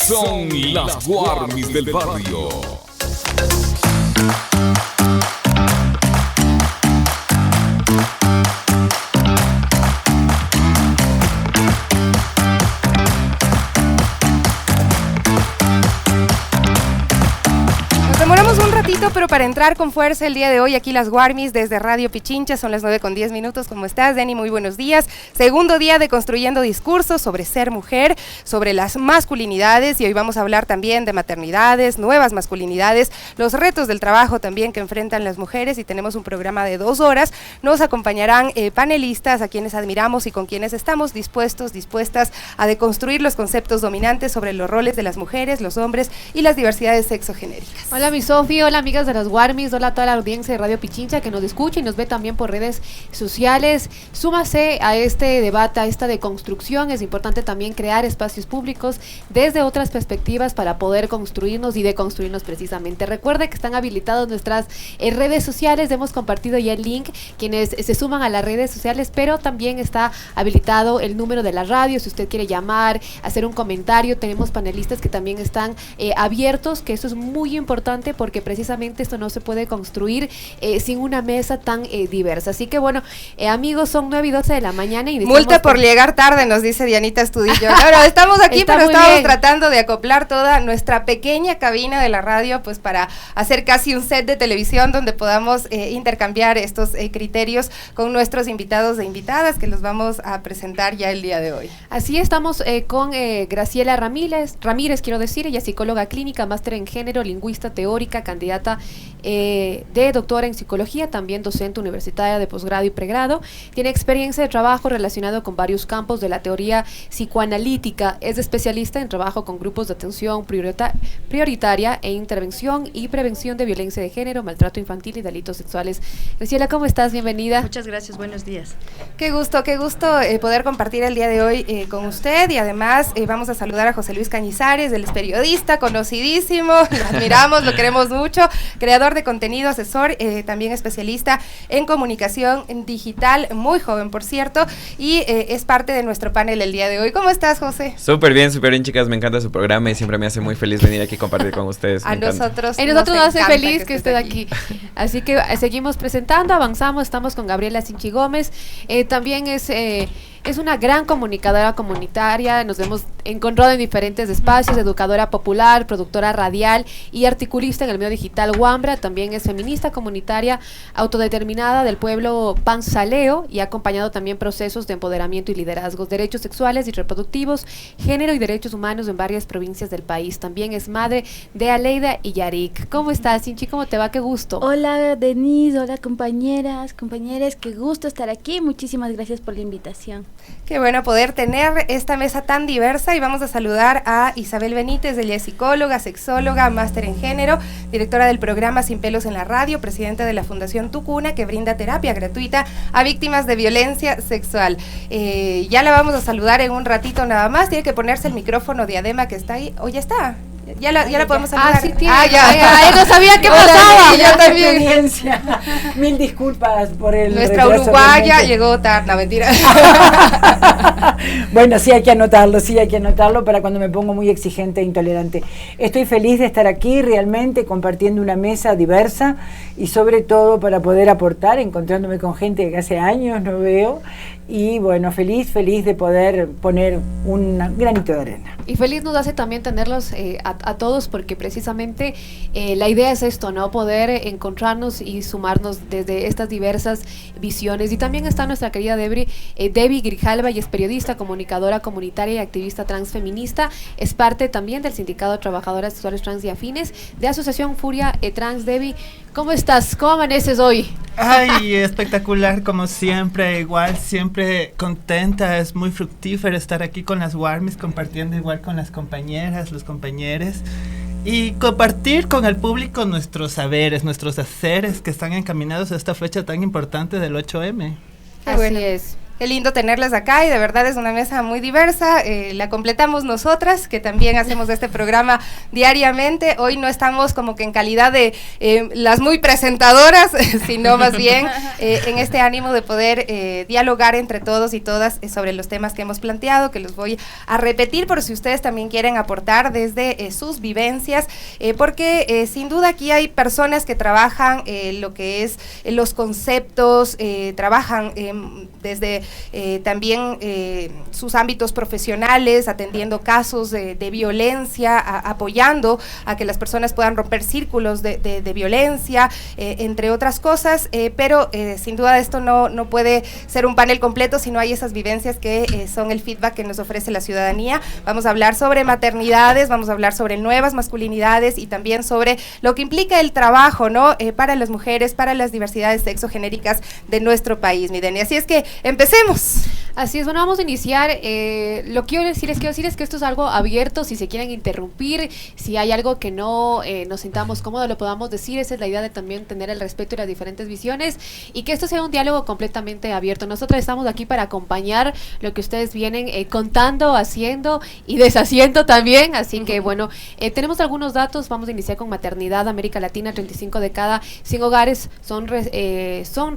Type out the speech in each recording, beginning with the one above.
Son las Warmis del barrio. Demoramos un ratito, pero para entrar con fuerza el día de hoy, aquí las Warmis desde Radio Pichincha, son las 9:10. ¿Cómo estás, Denny? Muy buenos días. Segundo día de Construyendo Discursos sobre ser mujer, sobre las masculinidades, y hoy vamos a hablar también de maternidades, nuevas masculinidades, los retos del trabajo también que enfrentan las mujeres, y tenemos un programa de 2 horas. Nos acompañarán panelistas a quienes admiramos y con quienes estamos dispuestas a deconstruir los conceptos dominantes sobre los roles de las mujeres, los hombres y las diversidades sexogenéricas. Hola mi Sofi, hola amigas de las Warmis, hola a toda la audiencia de Radio Pichincha que nos escucha y nos ve también por redes sociales. Súmase a este debate, a esta deconstrucción. Es importante también crear espacios públicos desde otras perspectivas para poder construirnos y deconstruirnos precisamente. Recuerde que están habilitadas nuestras redes sociales, hemos compartido ya el link, quienes se suman a las redes sociales, pero también está habilitado el número de la radio, si usted quiere llamar, hacer un comentario. Tenemos panelistas que también están abiertos, que eso es muy importante porque precisamente esto no se puede construir sin una mesa tan diversa. Así que bueno, amigos, son 9:12 de la mañana y multa por llegar tarde, nos dice Dianita Estudillo. Claro, estamos aquí, pero estamos tratando de acoplar toda nuestra pequeña cabina de la radio, pues para hacer casi un set de televisión donde podamos intercambiar estos criterios con nuestros invitados e invitadas que los vamos a presentar ya el día de hoy. Así estamos con Graciela Ramírez, quiero decir, ella es psicóloga clínica, máster en género, lingüista teórica, candidata de doctora en psicología, también docente universitaria de posgrado y pregrado. Tiene experiencia de trabajo relacionado con varios campos de la teoría psicoanalítica. Es especialista en trabajo con grupos de atención prioritaria e intervención y prevención de violencia de género, maltrato infantil y delitos sexuales. Graciela, ¿cómo estás? Bienvenida. Muchas gracias, buenos días. Qué gusto poder compartir el día de hoy con usted, y además vamos a saludar a José Luis Cañizares. Él es periodista, conocidísimo, lo admiramos, lo queremos mucho, creador de contenido, asesor, también especialista en comunicación digital, muy joven por cierto, y es parte de nuestro panel el día de hoy. ¿Cómo estás, José? Súper bien, chicas, me encanta su programa y siempre me hace muy feliz venir aquí a compartir con ustedes. Nosotros nos hace feliz que estés aquí. Así que seguimos presentando, avanzamos, estamos con Gabriela Sinchi Gómez, también es una gran comunicadora comunitaria, nos hemos encontrado en diferentes espacios, educadora popular, productora radial y articulista en el medio digital Wambra. También es feminista comunitaria autodeterminada del pueblo panzaleo y ha acompañado también procesos de empoderamiento y liderazgos, derechos sexuales y reproductivos, género y derechos humanos en varias provincias del país. También es madre de Aleida y Yarik. ¿Cómo estás, Sinchi? ¿Cómo te va? Qué gusto. Hola, Denise, hola compañeras, qué gusto estar aquí. Muchísimas gracias por la invitación. Qué bueno poder tener esta mesa tan diversa, y vamos a saludar a Isabel Benítez. Ella es psicóloga, sexóloga, máster en género, directora del programa Sin Pelos en la Radio, presidenta de la Fundación Tucuna, que brinda terapia gratuita a víctimas de violencia sexual. Ya la vamos a saludar en un ratito nada más, tiene que ponerse el micrófono diadema que está ahí, o ya está. Ya la podemos saludar. Sí, tiene. Ya. No sabía qué pasaba. Y yo también. Mil disculpas por el Nuestra uruguaya realmente llegó tarde, no, mentira. Bueno, sí hay que anotarlo para cuando me pongo muy exigente e intolerante. Estoy feliz de estar aquí realmente compartiendo una mesa diversa y sobre todo para poder aportar, encontrándome con gente que hace años no veo, y bueno, feliz de poder poner un granito de arena. Y feliz nos hace también tenerlos a todos, porque precisamente la idea es esto, ¿no? Poder encontrarnos y sumarnos desde estas diversas visiones. Y también está nuestra querida Debbie Grijalva, y es periodista, comunicadora comunitaria y activista transfeminista. Es parte también del Sindicato de Trabajadoras Sexuales Trans y Afines de Asociación Furia Trans. Debbie, ¿cómo estás? ¿Cómo amaneces hoy? Ay, espectacular, como siempre, igual, siempre contenta, es muy fructífero estar aquí con las Warmis, compartiendo igual con las compañeras, los compañeros, y compartir con el público nuestros saberes, nuestros haceres que están encaminados a esta fecha tan importante del 8M. Así es. Qué lindo tenerlas acá y de verdad es una mesa muy diversa, la completamos nosotras que también hacemos este programa diariamente. Hoy no estamos como que en calidad de las muy presentadoras, sino más bien en este ánimo de poder dialogar entre todos y todas sobre los temas que hemos planteado, que los voy a repetir por si ustedes también quieren aportar desde sus vivencias, porque sin duda aquí hay personas que trabajan lo que es los conceptos, trabajan desde también sus ámbitos profesionales, atendiendo casos de violencia, apoyando a que las personas puedan romper círculos de violencia, entre otras cosas, pero sin duda esto no puede ser un panel completo si no hay esas vivencias que son el feedback que nos ofrece la ciudadanía. Vamos a hablar sobre maternidades, vamos a hablar sobre nuevas masculinidades y también sobre lo que implica el trabajo, ¿no? Para las mujeres, para las diversidades sexogenéricas de nuestro país, mi Deni. Así es que empecemos. Así es, bueno, vamos a iniciar. Lo que quiero decir es que esto es algo abierto. Si se quieren interrumpir, si hay algo que no nos sintamos cómodos, lo podamos decir. Esa es la idea de también tener el respeto y las diferentes visiones y que esto sea un diálogo completamente abierto. Nosotros estamos aquí para acompañar lo que ustedes vienen contando, haciendo y deshaciendo también. Así que bueno, tenemos algunos datos. Vamos a iniciar con maternidad. América Latina, 35 de cada 100 hogares son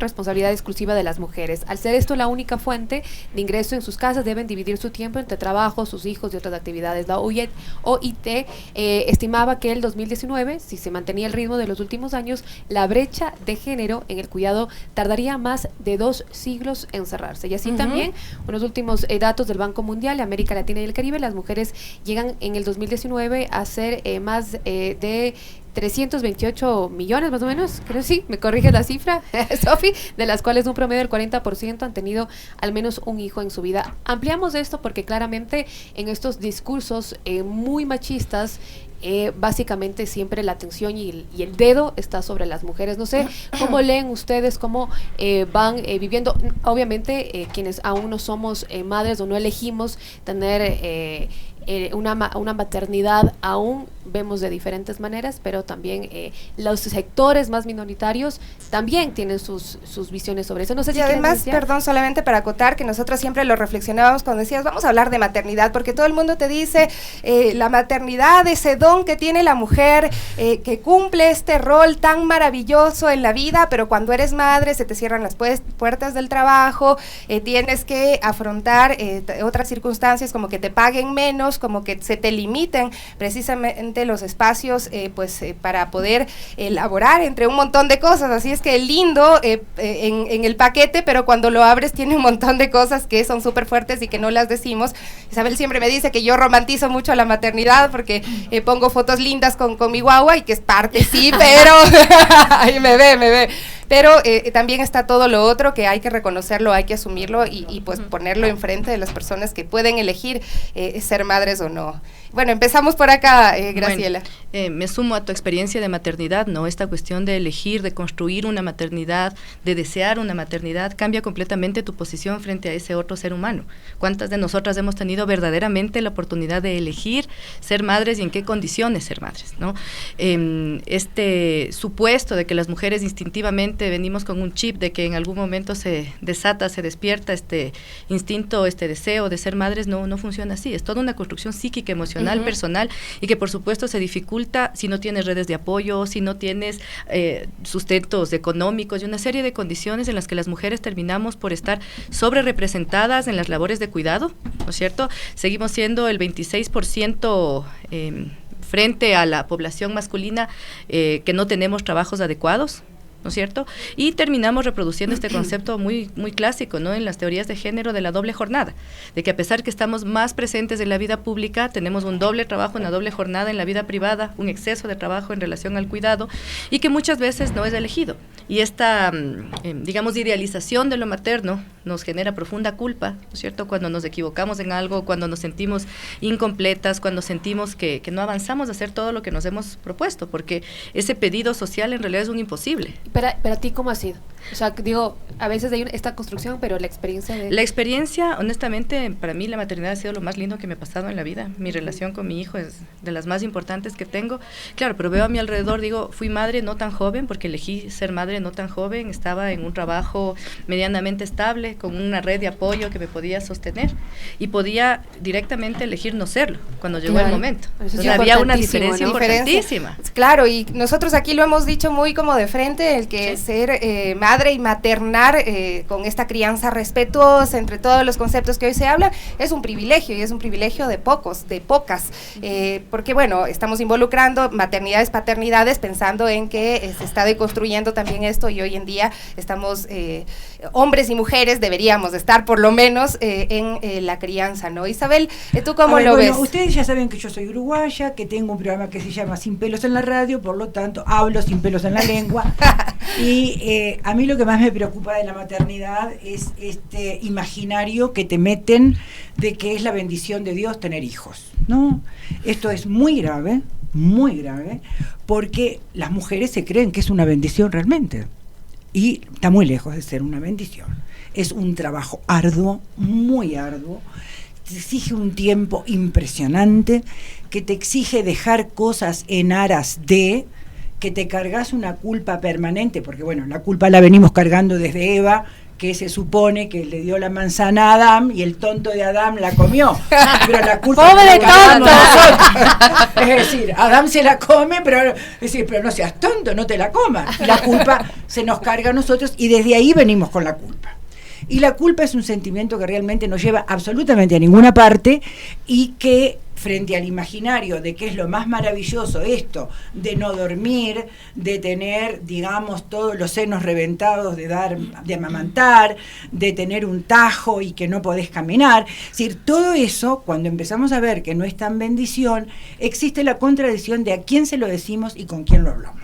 responsabilidad exclusiva de las mujeres. Al ser esto la única fuente de ingreso en sus casas, deben dividir su tiempo entre trabajo, sus hijos y otras actividades. La OIT estimaba que el 2019, si se mantenía el ritmo de los últimos años, la brecha de género en el cuidado tardaría más de 2 siglos en cerrarse. Y así también, unos últimos datos del Banco Mundial, América Latina y el Caribe, las mujeres llegan en el 2019 a ser más de 328 millones más o menos, creo sí, me corrige la cifra, Sofi, de las cuales un promedio del 40% han tenido al menos un hijo en su vida. Ampliamos esto porque claramente en estos discursos muy machistas, básicamente siempre la atención y el dedo está sobre las mujeres. No sé cómo leen ustedes, cómo van viviendo, obviamente quienes aún no somos madres o no elegimos tener una maternidad, aún vemos de diferentes maneras, pero también los sectores más minoritarios también tienen sus visiones sobre eso. No sé si además, perdón, solamente para acotar que nosotros siempre lo reflexionábamos cuando decías, vamos a hablar de maternidad, porque todo el mundo te dice la maternidad, ese don que tiene la mujer, que cumple este rol tan maravilloso en la vida, pero cuando eres madre se te cierran las puertas del trabajo, tienes que afrontar otras circunstancias como que te paguen menos, como que se te limiten precisamente los espacios para poder elaborar entre un montón de cosas. Así es que lindo en el paquete, pero cuando lo abres tiene un montón de cosas que son súper fuertes y que no las decimos. Isabel siempre me dice que yo romantizo mucho la maternidad porque pongo fotos lindas con mi guagua y que es parte, sí, pero ahí me ve. Pero también está todo lo otro que hay que reconocerlo, hay que asumirlo y pues ponerlo enfrente de las personas que pueden elegir ser madres o no. Bueno, empezamos por acá, Graciela. Bueno, me sumo a tu experiencia de maternidad, ¿no? Esta cuestión de elegir, de construir una maternidad, de desear una maternidad, cambia completamente tu posición frente a ese otro ser humano. ¿Cuántas de nosotras hemos tenido verdaderamente la oportunidad de elegir ser madres y en qué condiciones ser madres, ¿no? Este supuesto de que las mujeres instintivamente venimos con un chip de que en algún momento se desata, se despierta este instinto, este deseo de ser madres, no funciona así. Es toda una construcción psíquica, emocional, personal, y que por supuesto se dificulta si no tienes redes de apoyo, si no tienes sustentos económicos y una serie de condiciones en las que las mujeres terminamos por estar sobre representadas en las labores de cuidado, ¿no es cierto? Seguimos siendo el 26% frente a la población masculina que no tenemos trabajos adecuados, ¿no es cierto? Y terminamos reproduciendo este concepto muy, muy clásico, ¿no? En las teorías de género de la doble jornada, de que a pesar que estamos más presentes en la vida pública, tenemos un doble trabajo, una doble jornada en la vida privada, un exceso de trabajo en relación al cuidado, y que muchas veces no es elegido. Y esta, digamos, idealización de lo materno nos genera profunda culpa, ¿no es cierto? Cuando nos equivocamos en algo, cuando nos sentimos incompletas, cuando sentimos que no avanzamos a hacer todo lo que nos hemos propuesto, porque ese pedido social en realidad es un imposible. Para ti, ¿cómo ha sido? O sea, digo, a veces hay esta construcción, pero la experiencia de... La experiencia, honestamente, para mí la maternidad ha sido lo más lindo que me ha pasado en la vida. Mi relación con mi hijo es de las más importantes que tengo. Claro, pero veo a mi alrededor, digo, fui madre no tan joven, porque elegí ser madre no tan joven, estaba en un trabajo medianamente estable, con una red de apoyo que me podía sostener, y podía directamente elegir no serlo, cuando llegó el momento. Eso es había una importantísimo, diferencia ¿no? importantísima. Claro, y nosotros aquí lo hemos dicho muy como de frente, el que ser madre y maternar con esta crianza respetuosa entre todos los conceptos que hoy se hablan es un privilegio, y es un privilegio de pocos, de pocas, porque bueno, estamos involucrando maternidades, paternidades, pensando en que se está deconstruyendo también esto, y hoy en día estamos, hombres y mujeres deberíamos estar por lo menos en la crianza, ¿no? Isabel, ¿tú cómo lo ves? Ustedes ya saben que yo soy uruguaya, que tengo un programa que se llama Sin pelos en la radio, por lo tanto hablo sin pelos en la lengua, y a mí lo que más me preocupa de la maternidad es este imaginario que te meten de que es la bendición de Dios tener hijos, ¿no? Esto es muy grave, porque las mujeres se creen que es una bendición realmente, y está muy lejos de ser una bendición. Es un trabajo arduo, muy arduo, te exige un tiempo impresionante, que te exige dejar cosas en aras de, que te cargas una culpa permanente, porque bueno, la culpa la venimos cargando desde Eva, que se supone que le dio la manzana a Adán y el tonto de Adán la comió. Pero la culpa ¡pobre tonto! Es decir, Adán se la come, pero no seas tonto, no te la comas. La culpa se nos carga a nosotros y desde ahí venimos con la culpa. Y la culpa es un sentimiento que realmente no lleva absolutamente a ninguna parte, y que frente al imaginario de que es lo más maravilloso esto de no dormir, de tener, digamos, todos los senos reventados de amamantar, de tener un tajo y que no podés caminar, es decir, todo eso, cuando empezamos a ver que no es tan bendición, existe la contradicción de a quién se lo decimos y con quién lo hablamos.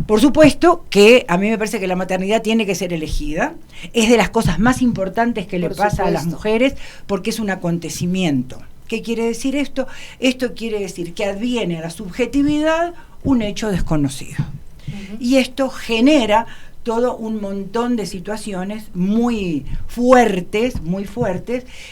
Por supuesto que a mí me parece que la maternidad tiene que ser elegida, es de las cosas más importantes que le pasa a las mujeres, porque es un acontecimiento. ¿Qué quiere decir esto? Esto quiere decir que adviene a la subjetividad un hecho desconocido. Y esto genera todo un montón de situaciones muy fuertes,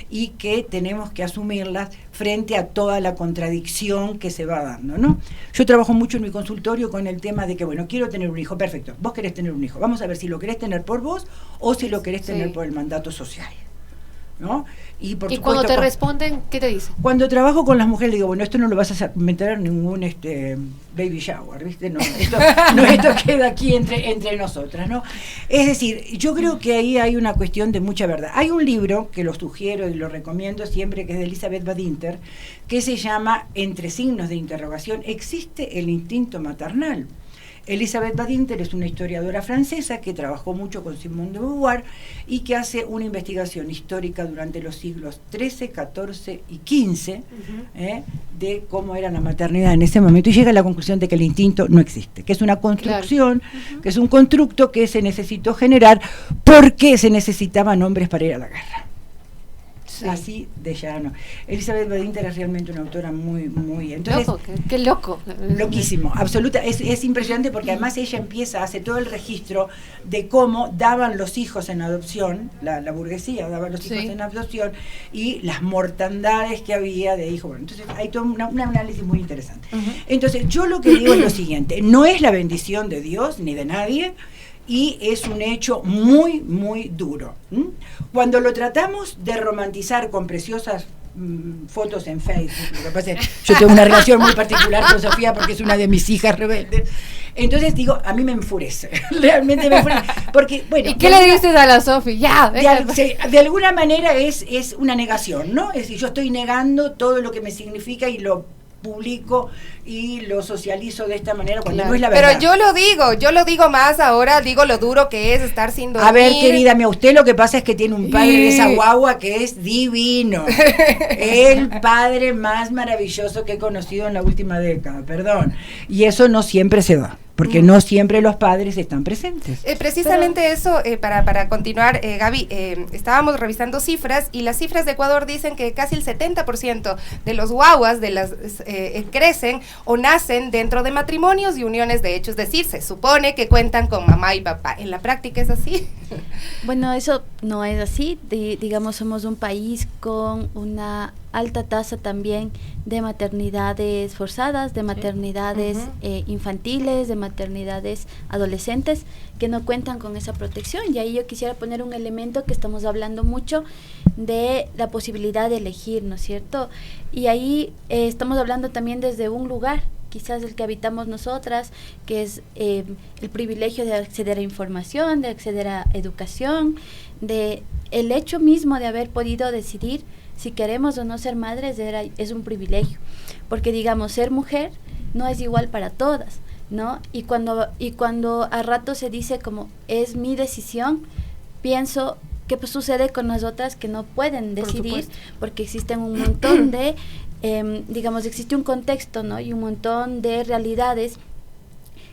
y que tenemos que asumirlas frente a toda la contradicción que se va dando, ¿no? Yo trabajo mucho en mi consultorio con el tema de que, bueno, quiero tener un hijo, perfecto, vos querés tener un hijo, vamos a ver si lo querés tener por vos o si lo querés tener por el mandato social, ¿no? Y cuando te responden, ¿qué te dicen? Cuando trabajo con las mujeres, digo, bueno, esto no lo vas a meter en ningún baby shower, ¿viste? No, esto queda aquí entre nosotras, ¿no? Es decir, yo creo que ahí hay una cuestión de mucha verdad. Hay un libro que lo sugiero y lo recomiendo siempre, que es de Elisabeth Badinter, que se llama Entre signos de interrogación, ¿existe el instinto maternal? Elisabeth Badinter es una historiadora francesa que trabajó mucho con Simone de Beauvoir y que hace una investigación histórica durante los siglos XIII, XIV y XV de cómo era la maternidad en ese momento, y llega a la conclusión de que el instinto no existe, que es una construcción, que es un constructo que se necesitó generar porque se necesitaban hombres para ir a la guerra. Así de llano. Elizabeth Badinter es realmente una autora muy entonces, loco, qué loco. Loquísimo, absoluta, es impresionante, porque además ella hace todo el registro de cómo daban los hijos en adopción, la burguesía daba los hijos en adopción, y las mortandades que había de hijos. Bueno, entonces hay todo un análisis muy interesante. Entonces yo lo que digo es lo siguiente: no es la bendición de Dios ni de nadie, y es un hecho muy duro. Cuando lo tratamos de romantizar con preciosas fotos en Facebook, lo que pasa es que yo tengo una relación muy particular con Sofía porque es una de mis hijas rebeldes, entonces digo, a mí me enfurece, realmente me enfurece, porque, bueno, ¿y qué le dices a la Sofía? De alguna manera es una negación, ¿no? Es decir, yo estoy negando todo lo que me significa y lo publico y lo socializo de esta manera cuando no es la verdad. Pero yo lo digo más ahora, digo lo duro que es estar sin dormir. A ver, querida, a usted lo que pasa es que tiene un padre de esa guagua que es divino. El padre más maravilloso que he conocido en la última década, perdón. Y eso no siempre se da. porque no siempre los padres están presentes. Precisamente eso, para continuar, Gaby, estábamos revisando cifras y las cifras de Ecuador dicen que casi el 70% de los guaguas crecen o nacen dentro de matrimonios y uniones de hecho, es decir, se supone que cuentan con mamá y papá. ¿En la práctica es así? Bueno, eso no es así. Digamos, somos un país con una alta tasa también de maternidades forzadas, de maternidades infantiles, de maternidades adolescentes que no cuentan con esa protección. Y ahí yo quisiera poner un elemento que estamos hablando mucho de la posibilidad de elegir, ¿no es cierto? Y ahí estamos hablando también desde un lugar, quizás el que habitamos nosotras, que es el privilegio de acceder a información, de acceder a educación, de el hecho mismo de haber podido decidir si queremos o no ser madres es un privilegio, porque digamos, ser mujer no es igual para todas, ¿no? Y cuando a rato se dice como es mi decisión, pienso qué pues sucede con las otras que no pueden decidir, porque existen un montón de digamos, existe un contexto, ¿no? Y un montón de realidades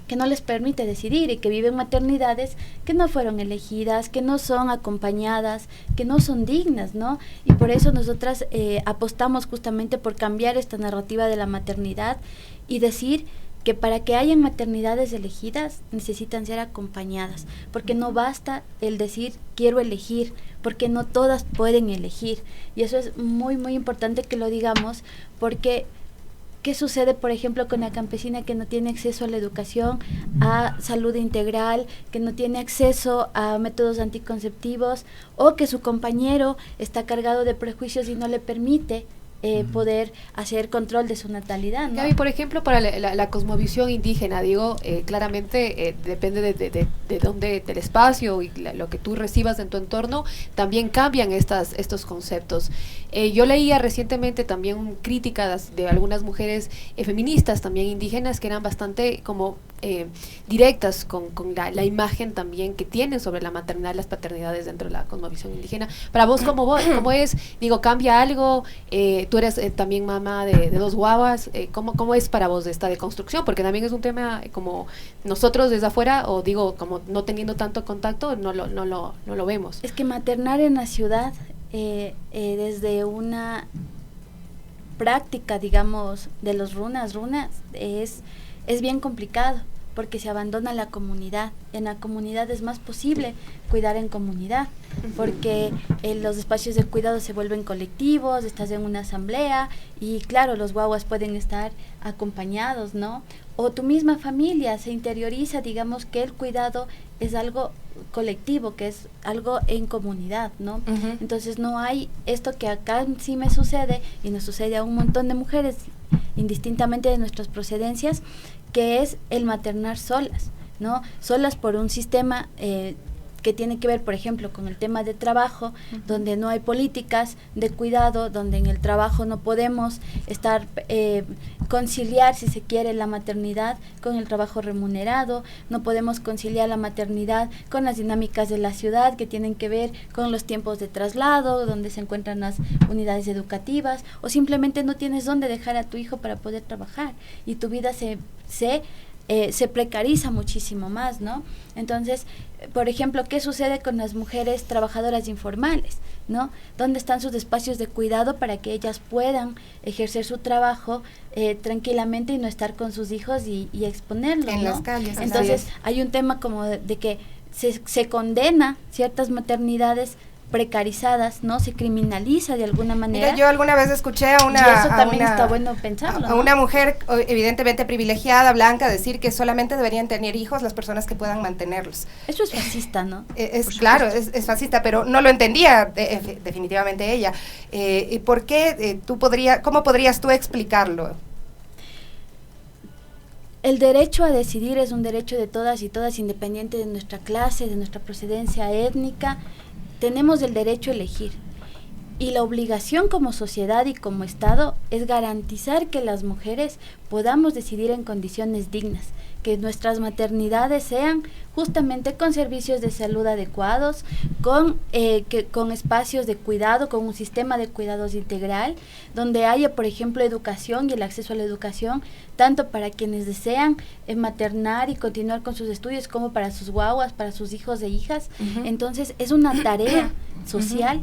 que no les permite decidir y que viven maternidades que no fueron elegidas, que no son acompañadas, que no son dignas, ¿no? Y por eso nosotras apostamos justamente por cambiar esta narrativa de la maternidad y decir que para que hayan maternidades elegidas necesitan ser acompañadas, porque no basta el decir quiero elegir, porque no todas pueden elegir, y eso es muy muy importante que lo digamos, porque ¿qué sucede, por ejemplo, con la campesina que no tiene acceso a la educación, a salud integral, que no tiene acceso a métodos anticonceptivos, o que su compañero está cargado de prejuicios y no le permite poder hacer control de su natalidad, ¿no? Gaby, por ejemplo, para la cosmovisión indígena, digo, claramente depende de dónde, del espacio y lo que tú recibas en tu entorno, también cambian estos conceptos. Yo leía recientemente también críticas de algunas mujeres feministas, también indígenas, que eran bastante como directas con la imagen también que tienen sobre la maternidad y las paternidades dentro de la cosmovisión indígena. Para vos, ¿cómo es? Digo, ¿cambia algo? Tú eres también mamá de 2 guaguas. ¿Cómo es para vos esta deconstrucción? Porque también es un tema como nosotros desde afuera, o digo, como no teniendo tanto contacto, no lo vemos. Es que maternar en la ciudad, desde una práctica, digamos, de los runas, es bien complicado, porque se abandona la comunidad. En la comunidad es más posible cuidar en comunidad, porque los espacios de cuidado se vuelven colectivos, estás en una asamblea y claro, los guaguas pueden estar acompañados, ¿no? O tu misma familia se interioriza, digamos, que el cuidado es algo colectivo, que es algo en comunidad, ¿no? Entonces no hay esto que acá sí me sucede y nos sucede a un montón de mujeres, indistintamente de nuestras procedencias, que es el maternar solas, ¿no? Solas por un sistema que tiene que ver, por ejemplo, con el tema de trabajo, donde no hay políticas de cuidado, donde en el trabajo no podemos conciliar, si se quiere, la maternidad con el trabajo remunerado, no podemos conciliar la maternidad con las dinámicas de la ciudad que tienen que ver con los tiempos de traslado, donde se encuentran las unidades educativas, o simplemente no tienes dónde dejar a tu hijo para poder trabajar y tu vida se precariza muchísimo más, ¿no? Entonces, por ejemplo, ¿qué sucede con las mujeres trabajadoras informales, ¿no? ¿Dónde están sus espacios de cuidado para que ellas puedan ejercer su trabajo tranquilamente y no estar con sus hijos y exponerlos, en ¿no? las calles? Entonces, hay un tema como de que se condena ciertas maternidades precarizadas, ¿no? Se criminaliza de alguna manera. Mira, yo alguna vez escuché a una... Y eso también está bueno pensarlo, a una mujer evidentemente privilegiada, blanca, decir que solamente deberían tener hijos las personas que puedan mantenerlos. Eso es fascista, ¿no? Claro, es fascista, pero no lo entendía definitivamente ella. ¿Por qué cómo podrías tú explicarlo? El derecho a decidir es un derecho de todas y todas, independiente de nuestra clase, de nuestra procedencia étnica. Tenemos el derecho a elegir. Y la obligación como sociedad y como Estado es garantizar que las mujeres podamos decidir en condiciones dignas, que nuestras maternidades sean justamente con servicios de salud adecuados, con espacios de cuidado, con un sistema de cuidados integral, donde haya, por ejemplo, educación y el acceso a la educación, tanto para quienes desean maternar y continuar con sus estudios, como para sus guaguas, para sus hijos e hijas. Entonces, es una tarea social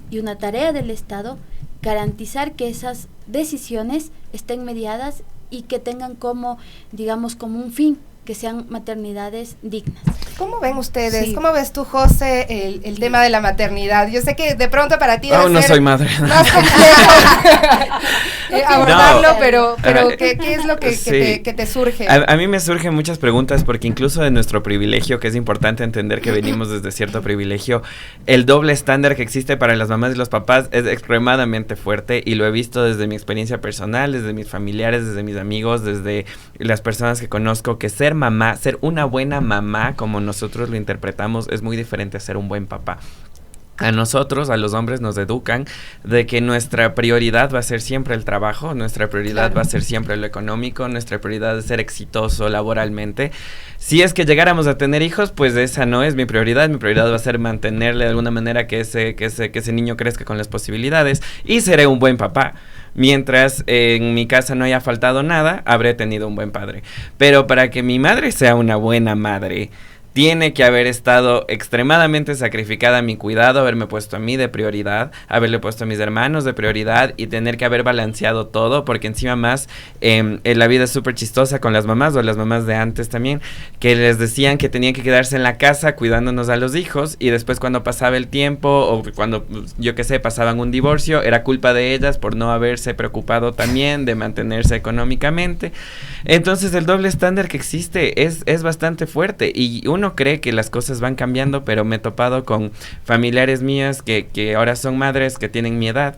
y una tarea del Estado garantizar que esas decisiones estén mediadas y que tengan como, digamos, como un fin, que sean maternidades dignas. ¿Cómo ven ustedes? Sí. ¿Cómo ves tú, José, el tema de la maternidad? Yo sé que de pronto para ti Aún no soy madre. más complejo abordarlo, No. pero ¿qué es lo que, Sí. que te surge? A mí me surgen muchas preguntas porque incluso de nuestro privilegio, que es importante entender que venimos desde cierto privilegio, el doble estándar que existe para las mamás y los papás es extremadamente fuerte y lo he visto desde mi experiencia personal, desde mis familiares, desde mis amigos, desde las personas que conozco, que ser mamá, ser una buena mamá, como nosotros lo interpretamos, es muy diferente a ser un buen papá. A nosotros, a los hombres, nos educan de que nuestra prioridad va a ser siempre el trabajo, nuestra prioridad va a ser siempre lo económico, nuestra prioridad es ser exitoso laboralmente. Si es que llegáramos a tener hijos, pues esa no es mi prioridad va a ser mantenerle de alguna manera que ese niño crezca con las posibilidades y seré un buen papá. Mientras en mi casa no haya faltado nada, habré tenido un buen padre. Pero para que mi madre sea una buena madre, tiene que haber estado extremadamente sacrificada a mi cuidado, haberme puesto a mí de prioridad, haberle puesto a mis hermanos de prioridad y tener que haber balanceado todo, porque encima más la vida es súper chistosa con las mamás o las mamás de antes también, que les decían que tenían que quedarse en la casa cuidándonos a los hijos y después cuando pasaba el tiempo o cuando, yo qué sé, pasaban un divorcio, era culpa de ellas por no haberse preocupado también de mantenerse económicamente. Entonces el doble estándar que existe es bastante fuerte y uno cree que las cosas van cambiando, pero me he topado con familiares mías que ahora son madres que tienen mi edad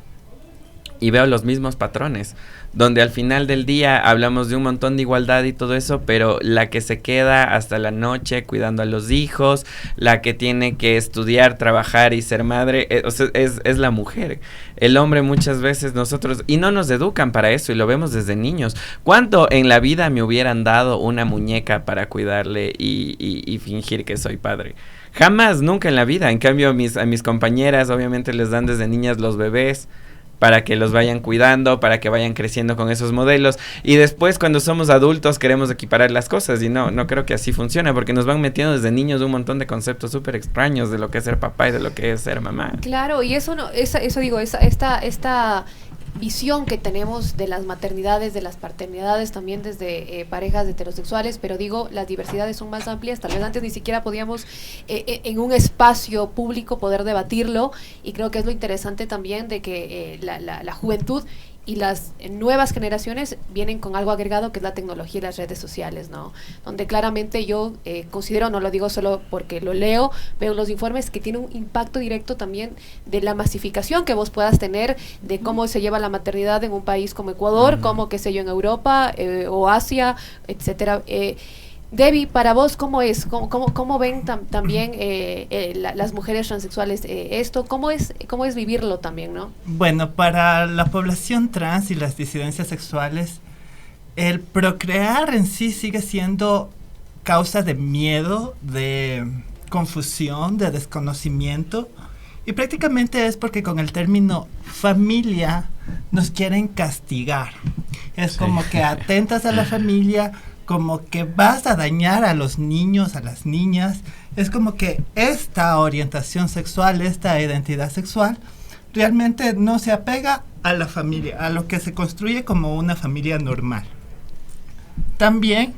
y veo los mismos patrones, donde al final del día hablamos de un montón de igualdad y todo eso, pero la que se queda hasta la noche cuidando a los hijos, la que tiene que estudiar, trabajar y ser madre, es la mujer. El hombre muchas veces nosotros, y no nos educan para eso, y lo vemos desde niños. ¿Cuánto en la vida me hubieran dado una muñeca para cuidarle y fingir que soy padre? Jamás, nunca en la vida. En cambio, a mis compañeras obviamente les dan desde niñas los bebés, para que los vayan cuidando, para que vayan creciendo con esos modelos y después cuando somos adultos queremos equiparar las cosas y no creo que así funciona porque nos van metiendo desde niños un montón de conceptos súper extraños de lo que es ser papá y de lo que es ser mamá. Claro, y eso no, eso digo, esta visión que tenemos de las maternidades, de las paternidades, también desde parejas heterosexuales, pero digo, las diversidades son más amplias, tal vez antes ni siquiera podíamos en un espacio público poder debatirlo, y creo que es lo interesante también de que la juventud y las nuevas generaciones vienen con algo agregado que es la tecnología y las redes sociales, ¿no? Donde claramente yo considero, no lo digo solo porque lo leo, veo los informes que tiene un impacto directo también de la masificación que vos puedas tener, de cómo se lleva la maternidad en un país como Ecuador, como qué sé yo en Europa o Asia, etcétera. Debbie, para vos, ¿cómo es? ¿Cómo ven también las mujeres transexuales esto? ¿Cómo es vivirlo también, no? Bueno, para la población trans y las disidencias sexuales, el procrear en sí sigue siendo causa de miedo, de confusión, de desconocimiento, y prácticamente es porque con el término familia nos quieren castigar. Es como que atentas a la familia, como que vas a dañar a los niños, a las niñas. Es como que esta orientación sexual, esta identidad sexual, realmente no se apega a la familia, a lo que se construye como una familia normal. También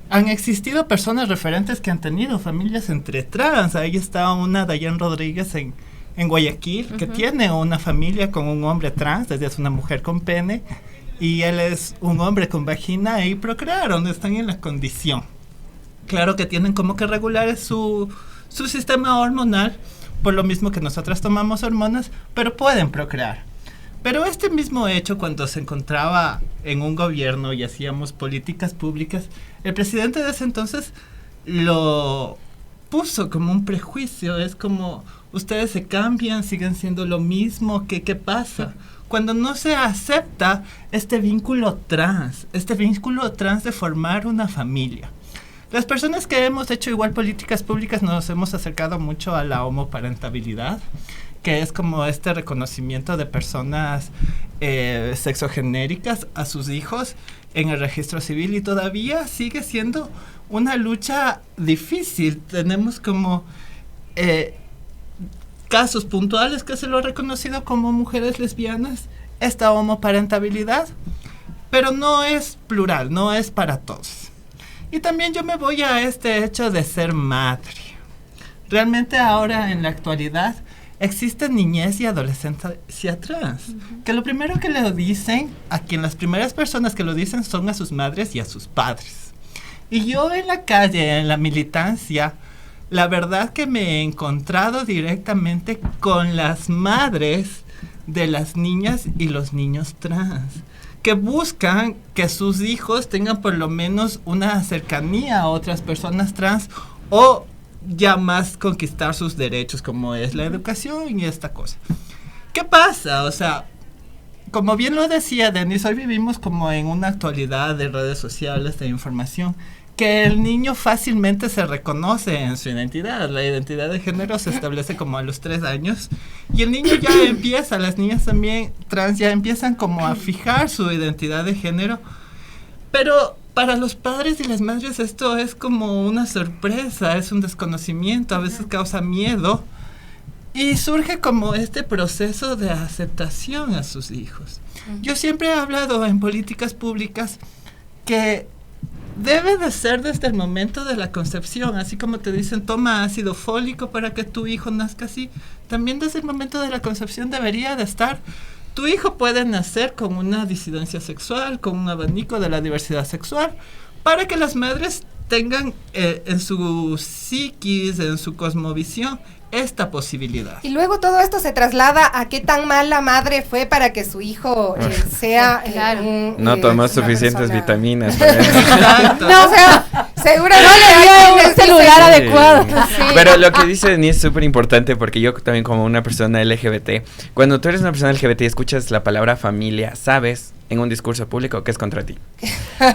han existido personas referentes que han tenido familias entre trans. Ahí está una Dayan Rodríguez en Guayaquil, que tiene una familia con un hombre trans, es una mujer con pene, y él es un hombre con vagina y procrearon, están en la condición. Claro que tienen como que regular su sistema hormonal, por lo mismo que nosotras tomamos hormonas, pero pueden procrear. Pero este mismo hecho, cuando se encontraba en un gobierno y hacíamos políticas públicas, el presidente de ese entonces lo puso como un prejuicio, es como ustedes se cambian, siguen siendo lo mismo, ¿qué pasa? Cuando no se acepta este vínculo trans de formar una familia. Las personas que hemos hecho igual políticas públicas nos hemos acercado mucho a la homoparentabilidad, que es como este reconocimiento de personas sexogenéricas a sus hijos en el registro civil, y todavía sigue siendo una lucha difícil. Tenemos como casos puntuales que se lo ha reconocido como mujeres lesbianas, esta homoparentabilidad, pero no es plural, no es para todos. Y también yo me voy a este hecho de ser madre. Realmente ahora en la actualidad existe niñez y adolescencia trans, que lo primero que le dicen, a quien las primeras personas que lo dicen son a sus madres y a sus padres. Y yo en la calle, en la militancia, la verdad que me he encontrado directamente con las madres de las niñas y los niños trans, que buscan que sus hijos tengan por lo menos una cercanía a otras personas trans, o ya más conquistar sus derechos, como es la educación y esta cosa. ¿Qué pasa? O sea, como bien lo decía Denis, hoy vivimos como en una actualidad de redes sociales, de información, que el niño fácilmente se reconoce en su identidad. La identidad de género se establece como a los 3 años, y el niño ya empieza, las niñas también trans ya empiezan como a fijar su identidad de género, pero para los padres y las madres esto es como una sorpresa, es un desconocimiento, a veces causa miedo, y surge como este proceso de aceptación a sus hijos. Yo siempre he hablado en políticas públicas que debe de ser desde el momento de la concepción, así como te dicen toma ácido fólico para que tu hijo nazca así, también desde el momento de la concepción debería de estar. Tu hijo puede nacer con una disidencia sexual, con un abanico de la diversidad sexual, para que las madres tengan en su psiquis, en su cosmovisión, esta posibilidad. Y luego todo esto se traslada a qué tan mal la madre fue para que su hijo sea no tomó suficientes vitaminas. No, o sea, seguramente no le dio un celular adecuado. Sí. Pero lo que dice Denise es súper importante, porque yo también como una persona LGBT, cuando tú eres una persona LGBT y escuchas la palabra familia, sabes en un discurso público que es contra ti.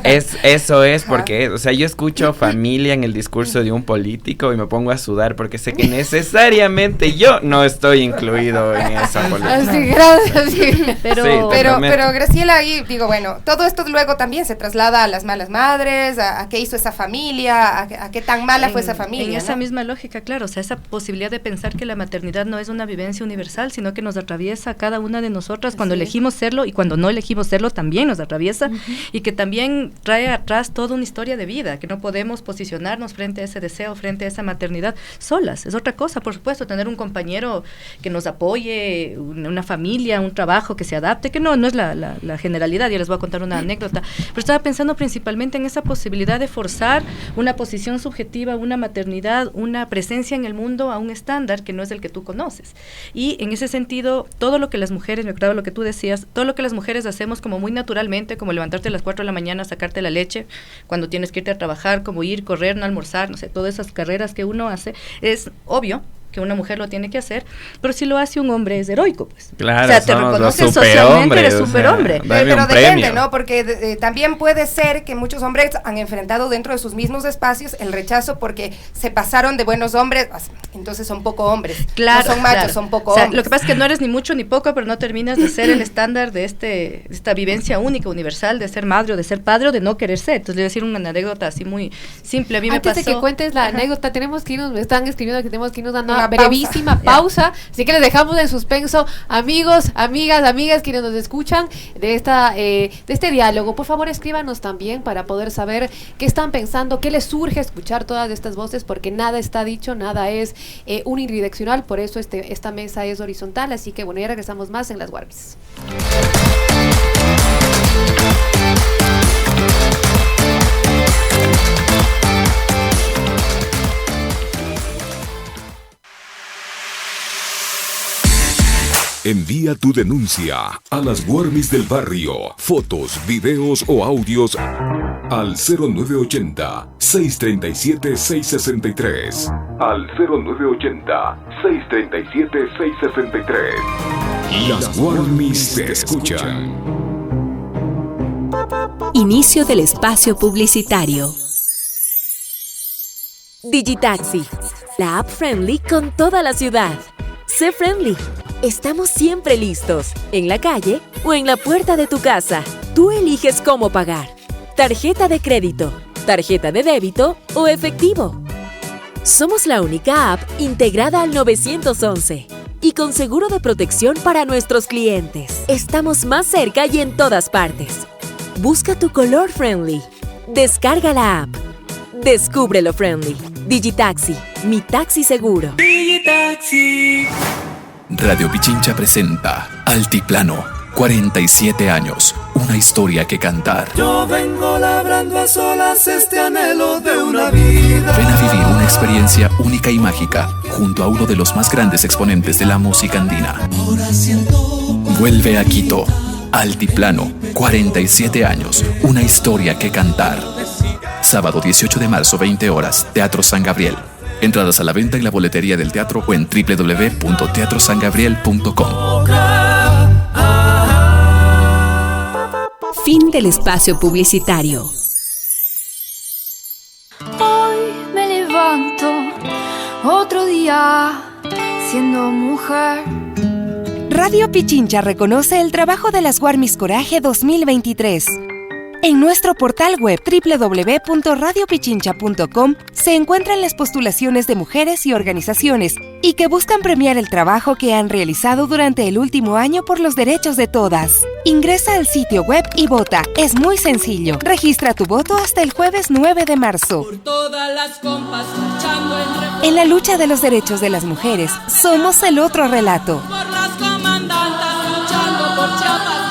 Eso es porque, o sea, yo escucho familia en el discurso de un político y me pongo a sudar porque sé que necesariamente yo no estoy incluido en esa política. Así, gracias. Sí. Pero Graciela, ahí digo, bueno, todo esto luego también se traslada a las malas madres, a qué hizo esa familia, a qué tan mala fue esa familia. En esa misma lógica, claro, o sea, esa posibilidad de pensar que la maternidad no es una vivencia universal, sino que nos atraviesa a cada una de nosotras cuando elegimos serlo, y cuando no elegimos serlo también nos atraviesa, y que también trae atrás toda una historia de vida, que no podemos posicionarnos frente a ese deseo, frente a esa maternidad solas. Es otra cosa, por supuesto, tener un compañero que nos apoye, una familia, un trabajo que se adapte, que no es la generalidad. Ya les voy a contar una anécdota, pero estaba pensando principalmente en esa posibilidad de forzar una posición subjetiva, una maternidad, una presencia en el mundo a un estándar que no es el que tú conoces. Y en ese sentido, todo lo que las mujeres, me acuerdo lo que tú decías, todo lo que las mujeres hacemos como muy naturalmente, como levantarte a las 4 de la mañana, sacarte la leche cuando tienes que irte a trabajar, como ir, correr, no almorzar, no sé, todas esas carreras que uno hace, es obvio que una mujer lo tiene que hacer, pero si lo hace un hombre es heroico, pues. Claro, o sea, te reconoces socialmente, eres superhombre. Pero depende, ¿no? Porque también puede ser que muchos hombres han enfrentado dentro de sus mismos espacios el rechazo porque se pasaron de buenos hombres, entonces son poco hombres. Claro, no son machos, claro. son poco o sea, hombres. Lo que pasa es que no eres ni mucho ni poco, pero no terminas de ser el estándar de esta vivencia única, universal, de ser madre o de ser padre o de no querer ser. Entonces, le voy a decir una anécdota así muy simple. A mí Antes me pasó, de que cuentes la anécdota, tenemos que irnos, me están escribiendo que tenemos que irnos dando Una una brevísima pausa, así que les dejamos en suspenso, amigos, amigas, quienes nos escuchan de este diálogo. Por favor, escríbanos también para poder saber qué están pensando, qué les surge escuchar todas estas voces, porque nada está dicho, nada es unidireccional, por eso esta mesa es horizontal. Así que bueno, ya regresamos más en las Warmies. Envía tu denuncia a las Warmis del barrio. Fotos, videos o audios al 0980-637-663. Al 0980-637-663. Las Warmis te escuchan. Inicio del espacio publicitario. Digitaxi, la app friendly con toda la ciudad. Sé friendly. Estamos siempre listos, en la calle o en la puerta de tu casa. Tú eliges cómo pagar. Tarjeta de crédito, tarjeta de débito o efectivo. Somos la única app integrada al 911 y con seguro de protección para nuestros clientes. Estamos más cerca y en todas partes. Busca tu color friendly. Descarga la app. Descúbrelo friendly. Digitaxi, mi taxi seguro. Digitaxi. Radio Pichincha presenta Altiplano, 47 años, una historia que cantar. Yo vengo labrando a solas este anhelo de una vida. Ven a vivir una experiencia única y mágica junto a uno de los más grandes exponentes de la música andina. Vuelve a Quito, Altiplano, 47 años, una historia que cantar. Sábado 18 de marzo, 20 horas, Teatro San Gabriel. Entradas a la venta en la boletería del teatro o en www.teatrosangabriel.com. Fin del espacio publicitario. Hoy me levanto otro día siendo mujer. Radio Pichincha reconoce el trabajo de las Warmis Coraje 2023. En nuestro portal web www.radiopichincha.com se encuentran las postulaciones de mujeres y organizaciones y que buscan premiar el trabajo que han realizado durante el último año por los derechos de todas. Ingresa al sitio web y vota. Es muy sencillo. Registra tu voto hasta el jueves 9 de marzo. En la lucha de los derechos de las mujeres, somos el otro relato. Por las comandantas luchando por Chiapas.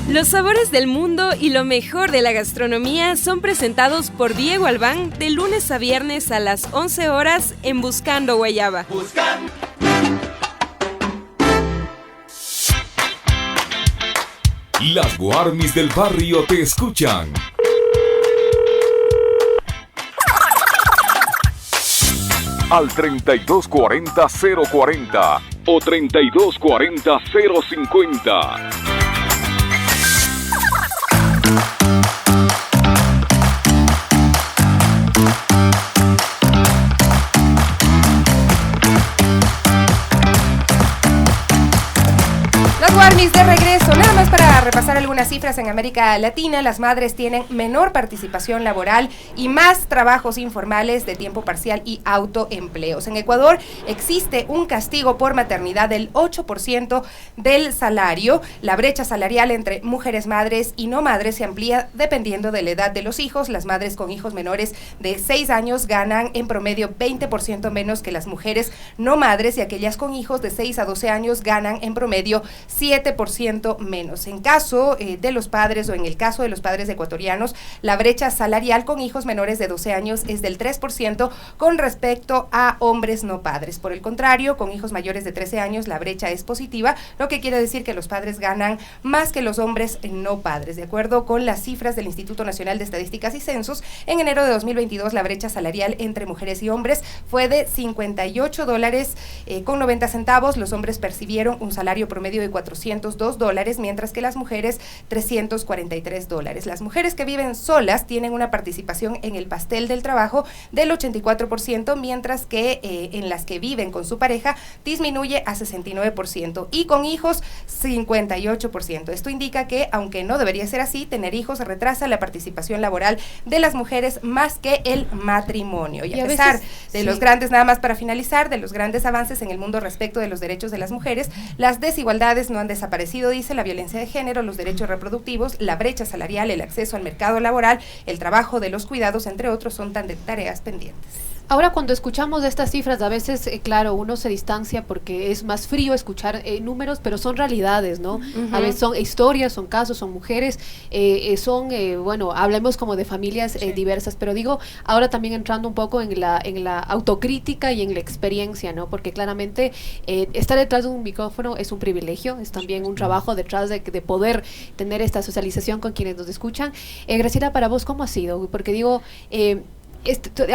Los sabores del mundo y lo mejor de la gastronomía son presentados por Diego Albán de lunes a viernes a las 11 horas en Buscando Guayaba. Las Warmis del barrio te escuchan. Al 3240-040 o 3240-050. Las Warmis de regreso, nada más para repasar algunas cifras. En América Latina, las madres tienen menor participación laboral y más trabajos informales de tiempo parcial y autoempleos. En Ecuador existe un castigo por maternidad del 8% del salario. La brecha salarial entre mujeres madres y no madres se amplía dependiendo de la edad de los hijos. Las madres con hijos menores de 6 años ganan en promedio 20% menos que las mujeres no madres, y aquellas con hijos de 6 a 12 años ganan en promedio 7% menos. En caso caso de los padres, o en el caso de los padres ecuatorianos, la brecha salarial con hijos menores de 12 años es del 3% con respecto a hombres no padres. Por el contrario, con hijos mayores de 13 años la brecha es positiva, lo que quiere decir que los padres ganan más que los hombres no padres. De acuerdo con las cifras del Instituto Nacional de Estadísticas y Censos, en enero de 2022 la brecha salarial entre mujeres y hombres fue de $58 con 90 centavos. Los hombres percibieron un salario promedio de $402, mientras que las mujeres $343. Las mujeres que viven solas tienen una participación en el pastel del trabajo del 84%, mientras que en las que viven con su pareja disminuye a 69% y con hijos 58%. Esto indica que, aunque no debería ser así, tener hijos retrasa la participación laboral de las mujeres más que el matrimonio. Y a pesar veces, de los grandes, nada más para finalizar, de los grandes avances en el mundo respecto de los derechos de las mujeres, las desigualdades no han desaparecido, dice. La violencia de género, los derechos reproductivos, la brecha salarial, el acceso al mercado laboral, el trabajo de los cuidados, entre otros, son tareas pendientes. Ahora, cuando escuchamos estas cifras, a veces, claro, uno se distancia porque es más frío escuchar números, pero son realidades, ¿no? A veces son historias, son casos, son mujeres, bueno, hablemos como de familias diversas, pero digo, ahora también entrando un poco en la autocrítica y en la experiencia, ¿no? Porque claramente estar detrás de un micrófono es un privilegio, es también un trabajo detrás de poder tener esta socialización con quienes nos escuchan. Graciela, para vos, ¿cómo ha sido? Porque digo,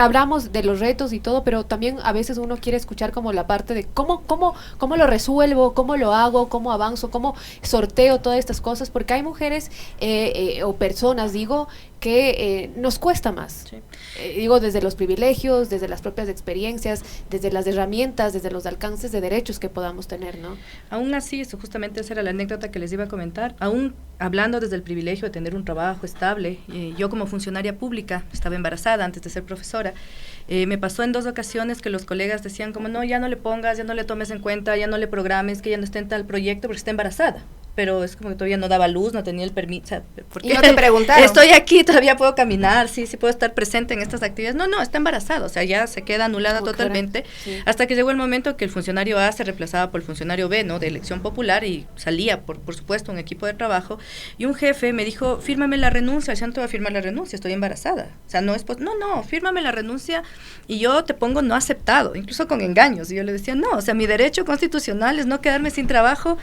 hablamos de los retos y todo, pero también a veces uno quiere escuchar como la parte de cómo lo resuelvo, cómo lo hago, cómo avanzo, cómo sorteo todas estas cosas, porque hay mujeres o personas, digo, que nos cuesta más. Sí. Digo, desde los privilegios, desde las propias experiencias, desde las herramientas, desde los alcances de derechos que podamos tener, ¿no? Aún así, eso justamente esa era la anécdota que les iba a comentar, aún hablando desde el privilegio de tener un trabajo estable, yo como funcionaria pública, estaba embarazada antes de ser profesora, me pasó en 2 ocasiones que los colegas decían como, no, ya no le pongas, ya no le tomes en cuenta, ya no le programes, que ya no esté en tal proyecto porque está embarazada. Pero es como que todavía no daba luz, no tenía el permiso. O sea, ¿y no te preguntaron? Estoy aquí, todavía puedo caminar, sí puedo estar presente en estas actividades. No, está embarazada, o sea, ya se queda anulada totalmente, hasta que llegó el momento que el funcionario A se reemplazaba por el funcionario B, ¿no? De elección popular, y salía, por supuesto, un equipo de trabajo, y un jefe me dijo, fírmame la renuncia. Ya no te voy a firmar la renuncia, estoy embarazada. O sea, no, fírmame la renuncia y yo te pongo no aceptado, incluso con engaños. Y yo le decía, no, o sea, mi derecho constitucional es no quedarme sin trabajo,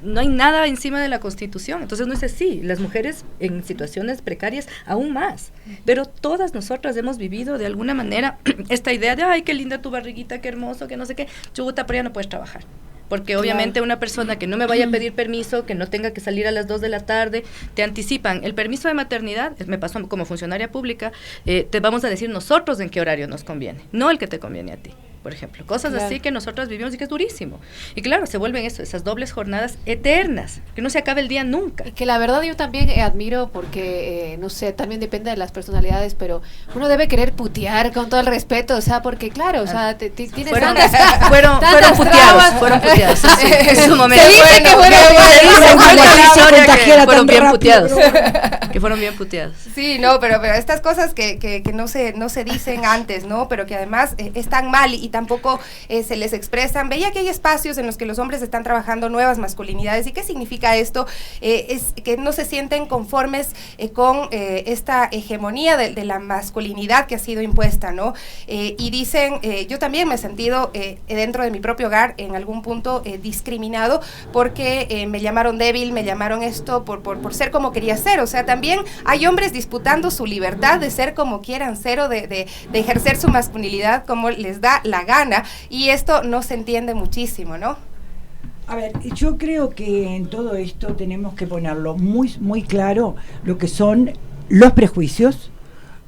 no hay nada encima de la Constitución. Entonces uno dice, sí, las mujeres en situaciones precarias aún más, pero todas nosotras hemos vivido de alguna manera esta idea de, ay, qué linda tu barriguita, qué hermoso, que no sé qué, chuta, pero ya no puedes trabajar. Porque obviamente una persona que no me vaya a pedir permiso, que no tenga que salir a las 2 de la tarde, te anticipan el permiso de maternidad, me pasó como funcionaria pública, te vamos a decir nosotros en qué horario nos conviene, no el que te conviene a ti. Por ejemplo, cosas así que nosotras vivimos y que es durísimo. Y claro, se vuelven esas dobles jornadas eternas, que no se acaba el día nunca. Y que la verdad yo también admiro porque, no sé, también depende de las personalidades, pero uno debe querer putear con todo el respeto, o sea, porque claro, o sea, tienes fueron puteados. Sí, en su momento. Se dice que fueron bien puteados. Que fueron bien puteados. Sí, no, pero estas cosas que no se dicen antes, ¿no? Pero que además están mal y tampoco se les expresan. Veía que hay espacios en los que los hombres están trabajando nuevas masculinidades. ¿Y qué significa esto? Es que no se sienten conformes con esta hegemonía de la masculinidad que ha sido impuesta, ¿no? Y dicen, yo también me he sentido dentro de mi propio hogar en algún punto discriminado porque me llamaron débil, me llamaron esto por ser como quería ser. O sea, también hay hombres disputando su libertad de ser como quieran ser o de ejercer su masculinidad como les da la gana, y esto no se entiende muchísimo, ¿no? A ver, yo creo que en todo esto tenemos que ponerlo muy claro lo que son los prejuicios,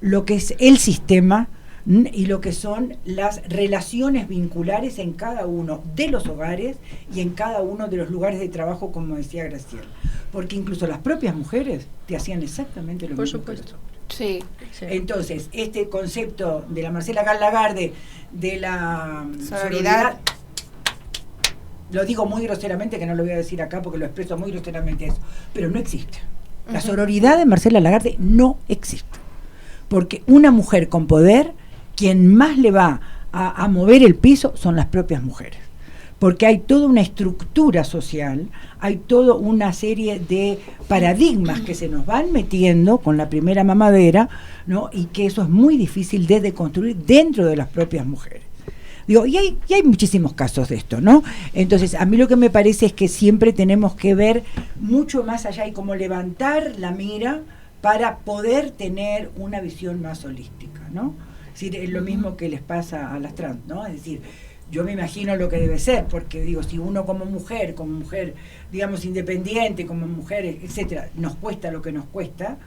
lo que es el sistema y lo que son las relaciones vinculares en cada uno de los hogares y en cada uno de los lugares de trabajo, como decía Graciela, porque incluso las propias mujeres te hacían exactamente lo mismo. Por supuesto. Sí. Entonces, este concepto de la Marcela Lagarde de la sororidad, lo digo muy groseramente, que no lo voy a decir acá porque lo expreso muy groseramente eso, pero no existe. La sororidad de Marcela Lagarde no existe, porque una mujer con poder, quien más le va a mover el piso son las propias mujeres. porque hay toda una estructura social, hay toda una serie de paradigmas que se nos van metiendo con la primera mamadera, ¿no? Y que eso es muy difícil de deconstruir dentro de las propias mujeres. Digo, y hay muchísimos casos de esto, ¿no? Entonces, a mí lo que me parece es que siempre tenemos que ver mucho más allá y como levantar la mira para poder tener una visión más holística, ¿no? Es decir, es lo mismo que les pasa a las trans, ¿no? Es decir, yo me imagino lo que debe ser, porque digo, si uno como mujer, digamos, independiente, como mujer, etcétera, nos cuesta lo que nos cuesta,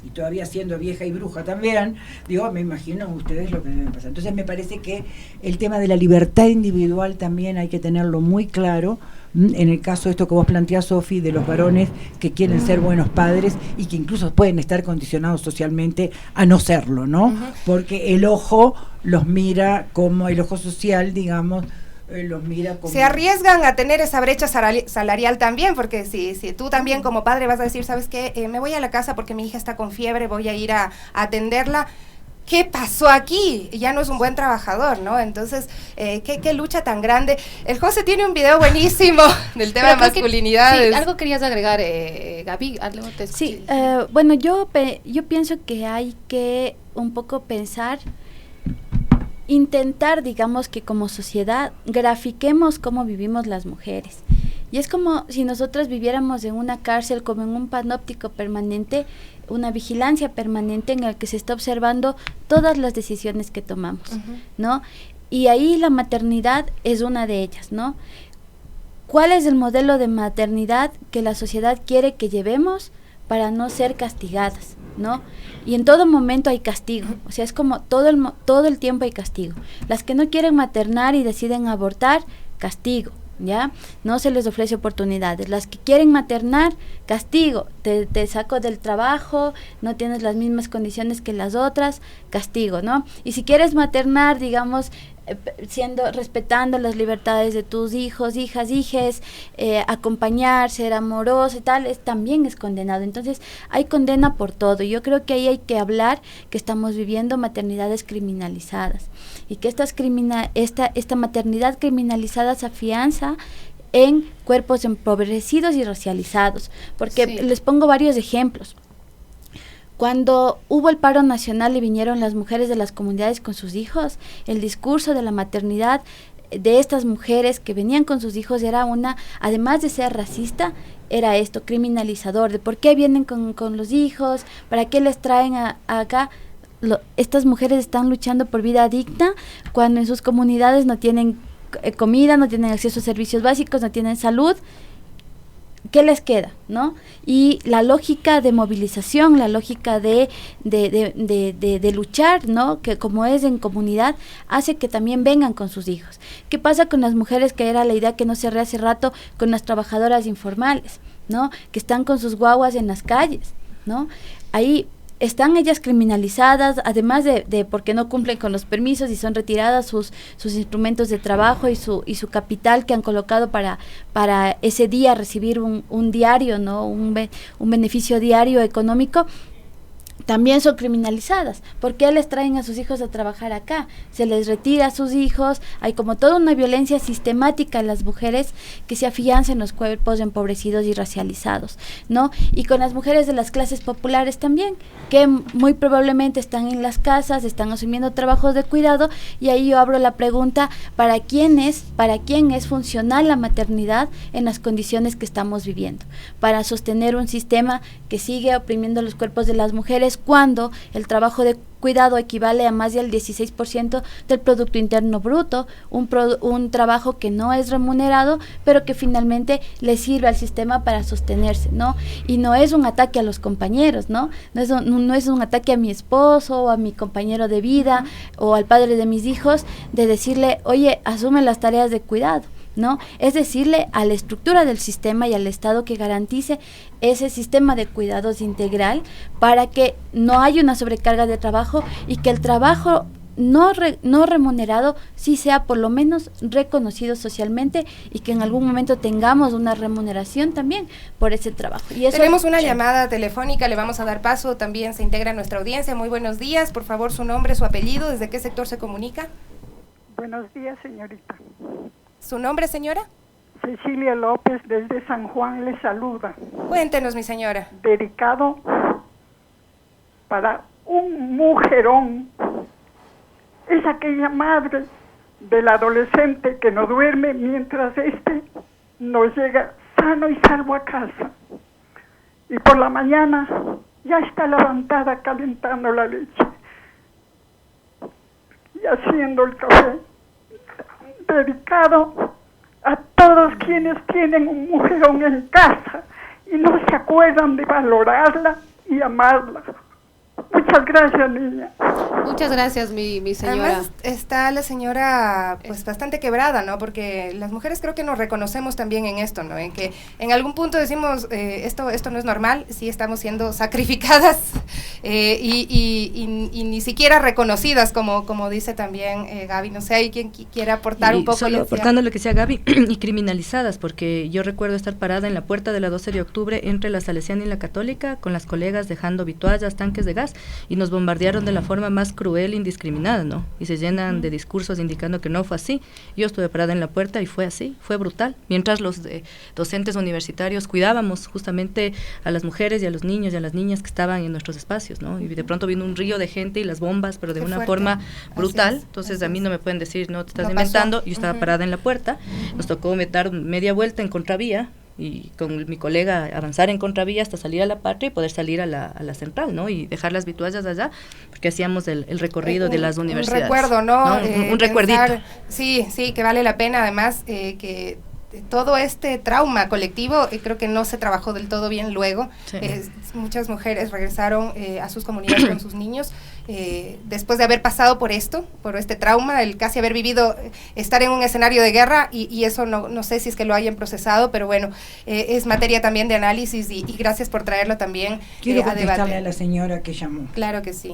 y todavía siendo vieja y bruja también, digo, me imagino ustedes lo que deben pasar. Entonces me parece que el tema de la libertad individual también hay que tenerlo muy claro, en el caso de esto que vos planteás, Sofi, de los varones que quieren ser buenos padres y que incluso pueden estar condicionados socialmente a no serlo, ¿no? Porque el ojo los mira como, el ojo social, digamos, los mira como... Se arriesgan a tener esa brecha salarial también, porque si tú también como padre vas a decir, ¿sabes qué? Me voy a la casa porque mi hija está con fiebre, voy a ir a atenderla. ¿Qué pasó aquí? Ya no es un buen trabajador, ¿no? Entonces, ¿qué lucha tan grande? El José tiene un video buenísimo del tema de masculinidades. Sí, algo querías agregar, Gaby. Sí, bueno, yo pienso que hay que un poco pensar, intentar, digamos, que como sociedad grafiquemos cómo vivimos las mujeres. Y es como si nosotras viviéramos en una cárcel, como en un panóptico permanente, una vigilancia permanente en el que se está observando todas las decisiones que tomamos, ¿no? Y ahí la maternidad es una de ellas, ¿no? ¿Cuál es el modelo de maternidad que la sociedad quiere que llevemos para no ser castigadas, ¿no? Y en todo momento hay castigo, o sea, es como todo el tiempo hay castigo. Las que no quieren maternar y deciden abortar, castigo, ¿ya? No se les ofrece oportunidades. Las que quieren maternar, castigo, te saco del trabajo, no tienes las mismas condiciones que las otras, castigo, ¿no? Y si quieres maternar, digamos, respetando las libertades de tus hijos, hijas, hijes, acompañar, ser amoroso y tal, también es condenado. Entonces hay condena por todo. Yo creo que ahí hay que hablar que estamos viviendo maternidades criminalizadas y que esta maternidad criminalizada se afianza en cuerpos empobrecidos y racializados, porque les pongo varios ejemplos. Cuando hubo el paro nacional y vinieron las mujeres de las comunidades con sus hijos, el discurso de la maternidad de estas mujeres que venían con sus hijos era además de ser racista, era esto, criminalizador, de por qué vienen con los hijos, para qué les traen acá. Estas mujeres están luchando por vida digna cuando en sus comunidades no tienen comida, no tienen acceso a servicios básicos, no tienen salud. ¿Qué les queda, no? Y la lógica de movilización, la lógica de luchar, ¿no? Que como es en comunidad, hace que también vengan con sus hijos. ¿Qué pasa con las mujeres, que era la idea que no cerré hace rato, con las trabajadoras informales, ¿no? Que están con sus guaguas en las calles, ¿no? Ahí están ellas criminalizadas, además de porque no cumplen con los permisos y son retiradas sus instrumentos de trabajo y su capital que han colocado para ese día recibir un diario, ¿no? Un beneficio diario económico. También son criminalizadas. ¿Por qué les traen a sus hijos a trabajar acá? Se les retira a sus hijos. Hay como toda una violencia sistemática en las mujeres que se afianza en los cuerpos empobrecidos y racializados, ¿no? Y con las mujeres de las clases populares también, que muy probablemente están en las casas, están asumiendo trabajos de cuidado, y ahí yo abro la pregunta, ¿para quién es funcional la maternidad en las condiciones que estamos viviendo? Para sostener un sistema que sigue oprimiendo los cuerpos de las mujeres, cuando el trabajo de cuidado equivale a más del 16% del Producto Interno Bruto, un trabajo que no es remunerado, pero que finalmente le sirve al sistema para sostenerse, ¿no? Y no es un ataque a los compañeros, ¿no? No es un ataque a mi esposo o a mi compañero de vida o al padre de mis hijos, de decirle, oye, asume las tareas de cuidado, ¿no? Es decirle a la estructura del sistema y al Estado que garantice ese sistema de cuidados integral para que no haya una sobrecarga de trabajo y que el trabajo no remunerado sí sea por lo menos reconocido socialmente, y que en algún momento tengamos una remuneración también por ese trabajo. Y eso tenemos una llamada telefónica, le vamos a dar paso, también se integra nuestra audiencia. Muy buenos días, por favor, su nombre, su apellido, ¿desde qué sector se comunica? Buenos días, señorita. ¿Su nombre, señora? Cecilia López desde San Juan le saluda. Cuéntenos, mi señora. Dedicado para un mujerón. Es aquella madre del adolescente que no duerme mientras no llega sano y salvo a casa. Y por la mañana ya está levantada calentando la leche y haciendo el café. Dedicado a todos quienes tienen un mujerón en casa y no se acuerdan de valorarla y amarla. Muchas gracias, niña. Muchas gracias, mi señora. Además, está la señora pues bastante quebrada, ¿no? Porque las mujeres creo que nos reconocemos también en esto, ¿no? En que en algún punto decimos, esto no es normal, sí estamos siendo sacrificadas y ni siquiera reconocidas, como dice también Gaby. No sé, hay quien quiera aportar un poco. Solo aportando lo que sea Gaby, y criminalizadas, porque yo recuerdo estar parada en la puerta de la 12 de octubre entre la Salesiana y la Católica, con las colegas dejando vituallas, tanques de gas, y nos bombardearon de la forma más cruel e indiscriminada, ¿no? Y se llenan de discursos indicando que no fue así. Yo estuve parada en la puerta y fue así, fue brutal. Mientras los docentes universitarios cuidábamos justamente a las mujeres y a los niños y a las niñas que estaban en nuestros espacios, ¿no? Y de pronto vino un río de gente y las bombas, pero de una forma brutal. Entonces a mí no me pueden decir, no, te estás inventando. Yo estaba parada en la puerta, nos tocó dar media vuelta en contravía, y con mi colega avanzar en contravía hasta salir a la Patria y poder salir a la central, ¿no? Y dejar las vituallas allá, porque hacíamos el recorrido de las universidades. Un recuerdo, ¿no? Un recuerdito. Sí, que vale la pena, además, que todo este trauma colectivo creo que no se trabajó del todo bien luego. Sí. Muchas mujeres regresaron a sus comunidades con sus niños después de haber pasado por este trauma, el casi haber vivido, estar en un escenario de guerra, y eso no sé si es que lo hayan procesado, pero bueno, es materia también de análisis, y gracias por traerlo también Quiero a debate. contestarle a la señora que llamó. Claro que sí.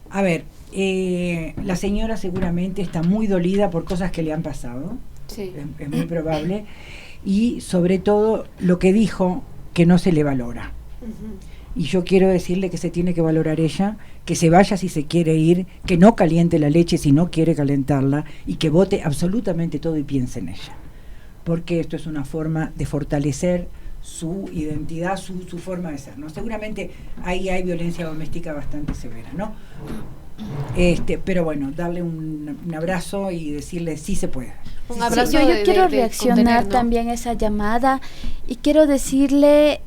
A ver, la señora seguramente está muy dolida por cosas que le han pasado. Sí. Es muy probable, y sobre todo lo que dijo, que no se le valora. Y yo quiero decirle que se tiene que valorar ella, que se vaya si se quiere ir, que no caliente la leche si no quiere calentarla, y que vote absolutamente todo y piense en ella, porque esto es una forma de fortalecer su identidad, su forma de ser, ¿no? Seguramente ahí hay violencia doméstica bastante severa, ¿no? Pero bueno, darle un abrazo y decirle sí se puede. Un abrazo. Sí, yo quiero reaccionar también a esa llamada, y quiero decirle,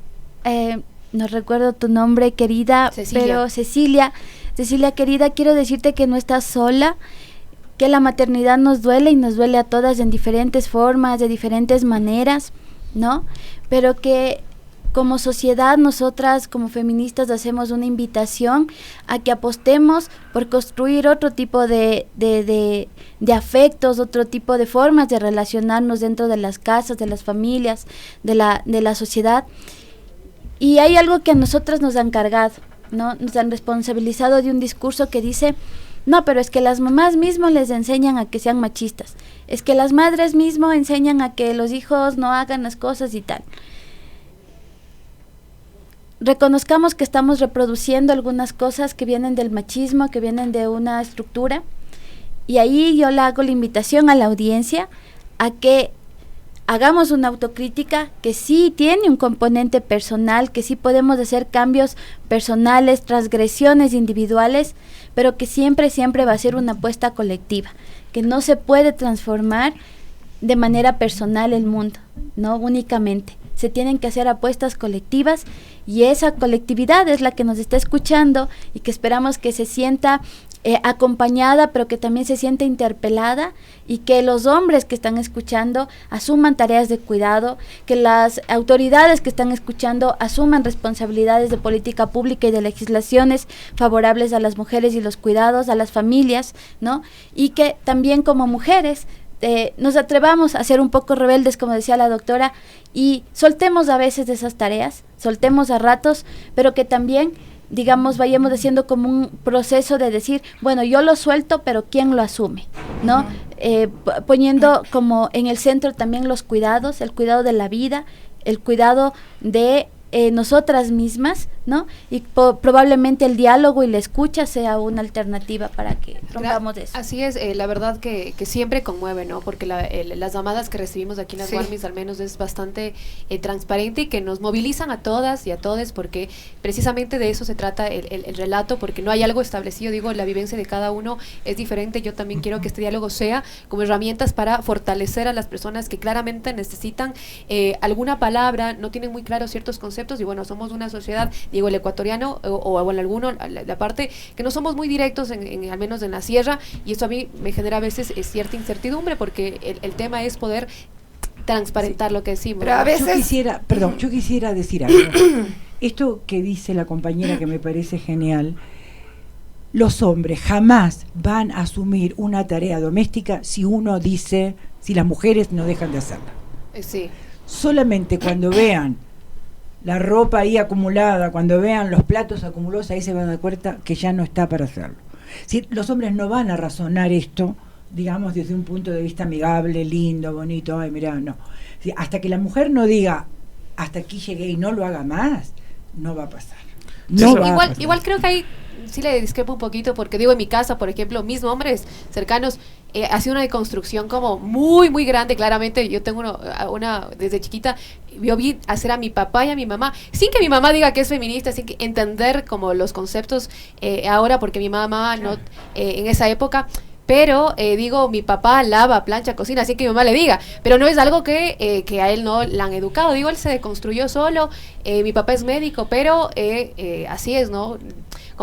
no recuerdo tu nombre, querida, pero Cecilia querida, quiero decirte que no estás sola, que la maternidad nos duele, y nos duele a todas en diferentes formas, de diferentes maneras, ¿no? Pero que como sociedad, nosotras como feministas hacemos una invitación a que apostemos por construir otro tipo de afectos, otro tipo de formas de relacionarnos dentro de las casas, de las familias, de la sociedad. Y hay algo que a nosotras nos han cargado, ¿no? Nos han responsabilizado de un discurso que dice, no, pero es que las mamás mismos les enseñan a que sean machistas, es que las madres mismos enseñan a que los hijos no hagan las cosas y tal. Reconozcamos que estamos reproduciendo algunas cosas que vienen del machismo, que vienen de una estructura, y ahí yo le hago la invitación a la audiencia a que hagamos una autocrítica que sí tiene un componente personal, que sí podemos hacer cambios personales, transgresiones individuales, pero que siempre va a ser una apuesta colectiva, que no se puede transformar de manera personal el mundo, no únicamente. Se tienen que hacer apuestas colectivas, y esa colectividad es la que nos está escuchando, y que esperamos que se sienta acompañada, pero que también se sienta interpelada, y que los hombres que están escuchando asuman tareas de cuidado, que las autoridades que están escuchando asuman responsabilidades de política pública y de legislaciones favorables a las mujeres y los cuidados, a las familias, ¿no? Y que también como mujeres nos atrevamos a ser un poco rebeldes, como decía la doctora, y soltemos a veces de esas tareas, soltemos a ratos, pero que también, digamos, vayamos haciendo como un proceso de decir, bueno, yo lo suelto, pero ¿quién lo asume? ¿No? Poniendo como en el centro también los cuidados, el cuidado de la vida, el cuidado de nosotras mismas, ¿no? Y probablemente el diálogo y la escucha sea una alternativa para que rompamos eso. Así es, la verdad que siempre conmueve, ¿no? Porque las llamadas que recibimos aquí en las Warmis al menos es bastante transparente y que nos movilizan a todas y a todos, porque precisamente de eso se trata el relato, porque no hay algo establecido, digo, la vivencia de cada uno es diferente. Yo también quiero que este diálogo sea como herramientas para fortalecer a las personas que claramente necesitan alguna palabra, no tienen muy claros ciertos conceptos, y bueno, somos una sociedad, digo, el ecuatoriano o en alguno, la parte que no somos muy directos al menos en la sierra, y eso a mí me genera a veces cierta incertidumbre, porque el tema es poder transparentar lo que decimos. Pero a veces... yo quisiera decir algo. Esto que dice la compañera, que me parece genial, los hombres jamás van a asumir una tarea doméstica si las mujeres no dejan de hacerla. Sí. Solamente cuando vean la ropa ahí acumulada, cuando vean los platos acumulados, ahí se van a dar cuenta que ya no está para hacerlo. Si los hombres no van a razonar esto, digamos, desde un punto de vista amigable, lindo, bonito, ay, mirá, no. Hasta que la mujer no diga, hasta aquí llegué y no lo haga más, no va a pasar. Igual creo que hay, sí le discrepo un poquito, porque digo, en mi casa, por ejemplo, mis hombres cercanos ha sido una deconstrucción como muy, muy grande. Claramente yo tengo una desde chiquita, yo vi hacer a mi papá y a mi mamá, sin que mi mamá diga que es feminista, sin que entender como los conceptos ahora, porque mi mamá no en esa época, pero digo, mi papá lava, plancha, cocina, así que mi mamá le diga, pero no es algo que a él no le han educado. Digo, él se deconstruyó solo, mi papá es médico, pero así es, ¿no?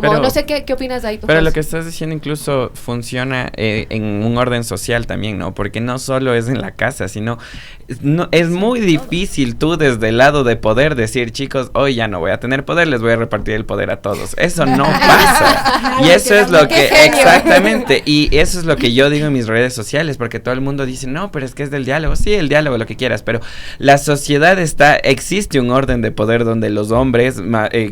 No sé qué opinas de ahí. Pero lo que estás diciendo incluso funciona en un orden social también, ¿no? Porque no solo es en la casa, sino es muy difícil tú desde el lado de poder decir, chicos, hoy ya no voy a tener poder, les voy a repartir el poder a todos. Eso no pasa. Y eso es lo que, exactamente, y eso es lo que yo digo en mis redes sociales, porque todo el mundo dice, no, pero es que es del diálogo. Sí, el diálogo, lo que quieras, pero la sociedad existe un orden de poder donde los hombres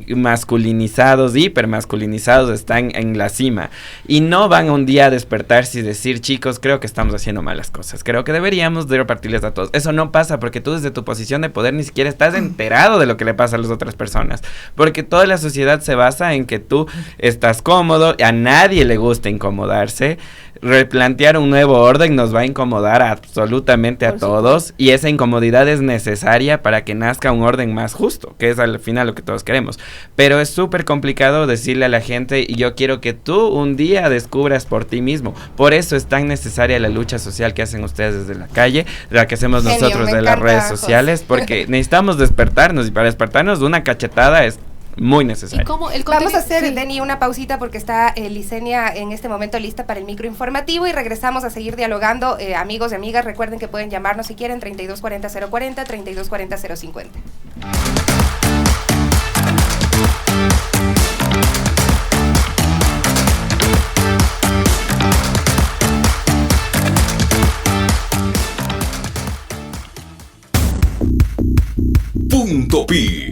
masculinizados, hipermasculinizados, están en la cima y no van un día a despertarse y decir, chicos, creo que estamos haciendo malas cosas, creo que deberíamos de repartirles a todos. Eso no pasa, porque tú desde tu posición de poder ni siquiera estás enterado de lo que le pasa a las otras personas, porque toda la sociedad se basa en que tú estás cómodo, a nadie le gusta incomodarse. Replantear un nuevo orden nos va a incomodar absolutamente a todos, y esa incomodidad es necesaria para que nazca un orden más justo, que es al final lo que todos queremos. Pero es súper complicado decirle a la gente, y yo quiero que tú un día descubras por ti mismo. Por eso es tan necesaria la lucha social que hacen ustedes desde la calle, la que hacemos nosotros de las redes sociales, porque necesitamos despertarnos, y para despertarnos una cachetada es muy necesario. Vamos a hacer, Denny, una pausita, porque está Licenia en este momento lista para el microinformativo, y regresamos a seguir dialogando. Amigos y amigas, recuerden que pueden llamarnos si quieren, 3240-040, 3240-050. Punto Pi.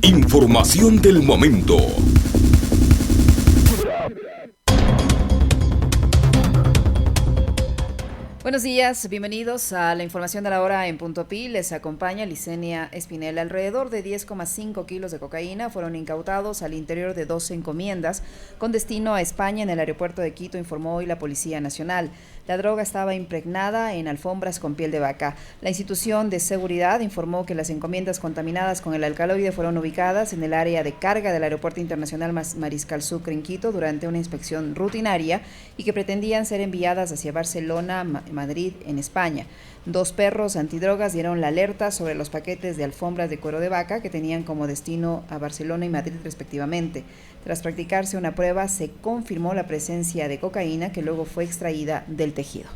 Información del momento. Buenos días, bienvenidos a la información de la hora en Punto Pi. Les acompaña Licenia Espinel. Alrededor de 10,5 kilos de cocaína fueron incautados al interior de 12 encomiendas con destino a España en el aeropuerto de Quito, informó hoy la Policía Nacional. La droga estaba impregnada en alfombras con piel de vaca. La institución de seguridad informó que las encomiendas contaminadas con el alcaloide fueron ubicadas en el área de carga del Aeropuerto Internacional Mariscal Sucre en Quito durante una inspección rutinaria y que pretendían ser enviadas hacia Barcelona, Madrid, en España. 2 perros antidrogas dieron la alerta sobre los paquetes de alfombras de cuero de vaca que tenían como destino a Barcelona y Madrid respectivamente. Tras practicarse una prueba, se confirmó la presencia de cocaína que luego fue extraída del tejido.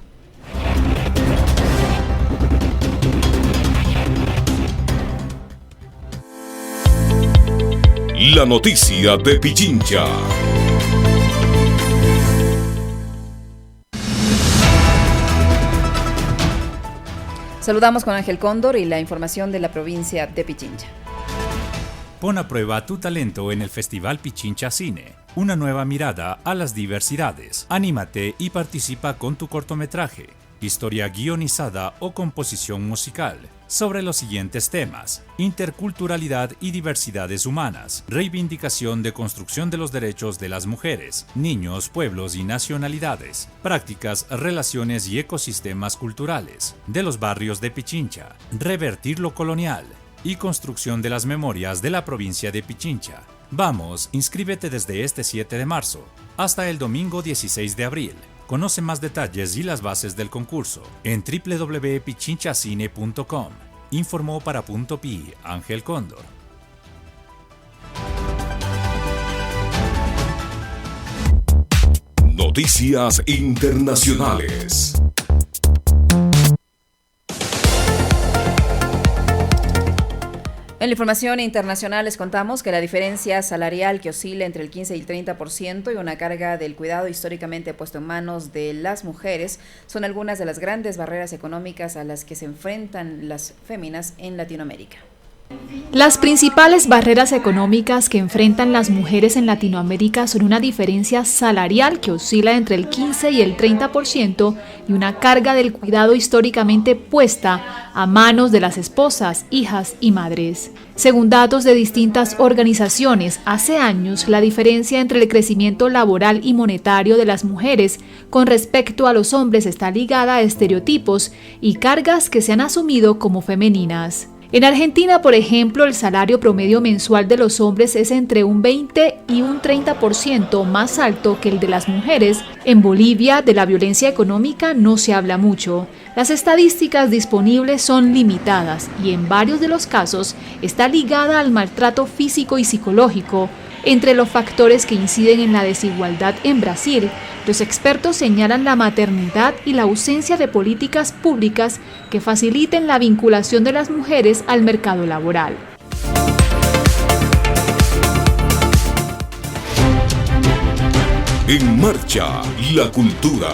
La noticia de Pichincha. Saludamos con Ángel Cóndor y la información de la provincia de Pichincha. Pon a prueba tu talento en el Festival Pichincha Cine. Una nueva mirada a las diversidades. Anímate y participa con tu cortometraje, historia guionizada o composición musical. sobre los siguientes temas: interculturalidad y diversidades humanas, reivindicación de construcción de los derechos de las mujeres, niños, pueblos y nacionalidades, prácticas, relaciones y ecosistemas culturales de los barrios de Pichincha, revertir lo colonial y construcción de las memorias de la provincia de Pichincha. Vamos, inscríbete desde este 7 de marzo hasta el domingo 16 de abril. Conoce más detalles y las bases del concurso en www.pichinchacine.com. Informó para Punto Pi, Ángel Cóndor. Noticias internacionales. En la información internacional les contamos que la diferencia salarial que oscila entre el 15 y el 30% y una carga del cuidado históricamente puesto en manos de las mujeres son algunas de las grandes barreras económicas a las que se enfrentan las féminas en Latinoamérica. Las principales barreras económicas que enfrentan las mujeres en Latinoamérica son una diferencia salarial que oscila entre el 15 y el 30% y una carga del cuidado históricamente puesta a manos de las esposas, hijas y madres. Según datos de distintas organizaciones, hace años la diferencia entre el crecimiento laboral y monetario de las mujeres con respecto a los hombres está ligada a estereotipos y cargas que se han asumido como femeninas. En Argentina, por ejemplo, el salario promedio mensual de los hombres es entre un 20 y un 30% más alto que el de las mujeres. En Bolivia, de la violencia económica no se habla mucho. Las estadísticas disponibles son limitadas y en varios de los casos está ligada al maltrato físico y psicológico. Entre los factores que inciden en la desigualdad en Brasil, los expertos señalan la maternidad y la ausencia de políticas públicas que faciliten la vinculación de las mujeres al mercado laboral. En marcha, la cultura.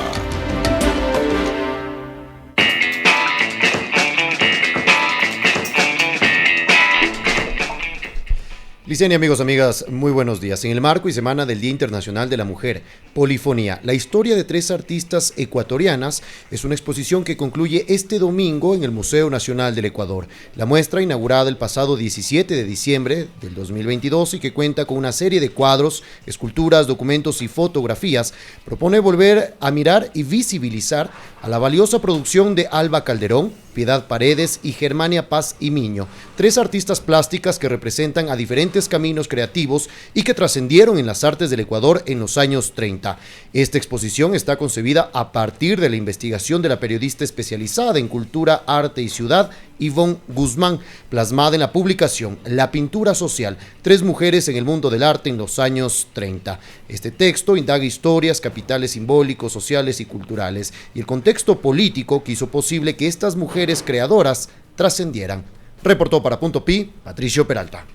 Licenia, amigos, amigas, muy buenos días. En el marco y semana del Día Internacional de la Mujer, Polifonía, la historia de 3 artistas ecuatorianas, es una exposición que concluye este domingo en el Museo Nacional del Ecuador. La muestra, inaugurada el pasado 17 de diciembre del 2022 y que cuenta con una serie de cuadros, esculturas, documentos y fotografías, propone volver a mirar y visibilizar a la valiosa producción de Alba Calderón, Piedad Paredes y Germania Paz y Miño, 3 artistas plásticas que representan a diferentes caminos creativos y que trascendieron en las artes del Ecuador en los años 30. Esta exposición está concebida a partir de la investigación de la periodista especializada en cultura, arte y ciudad, Ivonne Guzmán, plasmada en la publicación La pintura social, 3 mujeres en el mundo del arte en los años 30. Este texto indaga historias, capitales simbólicos, sociales y culturales, y el contexto político que hizo posible que estas mujeres creadoras trascendieran. Reportó para Punto Pi, Patricio Peralta.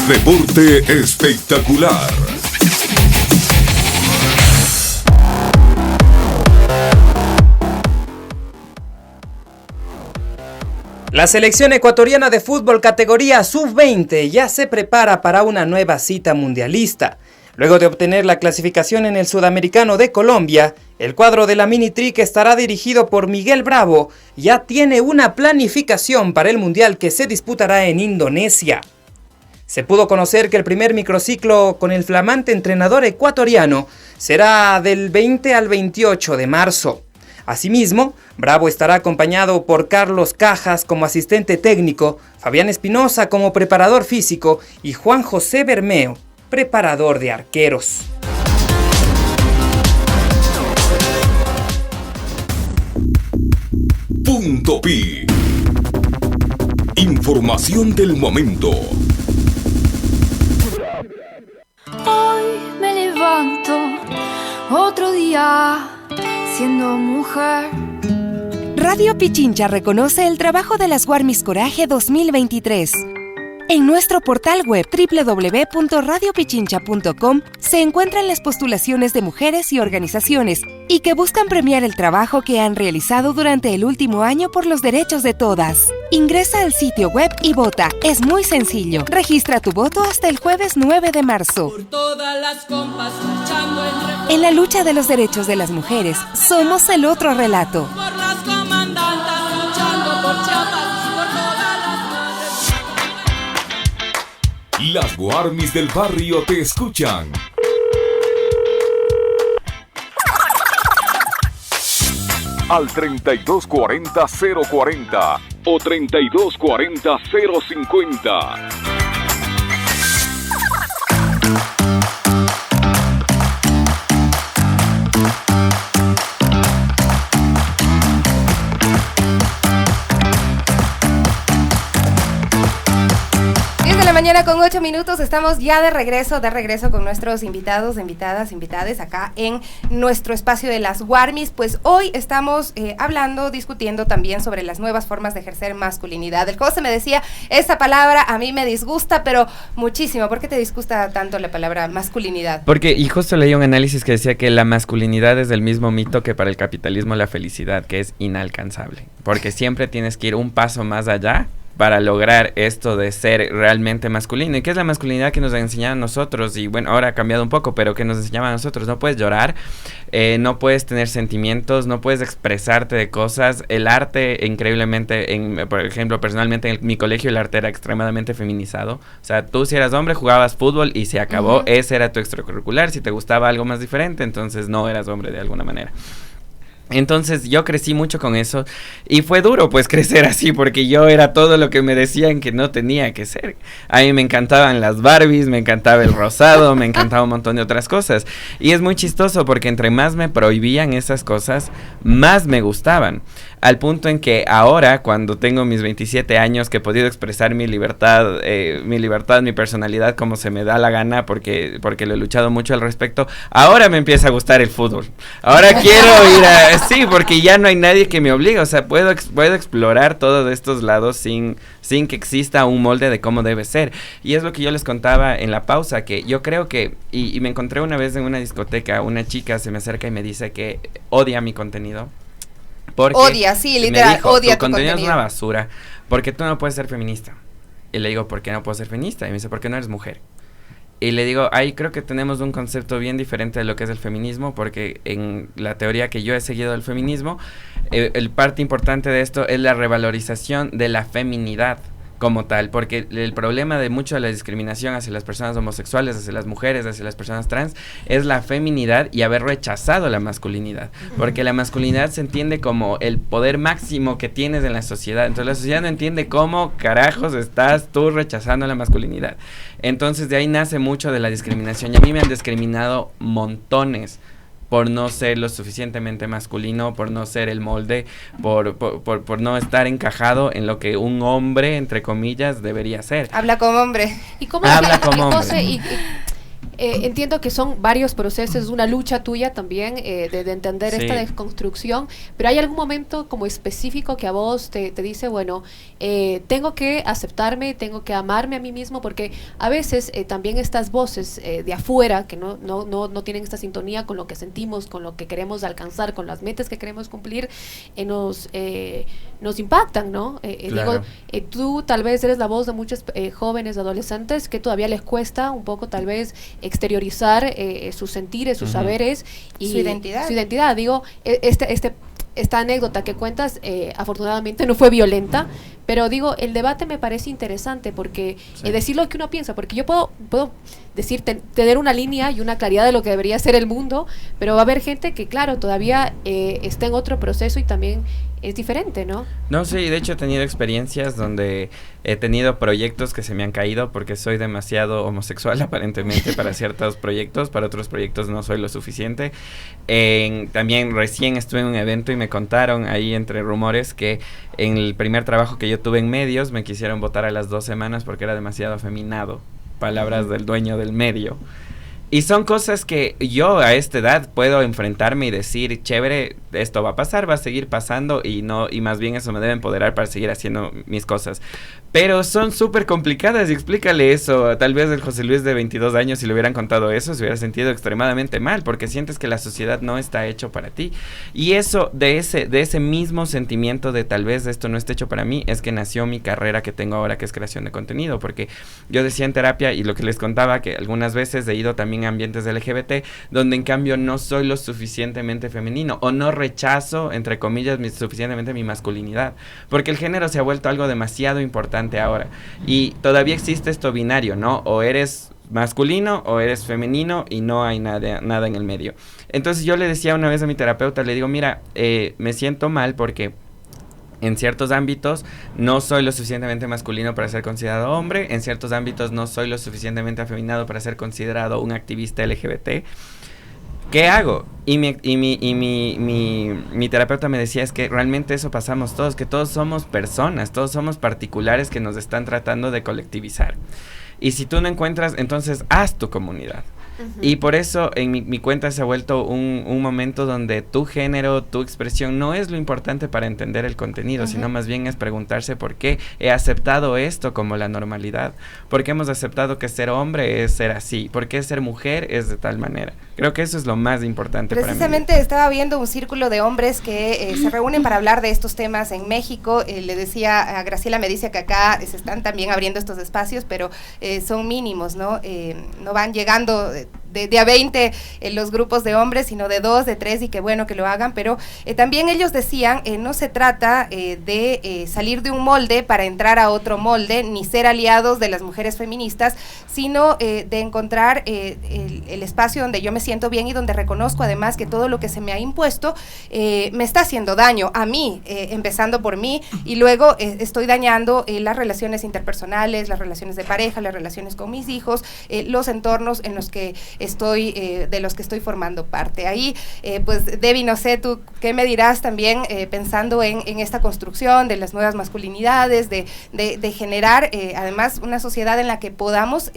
Deporte espectacular. La selección ecuatoriana de fútbol categoría sub-20 ya se prepara para una nueva cita mundialista. Luego de obtener la clasificación en el Sudamericano de Colombia, el cuadro de la Mini-Tri, que estará dirigido por Miguel Bravo, ya tiene una planificación para el mundial que se disputará en Indonesia. Se pudo conocer que el primer microciclo con el flamante entrenador ecuatoriano será del 20 al 28 de marzo. Asimismo, Bravo estará acompañado por Carlos Cajas como asistente técnico, Fabián Espinosa como preparador físico y Juan José Bermeo, preparador de arqueros. Punto Pi. Información del momento. Hoy me levanto otro día siendo mujer. Radio Pichincha reconoce el trabajo de las Guarmis Coraje 2023. En nuestro portal web www.radiopichincha.com se encuentran las postulaciones de mujeres y organizaciones y que buscan premiar el trabajo que han realizado durante el último año por los derechos de todas. Ingresa al sitio web y vota. Es muy sencillo. Registra tu voto hasta el jueves 9 de marzo. Por todas las compas luchando En la lucha de los derechos de las mujeres, somos el otro relato. por las comandantas luchando por Las Warmis del barrio te escuchan. Al 3240-040 o 3240-050. 8:08, estamos ya de regreso con nuestros invitados, invitadas acá en nuestro espacio de las Warmis. Pues hoy estamos discutiendo también sobre las nuevas formas de ejercer masculinidad. El José me decía, esa palabra a mí me disgusta, pero muchísimo. ¿Por qué te disgusta tanto la palabra masculinidad? Porque, y justo leí un análisis que decía que la masculinidad es del mismo mito que para el capitalismo la felicidad, que es inalcanzable. Porque siempre tienes que ir un paso más allá para lograr esto de ser realmente masculino. ¿Y qué es la masculinidad que nos enseñaban a nosotros? Y bueno, ahora ha cambiado un poco, pero que nos enseñaban a nosotros. No puedes llorar, no puedes tener sentimientos, no puedes expresarte de cosas. El arte, increíblemente, por ejemplo, personalmente en mi colegio el arte era extremadamente feminizado. O sea, tú si eras hombre jugabas fútbol y se acabó. Ese era tu extracurricular. Si te gustaba algo más diferente, entonces no eras hombre de alguna manera. Entonces yo crecí mucho con eso y fue duro pues crecer así porque yo era todo lo que me decían que no tenía que ser. A mí me encantaban las Barbies, me encantaba el rosado, me encantaba un montón de otras cosas. Y es muy chistoso porque entre más me prohibían esas cosas, más me gustaban. Al punto en que ahora, cuando tengo mis 27 años, que he podido expresar mi libertad, mi personalidad como se me da la gana, porque lo he luchado mucho al respecto, ahora me empieza a gustar el fútbol. Ahora quiero ir a... Sí, porque ya no hay nadie que me obligue, o sea, puedo explorar todos estos lados sin que exista un molde de cómo debe ser. Y es lo que yo les contaba en la pausa, que yo creo que, y me encontré una vez en una discoteca, una chica se me acerca y me dice que odia mi contenido. Odia, sí, literal, dijo, odia tu contenido es una basura, porque tú no puedes ser feminista. Y le digo, ¿por qué no puedo ser feminista? Y me dice, ¿por qué no eres mujer? Y le digo, ahí creo que tenemos un concepto bien diferente de lo que es el feminismo, porque en la teoría que yo he seguido del feminismo, el parte importante de esto es la revalorización de la feminidad como tal, porque el problema de mucho de la discriminación hacia las personas homosexuales, hacia las mujeres, hacia las personas trans, es la feminidad y haber rechazado la masculinidad, porque la masculinidad se entiende como el poder máximo que tienes en la sociedad, entonces la sociedad no entiende cómo carajos estás tú rechazando la masculinidad, entonces de ahí nace mucho de la discriminación, y a mí me han discriminado montones, por no ser lo suficientemente masculino, por no ser el molde, por no estar encajado en lo que un hombre, entre comillas, debería ser. Habla como hombre. ¿Y cómo entiendo que son varios procesos, una lucha tuya también de entender esta desconstrucción, pero ¿hay algún momento como específico que a vos te dice, bueno, tengo que aceptarme, tengo que amarme a mí mismo? Porque a veces también estas voces de afuera que no tienen esta sintonía con lo que sentimos, con lo que queremos alcanzar, con las metas que queremos cumplir, nos impactan, ¿no? Claro. Digo, tú tal vez eres la voz de muchos jóvenes, adolescentes que todavía les cuesta un poco tal vez exteriorizar sus sentires, sus saberes y su identidad. Su identidad, digo, esta anécdota que cuentas afortunadamente no fue violenta, pero digo, el debate me parece interesante porque decir lo que uno piensa, porque yo puedo decir, tener una línea y una claridad de lo que debería ser el mundo, pero va a haber gente que claro, todavía está en otro proceso y también es diferente, ¿no? No, sí, de hecho he tenido experiencias donde he tenido proyectos que se me han caído porque soy demasiado homosexual aparentemente para ciertos proyectos, para otros proyectos no soy lo suficiente. También recién estuve en un evento y me contaron ahí entre rumores que en el primer trabajo que yo tuve en medios me quisieron votar a las 2 semanas porque era demasiado afeminado, palabras del dueño del medio. Y son cosas que yo a esta edad puedo enfrentarme y decir, chévere, esto va a pasar, va a seguir pasando y más bien eso me debe empoderar para seguir haciendo mis cosas. Pero son súper complicadas y explícale eso. Tal vez el José Luis de 22 años, si le hubieran contado eso, se hubiera sentido extremadamente mal porque sientes que la sociedad no está hecho para ti. Y eso, de ese mismo sentimiento de tal vez esto no esté hecho para mí, es que nació mi carrera que tengo ahora, que es creación de contenido. Porque yo decía en terapia y lo que les contaba, que algunas veces he ido también en ambientes LGBT, donde en cambio no soy lo suficientemente femenino o no rechazo, entre comillas, suficientemente mi masculinidad, porque el género se ha vuelto algo demasiado importante ahora y todavía existe esto binario, ¿no? O eres masculino o eres femenino y no hay nada en el medio. Entonces yo le decía una vez a mi terapeuta, le digo, mira, me siento mal porque en ciertos ámbitos no soy lo suficientemente masculino para ser considerado hombre, en ciertos ámbitos no soy lo suficientemente afeminado para ser considerado un activista LGBT. ¿Qué hago? Y mi terapeuta me decía, es que realmente eso pasamos todos, que todos somos personas, todos somos particulares que nos están tratando de colectivizar. Y si tú no encuentras, entonces haz tu comunidad. Y por eso en mi cuenta se ha vuelto un momento donde tu género, tu expresión no es lo importante para entender el contenido, sino más bien es preguntarse por qué he aceptado esto como la normalidad, por qué hemos aceptado que ser hombre es ser así, por qué ser mujer es de tal manera. Creo que eso es lo más importante para mí. Precisamente estaba viendo un círculo de hombres que se reúnen para hablar de estos temas en México. Le decía a Graciela, me dice que acá se están también abriendo estos espacios, pero son mínimos, ¿no? No van llegando de a 20 los grupos de hombres, sino de 2, de 3, y qué bueno que lo hagan, pero también ellos decían, no se trata de salir de un molde para entrar a otro molde, ni ser aliados de las mujeres feministas, sino de encontrar el espacio donde yo me siento bien y donde reconozco además que todo lo que se me ha impuesto me está haciendo daño a mí, empezando por mí, y luego estoy dañando las relaciones interpersonales, las relaciones de pareja, las relaciones con mis hijos, los entornos en los que de los que estoy formando parte. Ahí, pues, Debbie, no sé, tú, ¿qué me dirás también pensando en esta construcción de las nuevas masculinidades, de generar, además, una sociedad en la que podamos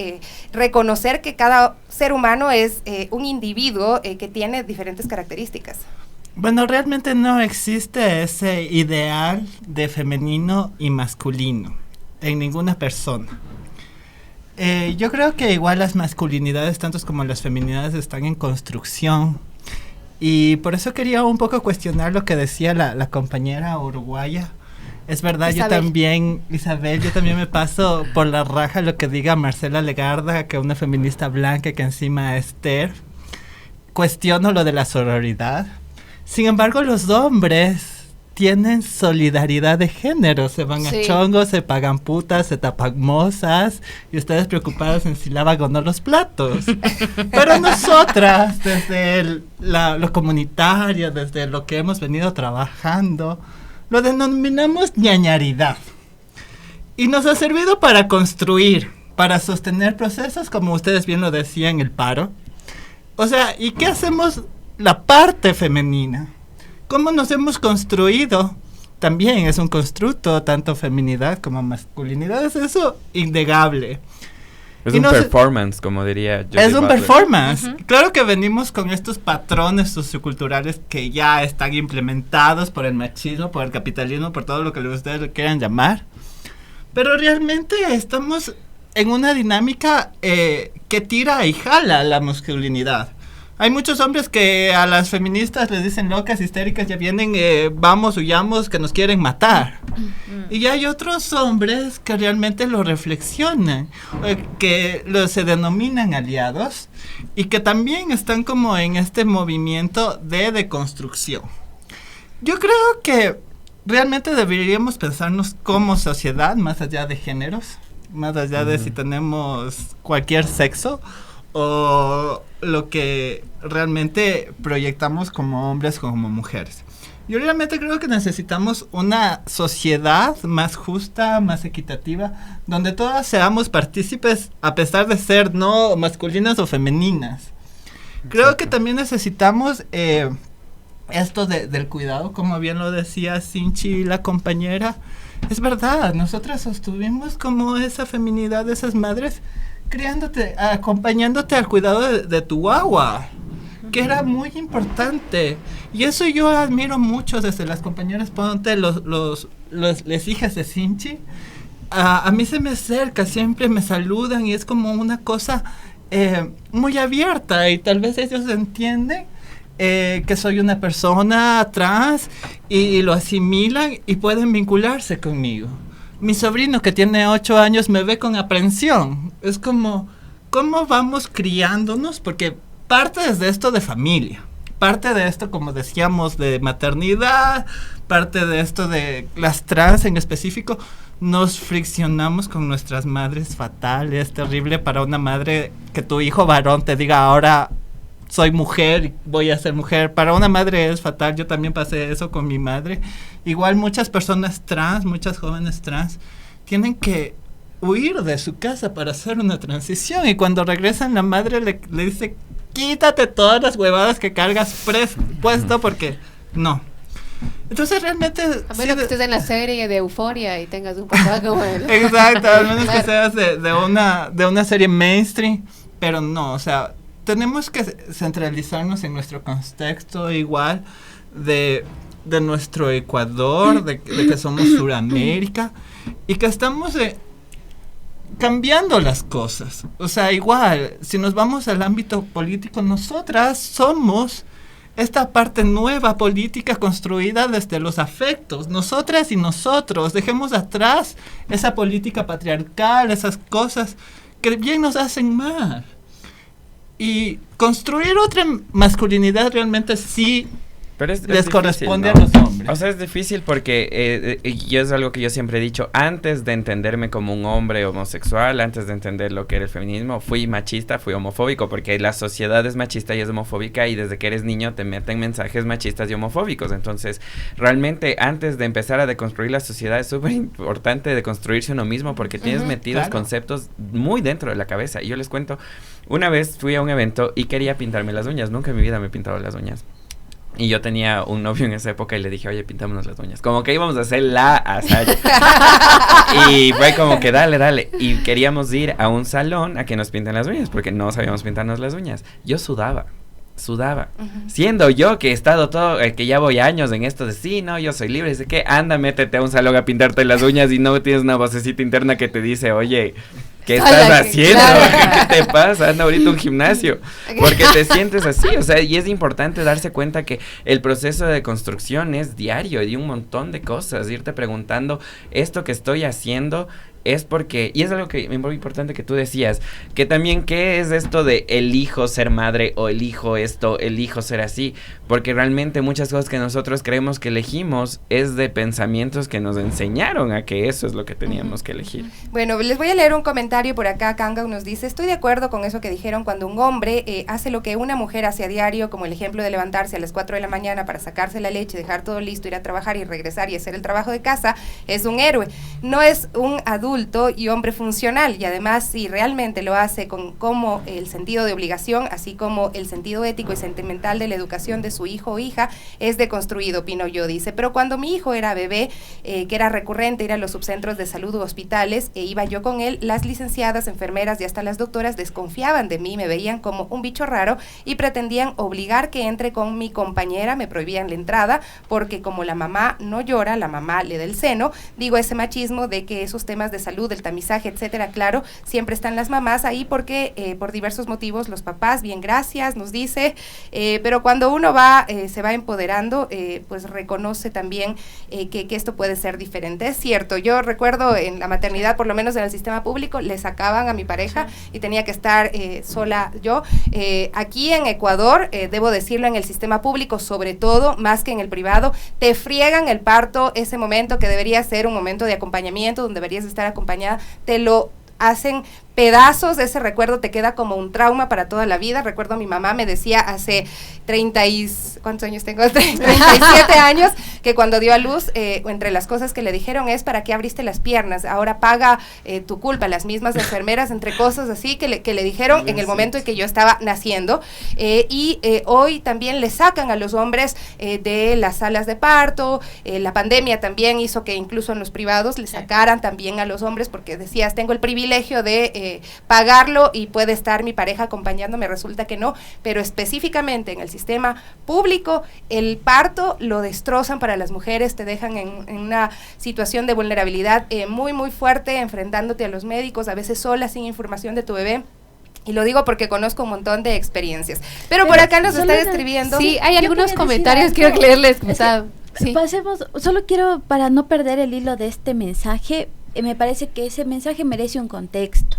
reconocer que cada ser humano es un individuo que tiene diferentes características? Bueno, realmente no existe ese ideal de femenino y masculino en ninguna persona. Yo creo que igual las masculinidades, tanto como las feminidades, están en construcción. Y por eso quería un poco cuestionar lo que decía la compañera uruguaya. Es verdad, Isabel, yo también me paso por la raja lo que diga Marcela Legarda, que es una feminista blanca que encima es TERF. Cuestiono lo de la sororidad. Sin embargo, los hombres tienen solidaridad de género, se van a chongos, se pagan putas, se tapan mozas, y ustedes preocupados en si lavan o no los platos. Pero nosotras, desde lo comunitario, desde lo que hemos venido trabajando, lo denominamos ñañaridad. Y nos ha servido para construir, para sostener procesos, como ustedes bien lo decían, el paro. O sea, ¿y qué hacemos la parte femenina? ¿Cómo nos hemos construido? También es un constructo, tanto feminidad como masculinidad, es eso innegable. Es un performance, como diría Judith Es un Butler. performance. Claro que venimos con estos patrones socioculturales que ya están implementados por el machismo, por el capitalismo, por todo lo que ustedes le quieran llamar. Pero realmente estamos en una dinámica que tira y jala la masculinidad. Hay muchos hombres que a las feministas les dicen locas, histéricas, ya vienen, vamos, huyamos, que nos quieren matar. Y hay otros hombres que realmente lo reflexionan, que se denominan aliados y que también están como en este movimiento de deconstrucción. Yo creo que realmente deberíamos pensarnos como sociedad, más allá de géneros, más allá de si tenemos cualquier sexo, o lo que realmente proyectamos como hombres, como mujeres. Yo realmente creo que necesitamos una sociedad más justa, más equitativa, donde todas seamos partícipes a pesar de ser no masculinas o femeninas. Creo que también necesitamos esto del cuidado, como bien lo decía Sinchi, la compañera. Es verdad, nosotras sostuvimos como esa feminidad de esas madres, criándote, acompañándote al cuidado de tu guagua, que era muy importante. Y eso yo admiro mucho desde las compañeras, ponte las hijas de Sinchi. A mí se me acerca, siempre me saludan y es como una cosa muy abierta, y tal vez ellos entienden que soy una persona trans y lo asimilan y pueden vincularse conmigo. Mi sobrino, que tiene 8 años, me ve con aprensión. Es como, cómo vamos criándonos, porque parte desde esto de familia, parte de esto, como decíamos, de maternidad, parte de esto de las trans en específico, nos friccionamos con nuestras madres fatal. Es terrible para una madre que tu hijo varón te diga ahora soy mujer y voy a ser mujer. Para una madre es fatal. Yo también pasé eso con mi madre. Igual muchas personas trans, muchas jóvenes trans, tienen que huir de su casa para hacer una transición, y cuando regresan la madre le dice, quítate todas las huevadas que cargas puesto, porque no. Entonces realmente... A menos que estés en la serie de Euforia y tengas un papá como él. Exacto, al menos que seas de una serie mainstream, pero no, o sea, tenemos que centralizarnos en nuestro contexto igual de nuestro Ecuador, de que somos Suramérica, y que estamos cambiando las cosas. O sea, igual, si nos vamos al ámbito político, nosotras somos esta parte nueva política construida desde los afectos, nosotras y nosotros. Dejemos atrás esa política patriarcal, esas cosas que bien nos hacen mal, y construir otra masculinidad realmente sí. Pero les difícil, corresponde, ¿no?, a los hombres. O sea, es difícil porque yo es algo que yo siempre he dicho, antes de entenderme como un hombre homosexual, antes de entender lo que era el feminismo, fui machista, fui homofóbico, porque la sociedad es machista y es homofóbica, y desde que eres niño te meten mensajes machistas y homofóbicos. Entonces, realmente, antes de empezar a deconstruir la sociedad, es súper importante deconstruirse uno mismo, porque tienes metidos conceptos muy dentro de la cabeza. Y yo les cuento, una vez fui a un evento y quería pintarme las uñas, nunca en mi vida me he pintado las uñas. Y yo tenía un novio en esa época y le dije, oye, pintámonos las uñas. Como que íbamos a hacer la hazaña. Y fue como que dale. Y queríamos ir a un salón a que nos pinten las uñas, porque no sabíamos pintarnos las uñas. Yo sudaba. Siendo yo que he estado que ya voy años en esto de sí, no, yo soy libre. Dice que anda, métete a un salón a pintarte las uñas y no tienes una vocecita interna que te dice, oye, ¿qué estás haciendo? Claro. ¿Qué te pasa? Anda ahorita a un gimnasio. Porque te sientes así, o sea, y es importante darse cuenta que el proceso de construcción es diario y de un montón de cosas. Irte preguntando, ¿esto que estoy haciendo es porque, y es algo que muy importante que tú decías, que también qué es esto de elijo ser madre o elijo esto, elijo ser así, porque realmente muchas cosas que nosotros creemos que elegimos es de pensamientos que nos enseñaron a que eso es lo que teníamos que elegir. Bueno, les voy a leer un comentario por acá. Kangau nos dice, estoy de acuerdo con eso que dijeron, cuando un hombre hace lo que una mujer hace a diario, como el ejemplo de levantarse a las 4 de la mañana para sacarse la leche, dejar todo listo, ir a trabajar y regresar y hacer el trabajo de casa, es un héroe, no es un adulto y hombre funcional, y además si realmente lo hace con como el sentido de obligación, así como el sentido ético y sentimental de la educación de su hijo o hija, es deconstruido, opino yo, dice. Pero cuando mi hijo era bebé, que era recurrente ir a los subcentros de salud u hospitales, iba yo con él, las licenciadas, enfermeras y hasta las doctoras desconfiaban de mí, me veían como un bicho raro y pretendían obligar que entre con mi compañera, me prohibían la entrada, porque como la mamá no llora, la mamá le da el seno. Digo, ese machismo de que esos temas de salud, el tamizaje, etcétera, claro, siempre están las mamás ahí porque por diversos motivos los papás, bien, gracias, nos dice, pero cuando uno se va empoderando, pues reconoce también que esto puede ser diferente. Es cierto, yo recuerdo en la maternidad, por lo menos en el sistema público, le sacaban a mi pareja y tenía que estar sola yo. Aquí en Ecuador, debo decirlo, en el sistema público, sobre todo, más que en el privado, te friegan el parto, ese momento que debería ser un momento de acompañamiento, donde deberías estar acompañada, te lo hacen pedazos. Ese recuerdo te queda como un trauma para toda la vida. Recuerdo a mi mamá me decía hace 37 años, que cuando dio a luz, entre las cosas que le dijeron es, ¿para qué abriste las piernas? Ahora paga tu culpa. Las mismas enfermeras, entre cosas así que le dijeron en el momento en que yo estaba naciendo. Hoy también le sacan a los hombres de las salas de parto. La pandemia también hizo que incluso en los privados le sacaran también a los hombres, porque decías, tengo el privilegio de pagarlo y puede estar mi pareja acompañándome. Resulta que no, pero específicamente en el sistema público el parto lo destrozan para las mujeres, te dejan en una situación de vulnerabilidad muy muy fuerte, enfrentándote a los médicos, a veces sola, sin información de tu bebé. Y lo digo porque conozco un montón de experiencias. Pero por acá nos está escribiendo. Sí, hay algunos comentarios, quiero leerles. Pasemos, solo quiero, para no perder el hilo de este mensaje, me parece que ese mensaje merece un contexto.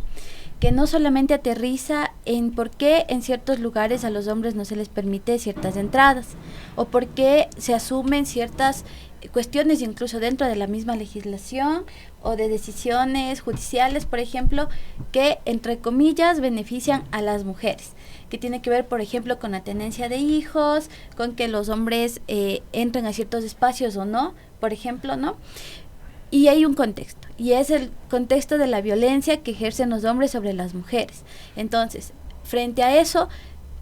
que no solamente aterriza en por qué en ciertos lugares a los hombres no se les permite ciertas entradas, o por qué se asumen ciertas cuestiones incluso dentro de la misma legislación o de decisiones judiciales, por ejemplo, que entre comillas benefician a las mujeres, que tiene que ver, por ejemplo, con la tenencia de hijos, con que los hombres entren a ciertos espacios o no, por ejemplo, ¿no? Y hay un contexto, y es el contexto de la violencia que ejercen los hombres sobre las mujeres. Entonces, frente a eso,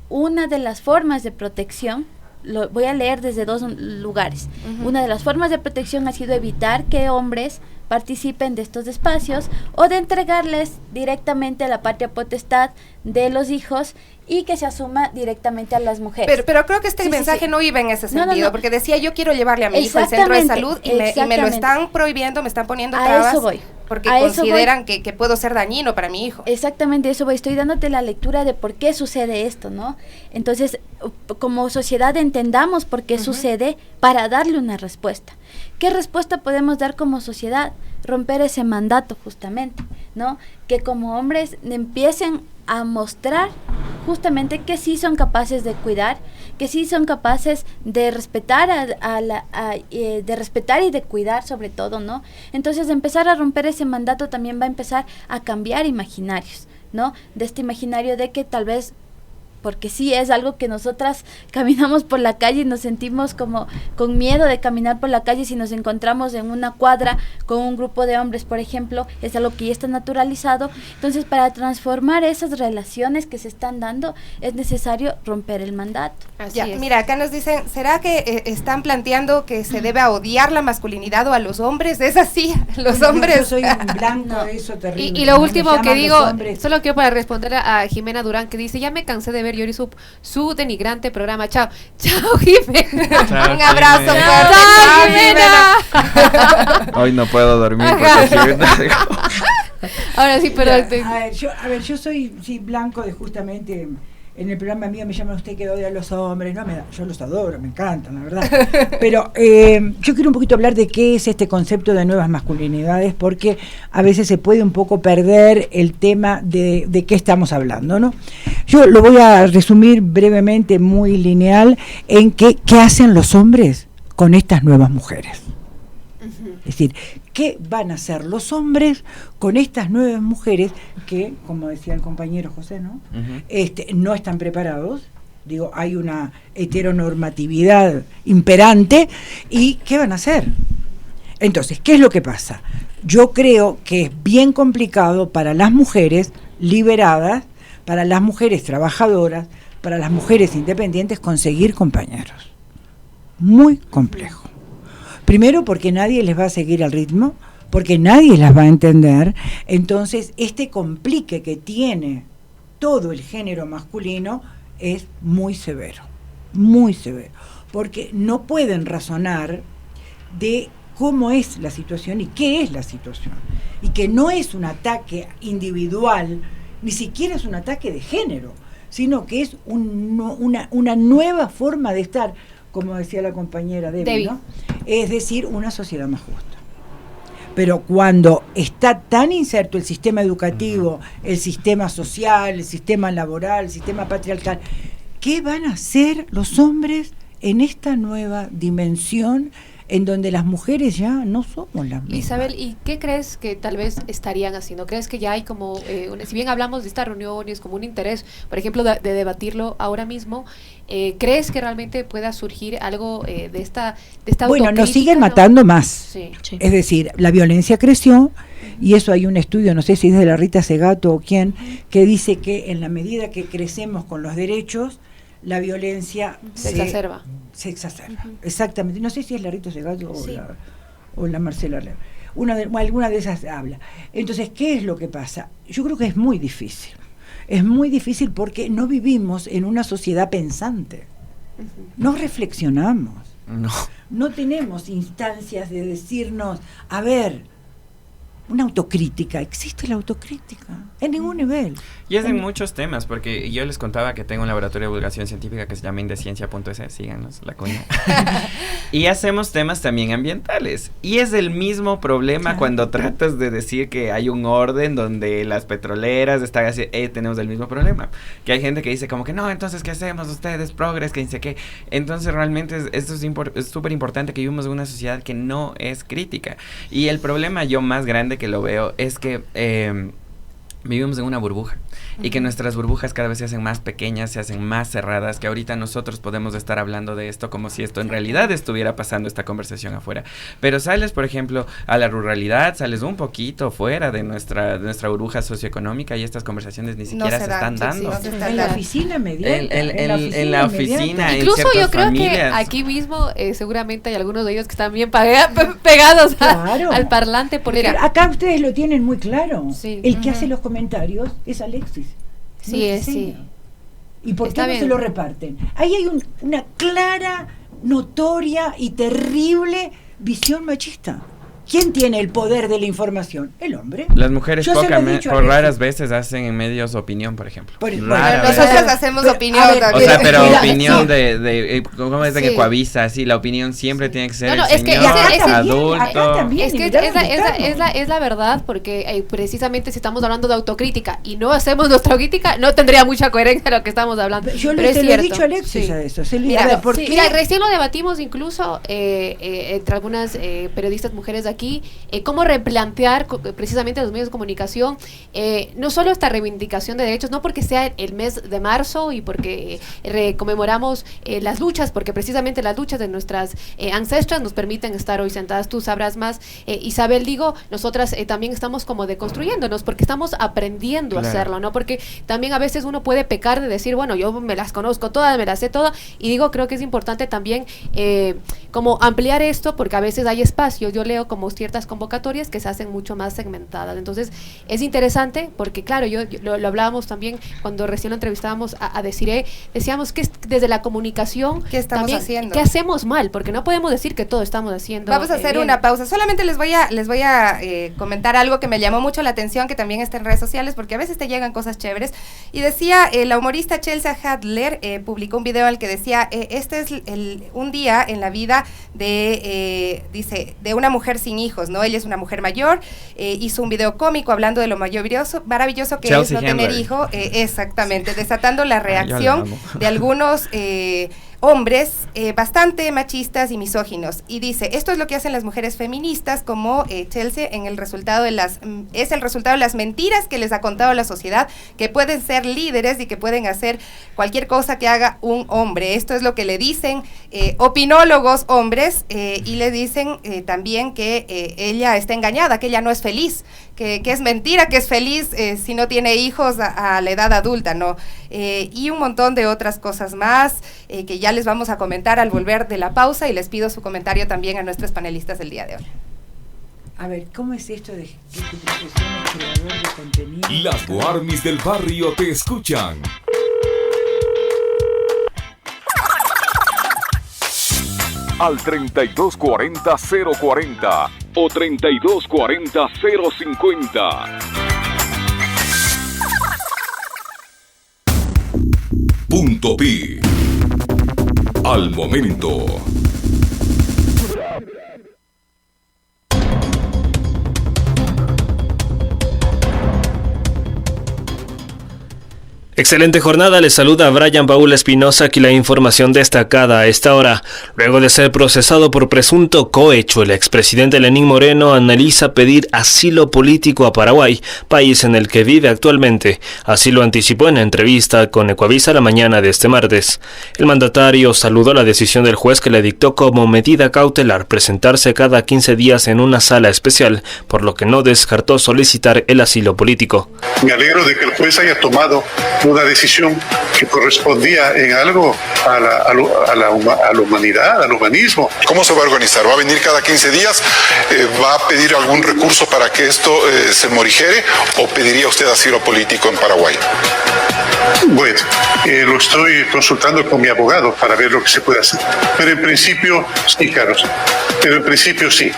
una de las formas de protección, lo voy a leer desde dos lugares. Una de las formas de protección ha sido evitar que hombres participen de estos espacios o de entregarles directamente la patria potestad de los hijos y que se asuma directamente a las mujeres. Pero creo que este mensaje no iba en ese sentido, porque decía, yo quiero llevarle a mi hijo al centro de salud y me lo están prohibiendo, me están poniendo trabas. A eso voy. Porque consideran que puedo ser dañino para mi hijo. Exactamente, eso voy. Estoy dándote la lectura de por qué sucede esto, ¿no? Entonces, como sociedad entendamos por qué sucede para darle una respuesta. ¿Qué respuesta podemos dar como sociedad? Romper ese mandato justamente, ¿no? Que como hombres empiecen a mostrar justamente que sí son capaces de cuidar, que sí son capaces de respetar de respetar y de cuidar sobre todo, ¿no? Entonces empezar a romper ese mandato también va a empezar a cambiar imaginarios, ¿no? De este imaginario de que tal vez, porque sí es algo que nosotras caminamos por la calle y nos sentimos como con miedo de caminar por la calle si nos encontramos en una cuadra con un grupo de hombres, por ejemplo, es algo que ya está naturalizado. Entonces, para transformar esas relaciones que se están dando, es necesario romper el mandato. Mira, acá nos dicen, ¿será que están planteando que se debe a odiar la masculinidad o a los hombres? Es así, los hombres. Yo soy un blanco de eso terrible. Y lo último que digo, solo quiero para responder a Jimena Durán, que dice, ya me cansé de ver Yori su denigrante programa. Chao, Jimena. Chao, un abrazo Jimena. fuerte. Jimena. Hoy no puedo dormir porque Jimena Ahora sí, pero a ver, yo soy blanco de justamente en el programa mío me llaman usted que odia a los hombres, no me da, yo los adoro, me encantan, la verdad. Pero yo quiero un poquito hablar de qué es este concepto de nuevas masculinidades, porque a veces se puede un poco perder el tema de qué estamos hablando, ¿no? Yo lo voy a resumir brevemente, muy lineal, en qué hacen los hombres con estas nuevas mujeres. Es decir, ¿qué van a hacer los hombres con estas nuevas mujeres que, como decía el compañero José, ¿no? No están preparados? Digo, hay una heteronormatividad imperante, ¿y qué van a hacer? Entonces, ¿qué es lo que pasa? Yo creo que es bien complicado para las mujeres liberadas, para las mujeres trabajadoras, para las mujeres independientes conseguir compañeros. Muy complejo. Primero porque nadie les va a seguir el ritmo, porque nadie las va a entender. Entonces, este complique que tiene todo el género masculino es muy severo, porque no pueden razonar de cómo es la situación y qué es la situación, y que no es un ataque individual, ni siquiera es un ataque de género, sino que es una nueva forma de estar, como decía la compañera Debbie, ¿no? Es decir, una sociedad más justa. Pero cuando está tan inserto el sistema educativo, el sistema social, el sistema laboral, el sistema patriarcal, ¿qué van a hacer los hombres en esta nueva dimensión en donde las mujeres ya no somos las mismas? Isabel, ¿y qué crees que tal vez estarían haciendo? ¿Crees que ya hay como, si bien hablamos de estas reuniones, como un interés, por ejemplo, de debatirlo ahora mismo, ¿crees que realmente pueda surgir algo de esta Bueno, nos siguen matando más. Sí. Es decir, la violencia creció, y eso hay un estudio, no sé si es de la Rita Segato o quién, que dice que en la medida que crecemos con los derechos, la violencia se exacerba. Exactamente. No sé si es la Rita Segato o la Marcela Ler. Alguna de esas habla. Entonces, ¿qué es lo que pasa? Yo creo que es muy difícil. Es muy difícil porque no vivimos en una sociedad pensante. No reflexionamos. No tenemos instancias de decirnos, a ver, una autocrítica. ¿Existe la autocrítica? En ningún nivel. Y es en muchos temas, porque yo les contaba que tengo un laboratorio de divulgación científica que se llama indeciencia.es, síganos, la cuña. Y hacemos temas también ambientales. Y es el mismo problema cuando tratas de decir que hay un orden donde las petroleras están así, tenemos el mismo problema. Que hay gente que dice como que no, entonces, ¿qué hacemos ustedes? Progres, que dice que... Entonces, realmente, esto es súper importante que vivimos en una sociedad que no es crítica. Y el problema yo más grande que lo veo es que... vivimos en una burbuja y que nuestras burbujas cada vez se hacen más pequeñas, se hacen más cerradas, que ahorita nosotros podemos estar hablando de esto como si esto en realidad estuviera pasando esta conversación afuera. Pero sales, por ejemplo, a la ruralidad, sales un poquito fuera de nuestra burbuja socioeconómica y estas conversaciones ni siquiera se están dando. En la oficina mediante. En la oficina, incluso yo creo familias. Que aquí mismo seguramente hay algunos de ellos que están bien pegados al parlante. Porque acá ustedes lo tienen muy claro. Sí. El que hace los comentarios es Alexis. Sí, sí. ¿Y por qué no se lo reparten? Ahí hay una clara, notoria y terrible visión machista. ¿Quién tiene el poder de la información? El hombre. Las mujeres por raras veces hacen en medios opinión, por ejemplo. Nosotras hacemos opinión. O sea, pero opinión de ¿cómo es de que Coavisa? Sí, la opinión siempre tiene que ser es que adulto. Es que es la verdad, porque precisamente si estamos hablando de autocrítica y no hacemos nuestra crítica, no tendría mucha coherencia lo que estamos hablando. Yo le he dicho a Alexis a eso. Mira, recién lo debatimos incluso entre algunas periodistas mujeres de aquí, cómo replantear precisamente los medios de comunicación, no solo esta reivindicación de derechos, no porque sea el mes de marzo y porque conmemoramos las luchas, porque precisamente las luchas de nuestras ancestras nos permiten estar hoy sentadas. Tú sabrás más, Isabel, nosotras también estamos como deconstruyéndonos, porque estamos aprendiendo a hacerlo, ¿no? Porque también a veces uno puede pecar de decir, bueno, yo me las conozco todas, me las sé todas, y creo que es importante también como ampliar esto, porque a veces hay espacios, yo leo como ciertas convocatorias que se hacen mucho más segmentadas. Entonces, es interesante porque, claro, yo lo hablábamos también cuando recién lo entrevistábamos a Desiree, decíamos que desde la comunicación, ¿qué estamos haciendo? ¿Qué hacemos mal? Porque no podemos decir que todo estamos haciendo. Vamos a hacer una pausa. Solamente les voy a comentar algo que me llamó mucho la atención, que también está en redes sociales, porque a veces te llegan cosas chéveres. Y decía, la humorista Chelsea Hadler publicó un video en el que decía, este es un día en la vida de una mujer sin hijos, ¿no? Ella es una mujer mayor, hizo un video cómico hablando de lo maravilloso que Chelsea es no tener hijo, exactamente, desatando la reacción de algunos hombres bastante machistas y misóginos, y dice, esto es lo que hacen las mujeres feministas como Chelsea es el resultado de las mentiras que les ha contado la sociedad, que pueden ser líderes y que pueden hacer cualquier cosa que haga un hombre. Esto es lo que le dicen opinólogos hombres, y le dicen también que ella está engañada, que ella no es feliz, que es mentira que es feliz si no tiene hijos a la edad adulta, ¿no? Y un montón de otras cosas más que ya les vamos a comentar al volver de la pausa, y les pido su comentario también a nuestros panelistas del día de hoy. A ver, ¿cómo es esto de que tu profesión es creador de contenido? Las Guarmis del barrio te escuchan. Al 3240-040 o 3240-050. Punto Pi. Al momento. Excelente jornada, les saluda Brian Paul Espinosa, aquí la información destacada a esta hora. Luego de ser procesado por presunto cohecho, el expresidente Lenín Moreno analiza pedir asilo político a Paraguay, país en el que vive actualmente. Así lo anticipó en entrevista con Ecuavisa la mañana de este martes. El mandatario saludó la decisión del juez que le dictó como medida cautelar presentarse cada 15 días en una sala especial, por lo que no descartó solicitar el asilo político. Me alegro de que el juez haya tomado una decisión que correspondía en algo a la humanidad, al humanismo. ¿Cómo se va a organizar? ¿Va a venir cada 15 días? ¿Va a pedir algún recurso para que esto se morigere? ¿O pediría usted asilo político en Paraguay? Bueno, lo estoy consultando con mi abogado para ver lo que se puede hacer. Pero en principio, sí, Carlos. Pero en principio sí.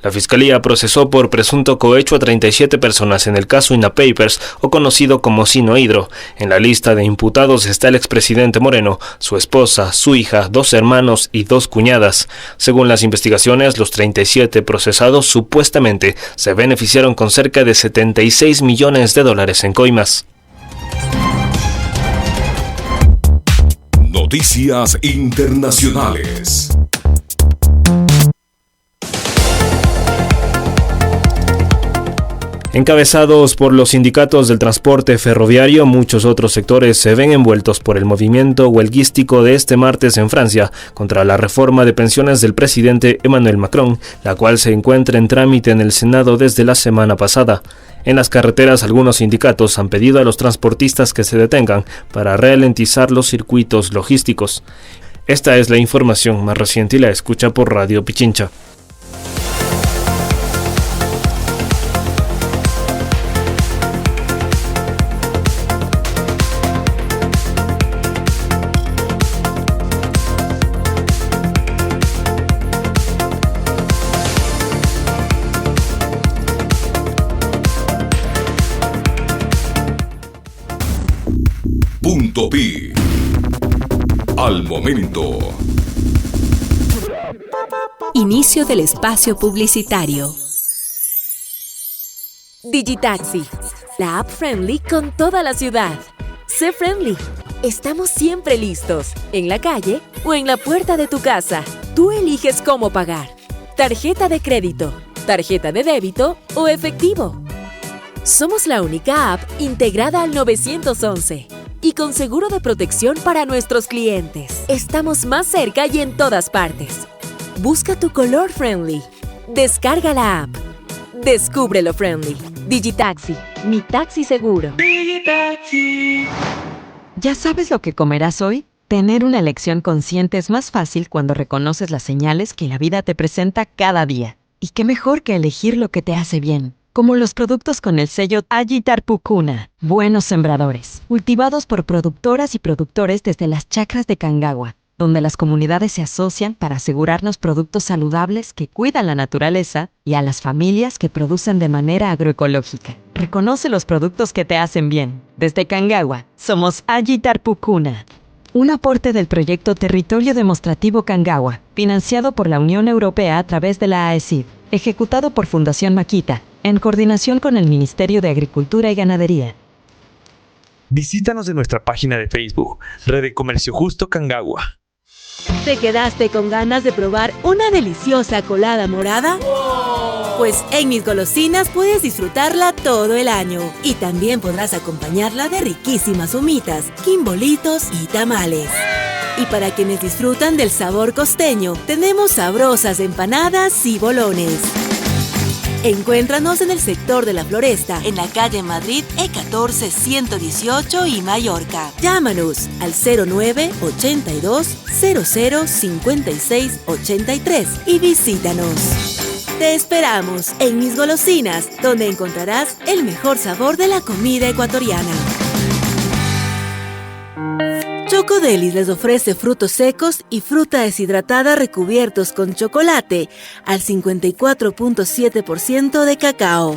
La Fiscalía procesó por presunto cohecho a 37 personas en el caso INA Papers, o conocido como Sino Hidro. En la lista de imputados está el expresidente Moreno, su esposa, su hija, 2 hermanos y 2 cuñadas. Según las investigaciones, los 37 procesados supuestamente se beneficiaron con cerca de 76 millones de dólares en coimas. Noticias internacionales. Encabezados por los sindicatos del transporte ferroviario, muchos otros sectores se ven envueltos por el movimiento huelguístico de este martes en Francia contra la reforma de pensiones del presidente Emmanuel Macron, la cual se encuentra en trámite en el Senado desde la semana pasada. En las carreteras, algunos sindicatos han pedido a los transportistas que se detengan para ralentizar los circuitos logísticos. Esta es la información más reciente y la escucha por Radio Pichincha. Punto Pi. Al momento. Inicio del espacio publicitario. Digitaxi, la app friendly con toda la ciudad. Sé friendly. Estamos siempre listos, en la calle o en la puerta de tu casa. Tú eliges cómo pagar. Tarjeta de crédito, tarjeta de débito o efectivo. Somos la única app integrada al 911 y con seguro de protección para nuestros clientes. Estamos más cerca y en todas partes. Busca tu color friendly. Descarga la app. Descubre lo friendly. Digitaxi, mi taxi seguro. Digitaxi. ¿Ya sabes lo que comerás hoy? Tener una elección consciente es más fácil cuando reconoces las señales que la vida te presenta cada día. Y qué mejor que elegir lo que te hace bien, como los productos con el sello Ayitarpucuna, buenos sembradores, cultivados por productoras y productores desde las chacras de Cangagua, donde las comunidades se asocian para asegurarnos productos saludables que cuidan la naturaleza y a las familias que producen de manera agroecológica. Reconoce los productos que te hacen bien. Desde Cangagua, somos Ayitarpucuna. Un aporte del proyecto Territorio Demostrativo Cangagua, financiado por la Unión Europea a través de la AECID, ejecutado por Fundación Maquita, en coordinación con el Ministerio de Agricultura y Ganadería. Visítanos en nuestra página de Facebook, Red de Comercio Justo Cangagua. ¿Te quedaste con ganas de probar una deliciosa colada morada? Pues en Mis Golosinas puedes disfrutarla todo el año. Y también podrás acompañarla de riquísimas humitas, quimbolitos y tamales. Y para quienes disfrutan del sabor costeño, tenemos sabrosas empanadas y bolones. Encuéntranos en el sector de la Floresta, en la calle Madrid E14 118 y Mallorca. Llámanos al 09 82 00 56 83 y visítanos. Te esperamos en Mis Golosinas, donde encontrarás el mejor sabor de la comida ecuatoriana. Chocodelis les ofrece frutos secos y fruta deshidratada recubiertos con chocolate al 54.7% de cacao.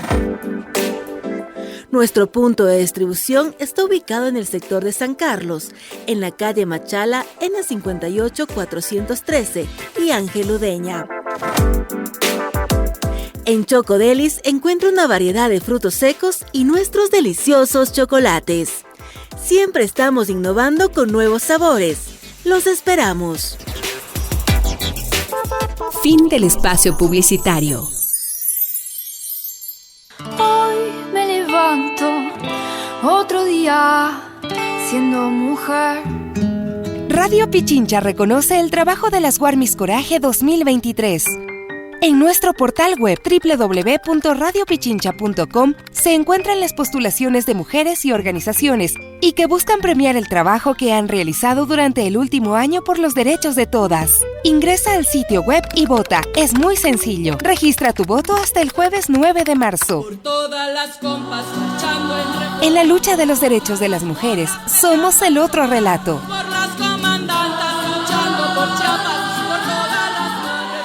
Nuestro punto de distribución está ubicado en el sector de San Carlos, en la calle Machala, en la 58-413 y Ángel Udeña. En Chocodelis encuentra una variedad de frutos secos y nuestros deliciosos chocolates. Siempre estamos innovando con nuevos sabores. ¡Los esperamos! Fin del espacio publicitario. Hoy me levanto otro día siendo mujer. Radio Pichincha reconoce el trabajo de las Guarmis Coraje 2023. En nuestro portal web www.radiopichincha.com se encuentran las postulaciones de mujeres y organizaciones y que buscan premiar el trabajo que han realizado durante el último año por los derechos de todas. Ingresa al sitio web y vota. Es muy sencillo. Registra tu voto hasta el jueves 9 de marzo. Por todas las compas marchando En la lucha de los derechos de las mujeres, somos el otro relato. por las comandantas luchando por Chiapas, por todas las madres.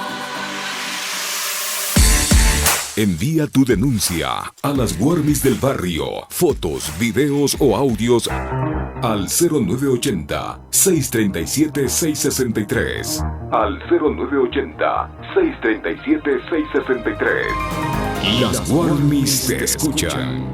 Envía tu denuncia a las Warmis del barrio. Fotos, videos o audios al 0980-637-663. Al 0980-637-663. Las Warmis te escuchan.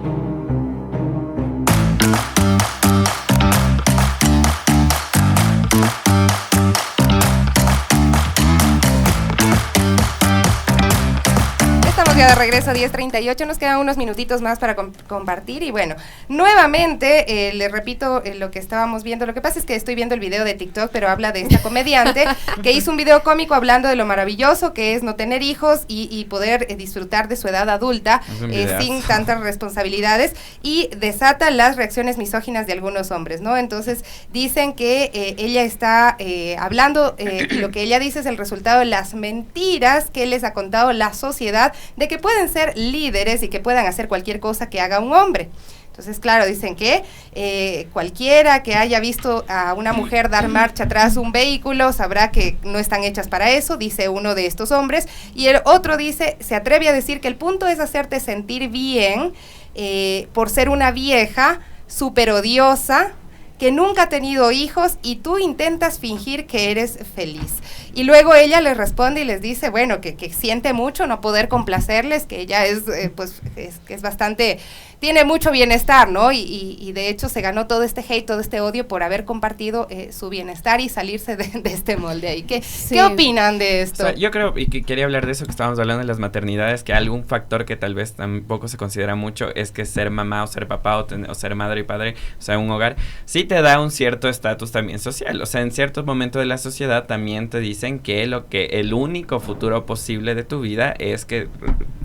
Ya de regreso a 10:38, nos quedan unos minutitos más para compartir y bueno, nuevamente les repito lo que estábamos viendo. Lo que pasa es que estoy viendo el video de TikTok, pero habla de esta comediante que hizo un video cómico hablando de lo maravilloso que es no tener hijos y poder disfrutar de su edad adulta sin tantas responsabilidades, y desata las reacciones misóginas de algunos hombres, ¿no? Entonces dicen que ella está hablando, lo que ella dice es el resultado de las mentiras que les ha contado la sociedad de que pueden ser líderes y que puedan hacer cualquier cosa que haga un hombre. Entonces, claro, dicen que cualquiera que haya visto a una mujer dar marcha tras un vehículo sabrá que no están hechas para eso, dice uno de estos hombres, y el otro dice, se atreve a decir que el punto es hacerte sentir bien por ser una vieja súper odiosa, que nunca ha tenido hijos y tú intentas fingir que eres feliz. Y luego ella les responde y les dice, bueno, que siente mucho no poder complacerles, que ella es, es bastante, tiene mucho bienestar, ¿no? Y de hecho se ganó todo este hate, todo este odio por haber compartido su bienestar y salirse de este molde ahí. ¿Qué opinan de esto? O sea, yo creo, y que quería hablar de eso que estábamos hablando de las maternidades, que algún factor que tal vez tampoco se considera mucho es que ser mamá o ser papá o ser madre y padre, o sea, un hogar, sí te da un cierto estatus también social. O sea, en ciertos momentos de la sociedad también te dicen que el único futuro posible de tu vida es que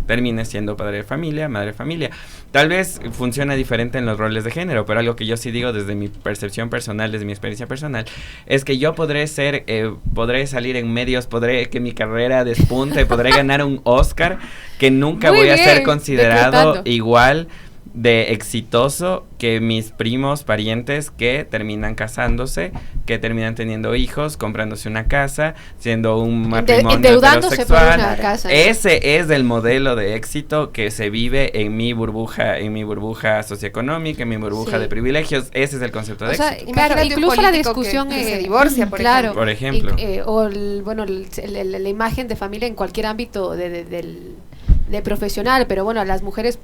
termines siendo padre de familia, madre de familia. Tal vez funciona diferente en los roles de género, pero algo que yo sí digo desde mi percepción personal, desde mi experiencia personal, es que yo podré salir en medios, podré que mi carrera despunte, podré ganar un Oscar, que nunca voy a ser considerado igual de exitoso que mis primos, parientes que terminan casándose, que terminan teniendo hijos, comprándose una casa, siendo un matrimonio endeudándose por heterosexual. una casa. Ese es el modelo de éxito que se vive en mi burbuja socioeconómica, en mi burbuja de privilegios. Ese es el concepto de éxito. Claro, incluso la discusión que se divorcia, por ejemplo. O la imagen de familia en cualquier ámbito de profesional, pero bueno, las mujeres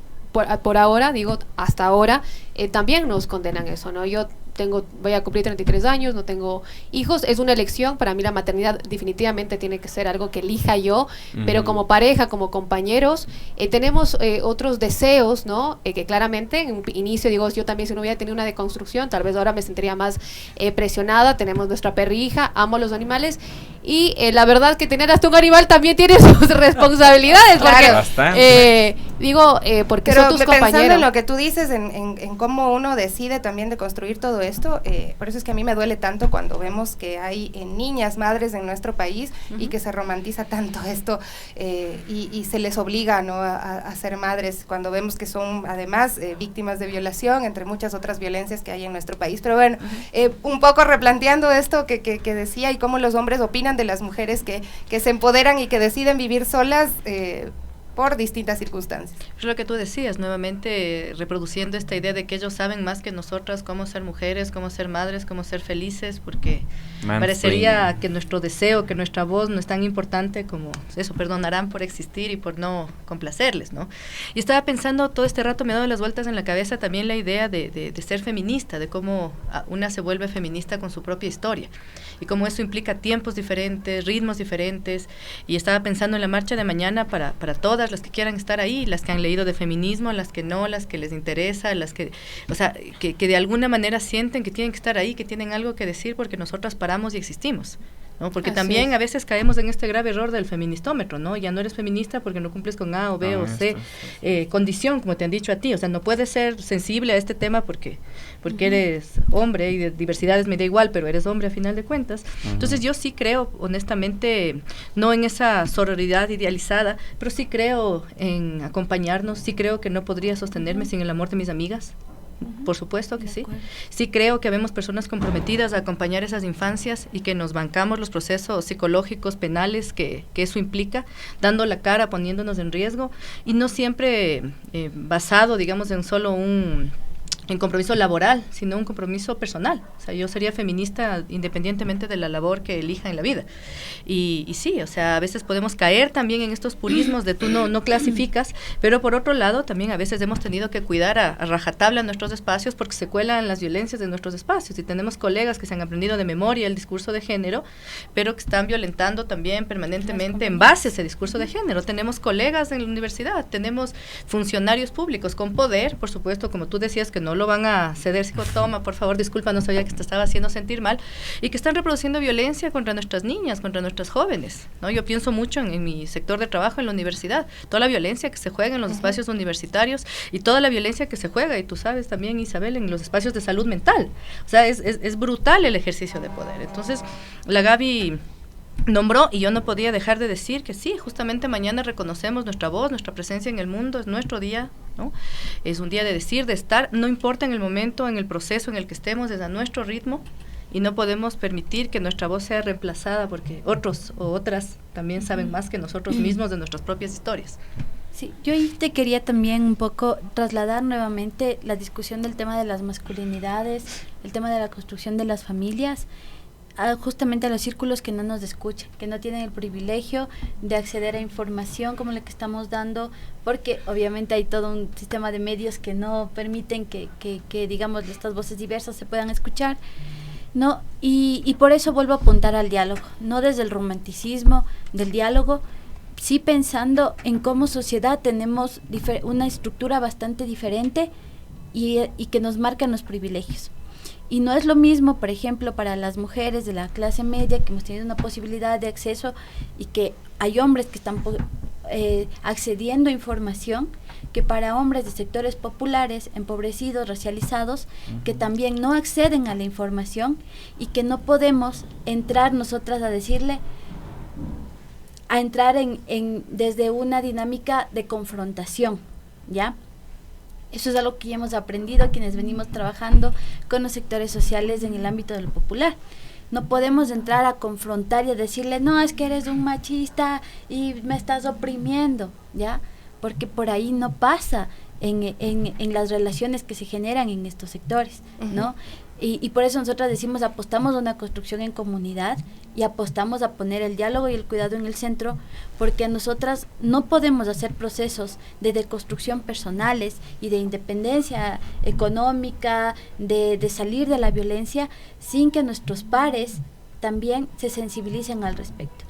por ahora, digo, hasta ahora, también nos condenan eso, ¿no? Yo voy a cumplir 33 años, no tengo hijos, es una elección, para mí la maternidad definitivamente tiene que ser algo que elija yo, pero como pareja, como compañeros, tenemos otros deseos, ¿no? Que claramente en un inicio, digo, yo también si no hubiera tenido una deconstrucción, tal vez ahora me sentiría más presionada. Tenemos nuestra perrija, amo los animales, y la verdad que tener hasta un animal también tiene sus responsabilidades, porque porque pero son tus pensando compañeros. en lo que tú dices, en cómo uno decide también de construir todo esto, por eso es que a mí me duele tanto cuando vemos que hay niñas, madres en nuestro país y que se romantiza tanto esto y se les obliga, ¿no?, a ser madres, cuando vemos que son además víctimas de violación, entre muchas otras violencias que hay en nuestro país. Pero bueno, un poco replanteando esto que decía, y cómo los hombres opinan de las mujeres que se empoderan y que deciden vivir solas por distintas circunstancias. Es lo que tú decías, nuevamente reproduciendo esta idea de que ellos saben más que nosotras cómo ser mujeres, cómo ser madres, cómo ser felices, porque parecería que nuestro deseo, que nuestra voz no es tan importante como eso, perdonarán por existir y por no complacerles, ¿no? Y estaba pensando todo este rato, me ha dado las vueltas en la cabeza también la idea de ser feminista, de cómo una se vuelve feminista con su propia historia, y cómo eso implica tiempos diferentes, ritmos diferentes, y estaba pensando en la marcha de mañana para todas las que quieran estar ahí, las que han leído de feminismo, las que no, las que les interesa, las que, o sea, que de alguna manera sienten que tienen que estar ahí, que tienen algo que decir porque nosotras paramos y existimos, ¿no? Porque también a veces caemos en este grave error del feministómetro, ¿no? Ya no eres feminista porque no cumples con A o B o C condición, como te han dicho a ti, o sea, no puedes ser sensible a este tema porque eres hombre, y de diversidades me da igual, pero eres hombre a final de cuentas. Entonces yo sí creo, honestamente, no en esa sororidad idealizada, pero sí creo en acompañarnos, sí creo que no podría sostenerme sin el amor de mis amigas, Por supuesto que sí. Sí creo que habemos personas comprometidas a acompañar esas infancias y que nos bancamos los procesos psicológicos, penales que eso implica, dando la cara, poniéndonos en riesgo, y no siempre basado, digamos, en solo un compromiso laboral, sino un compromiso personal. O sea, yo sería feminista independientemente de la labor que elija en la vida. Y sí, o sea, a veces podemos caer también en estos purismos de tú no clasificas, pero por otro lado también a veces hemos tenido que cuidar a rajatabla nuestros espacios porque se cuelan las violencias de nuestros espacios, y tenemos colegas que se han aprendido de memoria el discurso de género, pero que están violentando también permanentemente en base a ese discurso de género. Tenemos colegas en la universidad, tenemos funcionarios públicos con poder, por supuesto, como tú decías, que no lo van a ceder, toma, por favor, disculpa, no sabía que te estaba haciendo sentir mal, y que están reproduciendo violencia contra nuestras niñas, contra nuestras jóvenes, ¿no? Yo pienso mucho en mi sector de trabajo en la universidad, toda la violencia que se juega en los espacios universitarios y toda la violencia que se juega, y tú sabes también, Isabel, en los espacios de salud mental. O sea, es brutal el ejercicio de poder. Entonces, la Gaby nombró, y yo no podía dejar de decir que sí, justamente mañana reconocemos nuestra voz, nuestra presencia en el mundo, es nuestro día, ¿no? Es un día de decir, de estar, no importa en el momento, en el proceso en el que estemos, es a nuestro ritmo, y no podemos permitir que nuestra voz sea reemplazada porque otros o otras también saben más que nosotros mismos de nuestras propias historias. Sí, yo ahí te quería también un poco trasladar nuevamente la discusión del tema de las masculinidades, el tema de la construcción de las familias, justamente a los círculos que no nos escuchan, que no tienen el privilegio de acceder a información como la que estamos dando, porque obviamente hay todo un sistema de medios que no permiten que digamos, estas voces diversas se puedan escuchar, ¿no? Y por eso vuelvo a apuntar al diálogo, no desde el romanticismo del diálogo, sí pensando en cómo sociedad tenemos una estructura bastante diferente y que nos marcan los privilegios. Y no es lo mismo, por ejemplo, para las mujeres de la clase media que hemos tenido una posibilidad de acceso y que hay hombres que están accediendo a información, que para hombres de sectores populares, empobrecidos, racializados, que también no acceden a la información y que no podemos entrar nosotras a decirle, a entrar desde una dinámica de confrontación, ¿ya? Eso es algo que ya hemos aprendido quienes venimos trabajando con los sectores sociales en el ámbito de lo popular. No podemos entrar a confrontar y a decirle, no, es que eres un machista y me estás oprimiendo, ¿ya? Porque por ahí no pasa en las relaciones que se generan en estos sectores, ¿no? Y por eso nosotras decimos, apostamos a una construcción en comunidad y apostamos a poner el diálogo y el cuidado en el centro, porque nosotras no podemos hacer procesos de deconstrucción personales y de independencia económica, de salir de la violencia, sin que nuestros pares también se sensibilicen al respecto.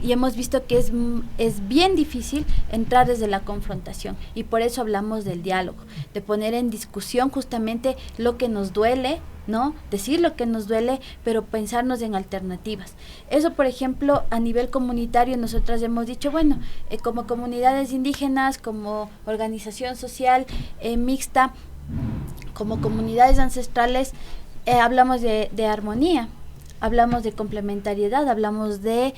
Y hemos visto que es bien difícil entrar desde la confrontación, y por eso hablamos del diálogo, de poner en discusión justamente lo que nos duele, ¿no? Decir lo que nos duele, pero pensarnos en alternativas. Eso, por ejemplo, a nivel comunitario, nosotras hemos dicho, bueno, como comunidades indígenas, como organización social mixta, como comunidades ancestrales, hablamos de armonía, hablamos de complementariedad, hablamos de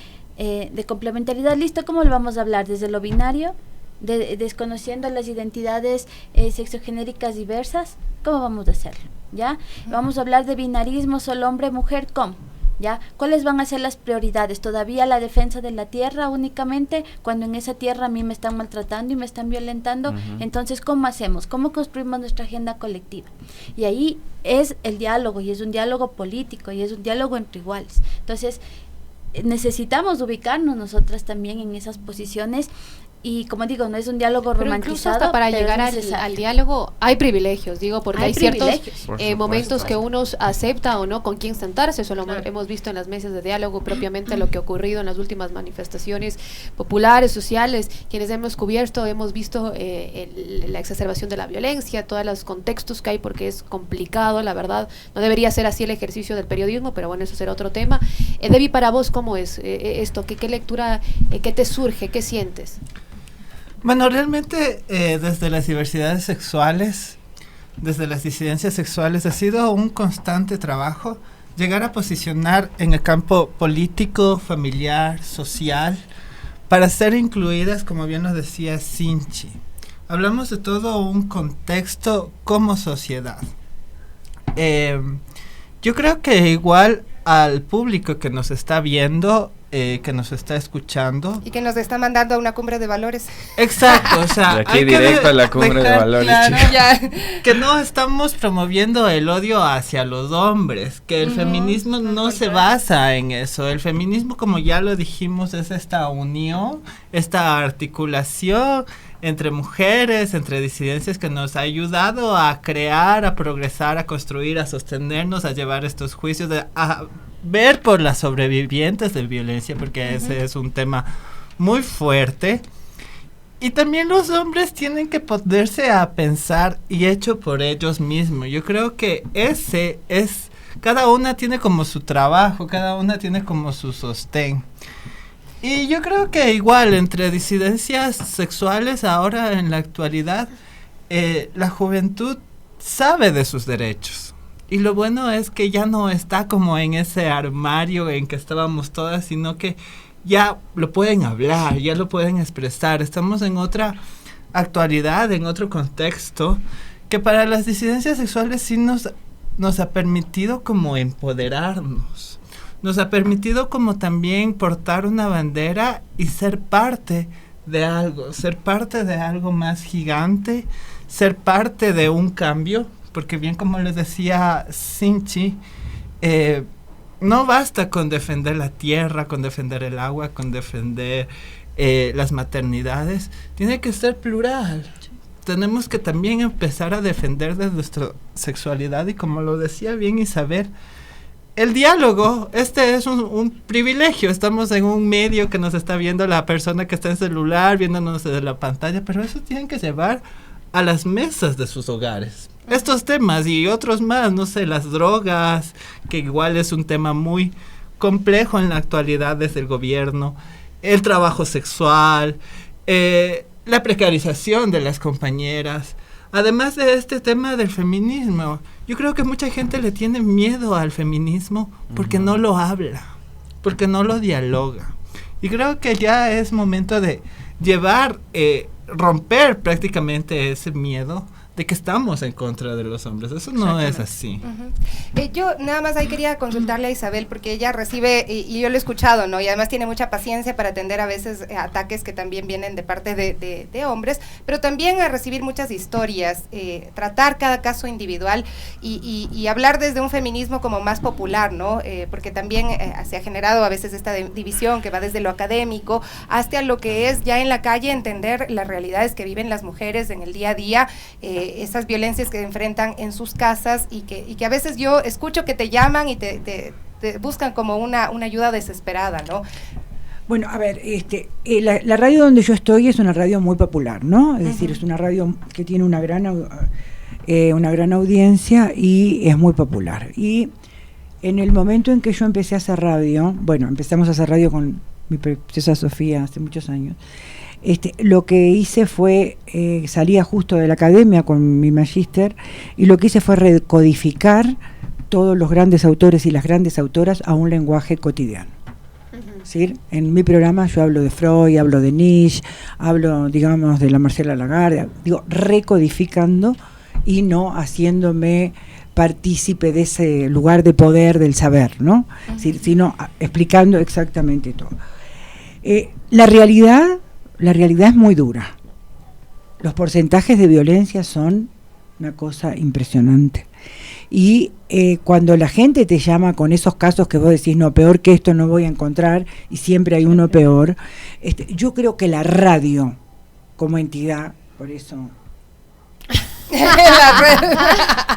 complementariedad. ¿Listo? ¿Cómo lo vamos a hablar? ¿Desde lo binario? ¿Desconociendo las identidades sexogenéricas diversas? ¿Cómo vamos a hacerlo? ¿Ya? Vamos a hablar de binarismo, solo hombre, mujer, ¿cómo? ¿Ya? ¿Cuáles van a ser las prioridades? ¿Todavía la defensa de la tierra únicamente, cuando en esa tierra a mí me están maltratando y me están violentando? Entonces, ¿cómo hacemos? ¿Cómo construimos nuestra agenda colectiva? Y ahí es el diálogo, y es un diálogo político, y es un diálogo entre iguales. Entonces, necesitamos ubicarnos nosotras también en esas posiciones. Y como digo, no es un diálogo romantizado. Pero incluso hasta para llegar al diálogo hay privilegios, digo, porque hay ciertos momentos que uno acepta o no con quién sentarse. Eso lo hemos visto en las mesas de diálogo, propiamente lo que ha ocurrido en las últimas manifestaciones populares, sociales. Quienes hemos cubierto, hemos visto la exacerbación de la violencia, todos los contextos que hay, porque es complicado, la verdad. No debería ser así el ejercicio del periodismo, pero bueno, eso será otro tema. Debbie, para vos, ¿cómo es esto? ¿Qué lectura, qué te surge, qué sientes? Bueno, realmente desde las diversidades sexuales, desde las disidencias sexuales, ha sido un constante trabajo llegar a posicionar en el campo político, familiar, social, para ser incluidas, como bien nos decía Sinchi. hablamos de todo un contexto como sociedad. Yo creo que igual al público que nos está viendo, que nos está escuchando y que nos está mandando a una cumbre de valores. Exacto, o sea, de aquí directo a la cumbre de valores, claro, que no estamos promoviendo el odio hacia los hombres, que el feminismo no se basa en eso. El feminismo, como ya lo dijimos, es esta unión, esta articulación entre mujeres, entre disidencias, que nos ha ayudado a crear, a progresar, a construir, a sostenernos, a llevar estos juicios, a ver por las sobrevivientes de violencia, porque ese es un tema muy fuerte. Y también los hombres tienen que ponerse a pensar y hecho por ellos mismos. Yo creo que ese es, cada una tiene como su trabajo, cada una tiene como su sostén. Y yo creo que igual entre disidencias sexuales ahora en la actualidad, la juventud sabe de sus derechos. Y lo bueno es que ya no está como en ese armario en que estábamos todas, sino que ya lo pueden hablar, ya lo pueden expresar. Estamos en otra actualidad, en otro contexto, que para las disidencias sexuales sí nos ha permitido como empoderarnos. Nos ha permitido como también portar una bandera y ser parte de algo más gigante, ser parte de un cambio, porque bien como les decía Sinchi, no basta con defender la tierra, con defender el agua, con defender las maternidades, tiene que ser plural. Tenemos que también empezar a defender de nuestra sexualidad y, como lo decía bien Isabel, el diálogo, este es un privilegio. Estamos en un medio que nos está viendo la persona que está en celular, viéndonos desde la pantalla, pero eso tienen que llevar a las mesas de sus hogares. Estos temas y otros más, no sé, las drogas, que igual es un tema muy complejo en la actualidad desde el gobierno, el trabajo sexual, la precarización de las compañeras. Además de este tema del feminismo, yo creo que mucha gente le tiene miedo al feminismo porque no lo habla, porque no lo dialoga. Y creo que ya es momento de romper prácticamente ese miedo de que estamos en contra de los hombres. Eso no es así. Yo nada más ahí quería consultarle a Isabel, porque ella recibe, y yo lo he escuchado, ¿no? Y además tiene mucha paciencia para atender a veces ataques que también vienen de parte de hombres, pero también a recibir muchas historias, tratar cada caso individual y hablar desde un feminismo como más popular, ¿no? Porque también se ha generado a veces esta división que va desde lo académico hasta lo que es ya en la calle, entender las realidades que viven las mujeres en el día a día, esas violencias que enfrentan en sus casas y que a veces yo escucho que te llaman y te buscan como una ayuda desesperada, ¿no? Bueno, a ver, la radio donde yo estoy es una radio muy popular, ¿no? Es decir, es una radio que tiene una gran audiencia y es muy popular. Y en el momento en que yo empecé a hacer radio, bueno, empezamos a hacer radio con mi preciosa Sofía hace muchos años, lo que hice fue, salía justo de la academia con mi magíster, y lo que hice fue recodificar todos los grandes autores y las grandes autoras a un lenguaje cotidiano. ¿Sí? En mi programa yo hablo de Freud, hablo de Nietzsche, hablo, digamos, de la Marcela Lagarde, digo, recodificando y no haciéndome partícipe de ese lugar de poder del saber, ¿no? Sino explicando exactamente todo. La realidad es muy dura. Los porcentajes de violencia son una cosa impresionante. Y cuando la gente te llama con esos casos que vos decís, no, peor que esto no voy a encontrar, y siempre hay uno peor, yo creo que la radio como entidad, por eso...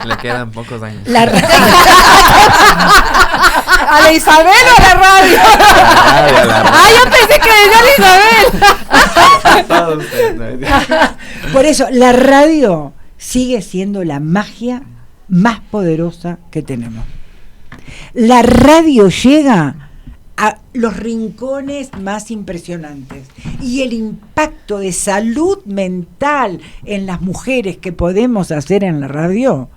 Le quedan pocos años. ¿A la Isabel o a la radio? Yo pensé que decía la Isabel. Por eso, la radio sigue siendo la magia más poderosa que tenemos. La radio llega a los rincones más impresionantes, y el impacto de salud mental en las mujeres que podemos hacer en la radio,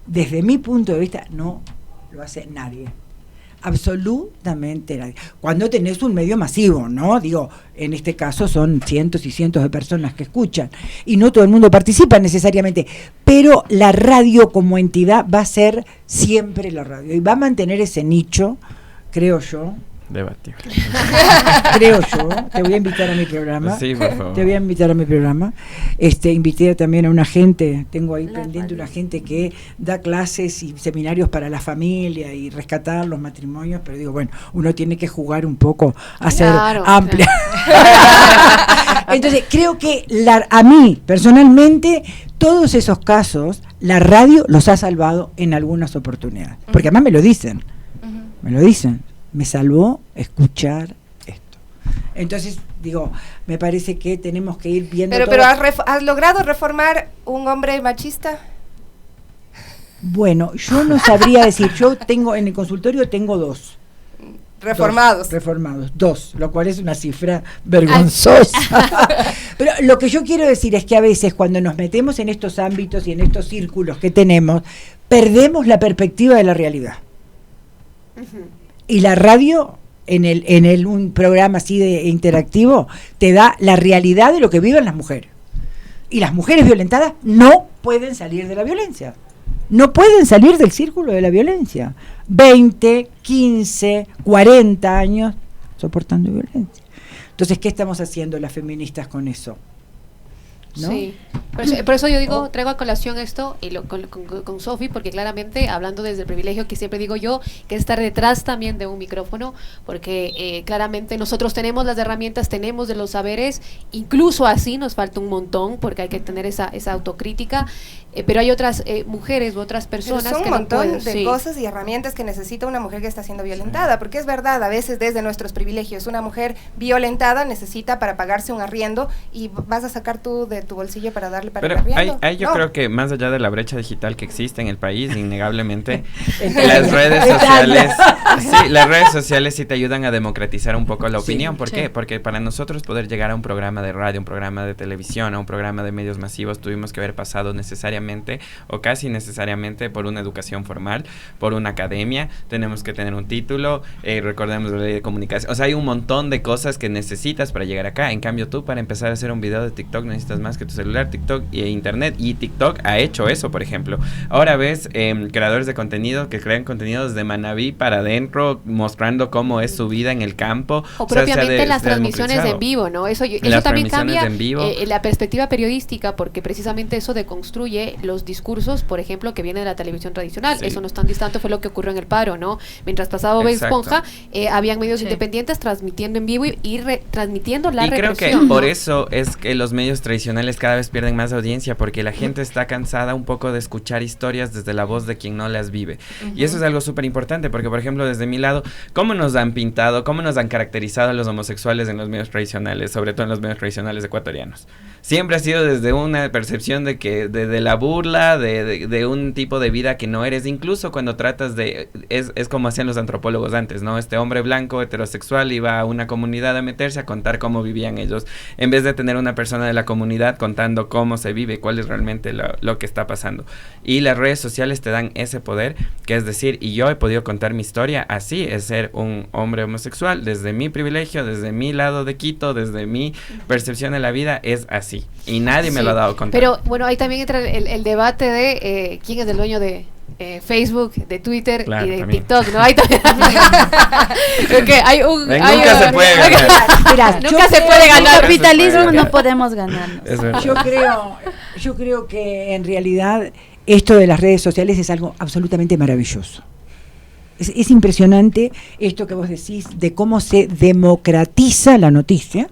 desde mi punto de vista, no lo hace nadie. absolutamente nadie. Cuando tenés un medio masivo, ¿no? Digo, en este caso son cientos y cientos de personas que escuchan y no todo el mundo participa necesariamente, pero la radio como entidad va a ser siempre la radio y va a mantener ese nicho, creo yo. Debatible. Creo yo. Te voy a invitar a mi programa. Sí, por favor. Te voy a invitar a mi programa. Invité también a una gente, tengo ahí pendiente una gente que da clases y seminarios para la familia y rescatar los matrimonios, pero digo, bueno, uno tiene que jugar un poco a ser amplia. Claro. Entonces, creo que a mí, personalmente, todos esos casos, la radio los ha salvado en algunas oportunidades. Porque además me lo dicen. Me salvó escuchar esto. Entonces, digo, me parece que tenemos que ir viendo. Pero ¿has logrado reformar un hombre machista? Bueno, yo no sabría decir. Yo tengo, en el consultorio tengo 2. Reformados. Dos, lo cual es una cifra vergonzosa. Pero lo que yo quiero decir es que a veces cuando nos metemos en estos ámbitos y en estos círculos que tenemos, perdemos la perspectiva de la realidad. Y la radio, en un programa así de interactivo, te da la realidad de lo que viven las mujeres. Y las mujeres violentadas no pueden salir de la violencia. No pueden salir del círculo de la violencia. 20, 15, 40 años soportando violencia. Entonces, ¿qué estamos haciendo las feministas con eso? ¿No? Sí, por eso yo digo, traigo a colación esto y con Sofi, porque claramente, hablando desde el privilegio que siempre digo yo, que estar detrás también de un micrófono, porque claramente nosotros tenemos las herramientas, tenemos de los saberes, incluso así nos falta un montón, porque hay que tener esa autocrítica, pero hay otras mujeres u otras personas pero son que un montón no pueden, de cosas y herramientas que necesita una mujer que está siendo violentada, porque es verdad, a veces desde nuestros privilegios, una mujer violentada necesita para pagarse un arriendo y vas a sacar tú de tu bolsillo para darle para el arriendo. Pero yo creo que más allá de la brecha digital que existe en el país, innegablemente, las redes sociales, las redes sociales sí te ayudan a democratizar un poco la opinión. ¿Por qué? Porque para nosotros poder llegar a un programa de radio, un programa de televisión, a un programa de medios masivos, tuvimos que haber pasado necesariamente o casi necesariamente por una educación formal, por una academia, tenemos que tener un título, recordemos la ley de comunicación, o sea, hay un montón de cosas que necesitas para llegar acá. En cambio, tú para empezar a hacer un video de TikTok necesitas más que tu celular, TikTok e internet, y TikTok ha hecho eso, por ejemplo. Ahora ves creadores de contenido que crean contenidos de Manabí para adentro, mostrando cómo es su vida en el campo. O propiamente las transmisiones en vivo, ¿no? Eso también cambia la perspectiva periodística, porque precisamente eso deconstruye los discursos, por ejemplo, que viene de la televisión tradicional. Eso no es tan distante, fue lo que ocurrió en el paro, ¿no? Mientras pasaba Bob Esponja, habían medios independientes transmitiendo en vivo y transmitiendo la represión. Creo que por eso es que los medios tradicionales cada vez pierden más audiencia, porque la gente está cansada un poco de escuchar historias desde la voz de quien no las vive. Y eso es algo súper importante, porque por ejemplo, desde mi lado, ¿cómo nos han pintado, cómo nos han caracterizado a los homosexuales en los medios tradicionales, sobre todo en los medios tradicionales ecuatorianos? Siempre ha sido desde una percepción de que, de la burla, de un tipo de vida que no eres, incluso cuando tratas de, es como hacían los antropólogos antes, ¿no? Este hombre blanco, heterosexual, iba a una comunidad a meterse a contar cómo vivían ellos, en vez de tener una persona de la comunidad contando cómo se vive, cuál es realmente lo que está pasando. Y las redes sociales te dan ese poder, que es decir, y yo he podido contar mi historia así, es ser un hombre homosexual, desde mi privilegio, desde mi lado de Quito, desde mi percepción de la vida, es así. Y nadie me lo ha dado contar. Pero bueno, ahí también entra el debate de quién es el dueño de Facebook, de Twitter y de también. TikTok, ¿no? Ahí también. Okay, nunca se puede ganar. Nunca se puede ganar. El capitalismo no podemos ganar. Yo creo que en realidad esto de las redes sociales es algo absolutamente maravilloso. Es impresionante esto que vos decís de cómo se democratiza la noticia,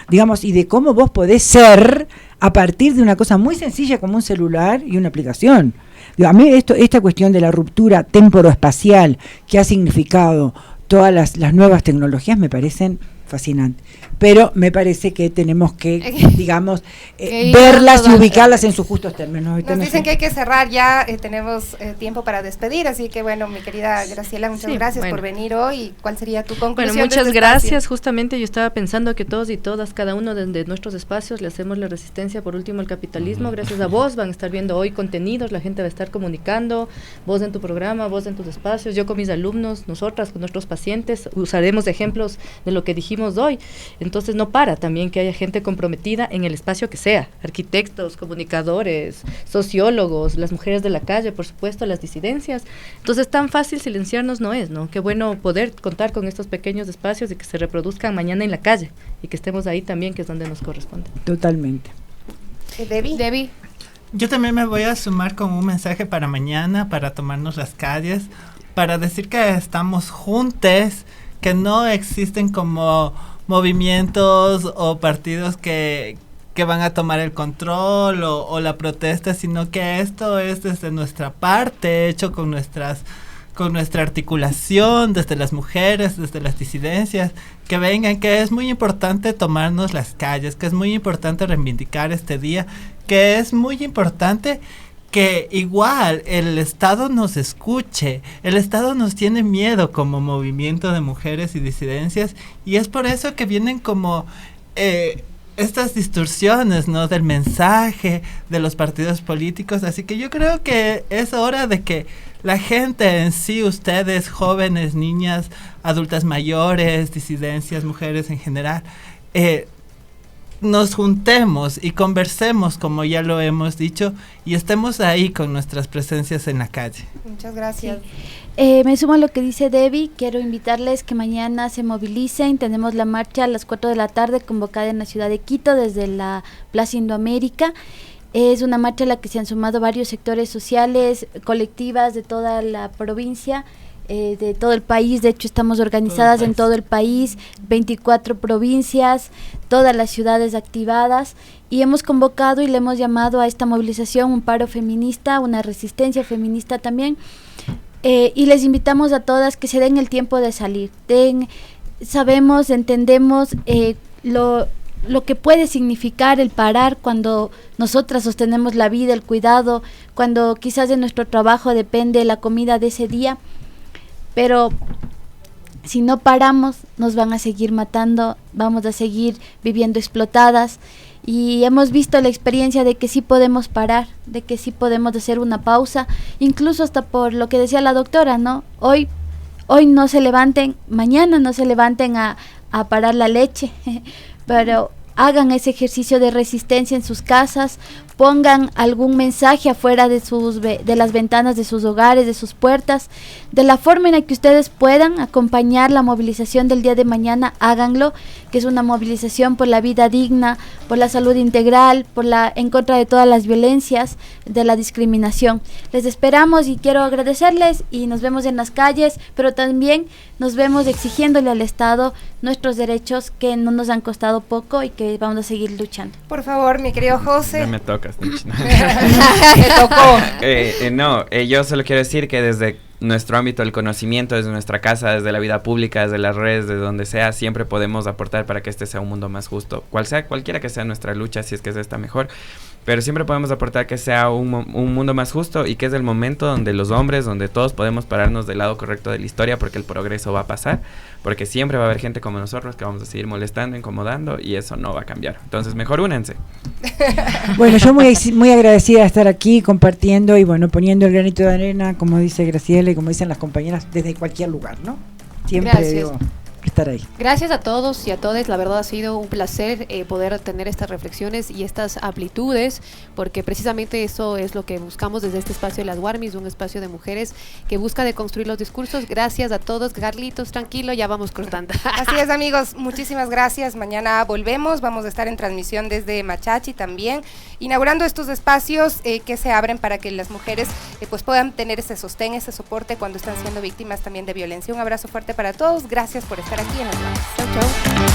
digamos, y de cómo vos podés ser a partir de una cosa muy sencilla como un celular y una aplicación. Digo, a mí esta cuestión de la ruptura temporoespacial que ha significado todas las nuevas tecnologías me parecen fascinantes. pero me parece que tenemos que, digamos, verlas y ubicarlas en sus justos términos. Nos dicen que hay que cerrar ya, tenemos tiempo para despedir, así que bueno, mi querida Graciela, muchas gracias por venir hoy. ¿Cuál sería tu conclusión? Bueno, muchas gracias. Justamente yo estaba pensando que todos y todas, cada uno de nuestros espacios, le hacemos la resistencia, por último, al capitalismo. Gracias a vos van a estar viendo hoy contenidos, la gente va a estar comunicando, vos en tu programa, vos en tus espacios, yo con mis alumnos, nosotras con nuestros pacientes, usaremos ejemplos de lo que dijimos hoy. Entonces no para también que haya gente comprometida en el espacio que sea, arquitectos, comunicadores, sociólogos, las mujeres de la calle, por supuesto, las disidencias. Entonces tan fácil silenciarnos no es, ¿no? Qué bueno poder contar con estos pequeños espacios y que se reproduzcan mañana en la calle y que estemos ahí también, que es donde nos corresponde. Totalmente. Debbie. Yo también me voy a sumar con un mensaje para mañana, para tomarnos las calles, para decir que estamos juntos, que no existen como movimientos o partidos que van a tomar el control o la protesta, sino que esto es desde nuestra parte, hecho con nuestra articulación, desde las mujeres, desde las disidencias, que vengan, que es muy importante tomarnos las calles, que es muy importante reivindicar este día, que es muy importante que igual el Estado nos escuche. El Estado nos tiene miedo como movimiento de mujeres y disidencias, y es por eso que vienen como estas distorsiones, ¿no?, del mensaje de los partidos políticos. Así que yo creo que es hora de que la gente en sí, ustedes, jóvenes, niñas, adultas mayores, disidencias, mujeres en general, nos juntemos y conversemos, como ya lo hemos dicho, y estemos ahí con nuestras presencias en la calle. Muchas gracias. Me sumo a lo que dice Debbie. Quiero invitarles que mañana se movilicen. Tenemos la marcha a las 4 de la tarde convocada en la ciudad de Quito desde la Plaza Indoamérica. Es una marcha a la que se han sumado varios sectores sociales, colectivas de toda la provincia, de todo el país. De hecho, estamos organizadas en todo el país, 24 provincias, todas las ciudades activadas, y hemos convocado y le hemos llamado a esta movilización un paro feminista, una resistencia feminista también, y les invitamos a todas que se den el tiempo de salir. Sabemos, entendemos lo que puede significar el parar cuando nosotras sostenemos la vida, el cuidado, cuando quizás de nuestro trabajo depende la comida de ese día, pero si no paramos nos van a seguir matando, vamos a seguir viviendo explotadas, y hemos visto la experiencia de que sí podemos parar, de que sí podemos hacer una pausa, incluso hasta por lo que decía la doctora, ¿no? Hoy no se levanten, mañana no se levanten a parar la leche, pero hagan ese ejercicio de resistencia en sus casas, pongan algún mensaje afuera de las ventanas de sus hogares, de sus puertas, de la forma en la que ustedes puedan acompañar la movilización del día de mañana. Háganlo, que es una movilización por la vida digna, por la salud integral, en contra de todas las violencias, de la discriminación. Les esperamos y quiero agradecerles, y nos vemos en las calles, pero también nos vemos exigiéndole al Estado nuestros derechos, que no nos han costado poco y que vamos a seguir luchando. Por favor, mi querido José. No me tocas, Me tocó. Yo solo quiero decir que desde nuestro ámbito del conocimiento, desde nuestra casa, desde la vida pública, desde las redes, de donde sea, siempre podemos aportar para que este sea un mundo más justo, cualquiera que sea nuestra lucha, si es que es esta mejor, pero siempre podemos aportar que sea un mundo más justo, y que es el momento donde los hombres, donde todos podemos pararnos del lado correcto de la historia, porque el progreso va a pasar, porque siempre va a haber gente como nosotros que vamos a seguir molestando, incomodando, y eso no va a cambiar. Entonces mejor únense. Bueno, yo muy agradecida de estar aquí compartiendo y bueno, poniendo el granito de arena, como dice Graciela y como dicen las compañeras, desde cualquier lugar, ¿no? Siempre digo, estar ahí. Gracias a todos y a todas, la verdad ha sido un placer poder tener estas reflexiones y estas amplitudes, porque precisamente eso es lo que buscamos desde este espacio de las Warmis, un espacio de mujeres que busca deconstruir los discursos. Gracias a todos. Carlitos, tranquilo, ya vamos cortando. Así es, amigos, muchísimas gracias. Mañana volvemos, vamos a estar en transmisión desde Machachi también, inaugurando estos espacios que se abren para que las mujeres pues puedan tener ese sostén, ese soporte cuando están siendo víctimas también de violencia. Un abrazo fuerte para todos, gracias por estar aquí en las Warmis. Chau, chau.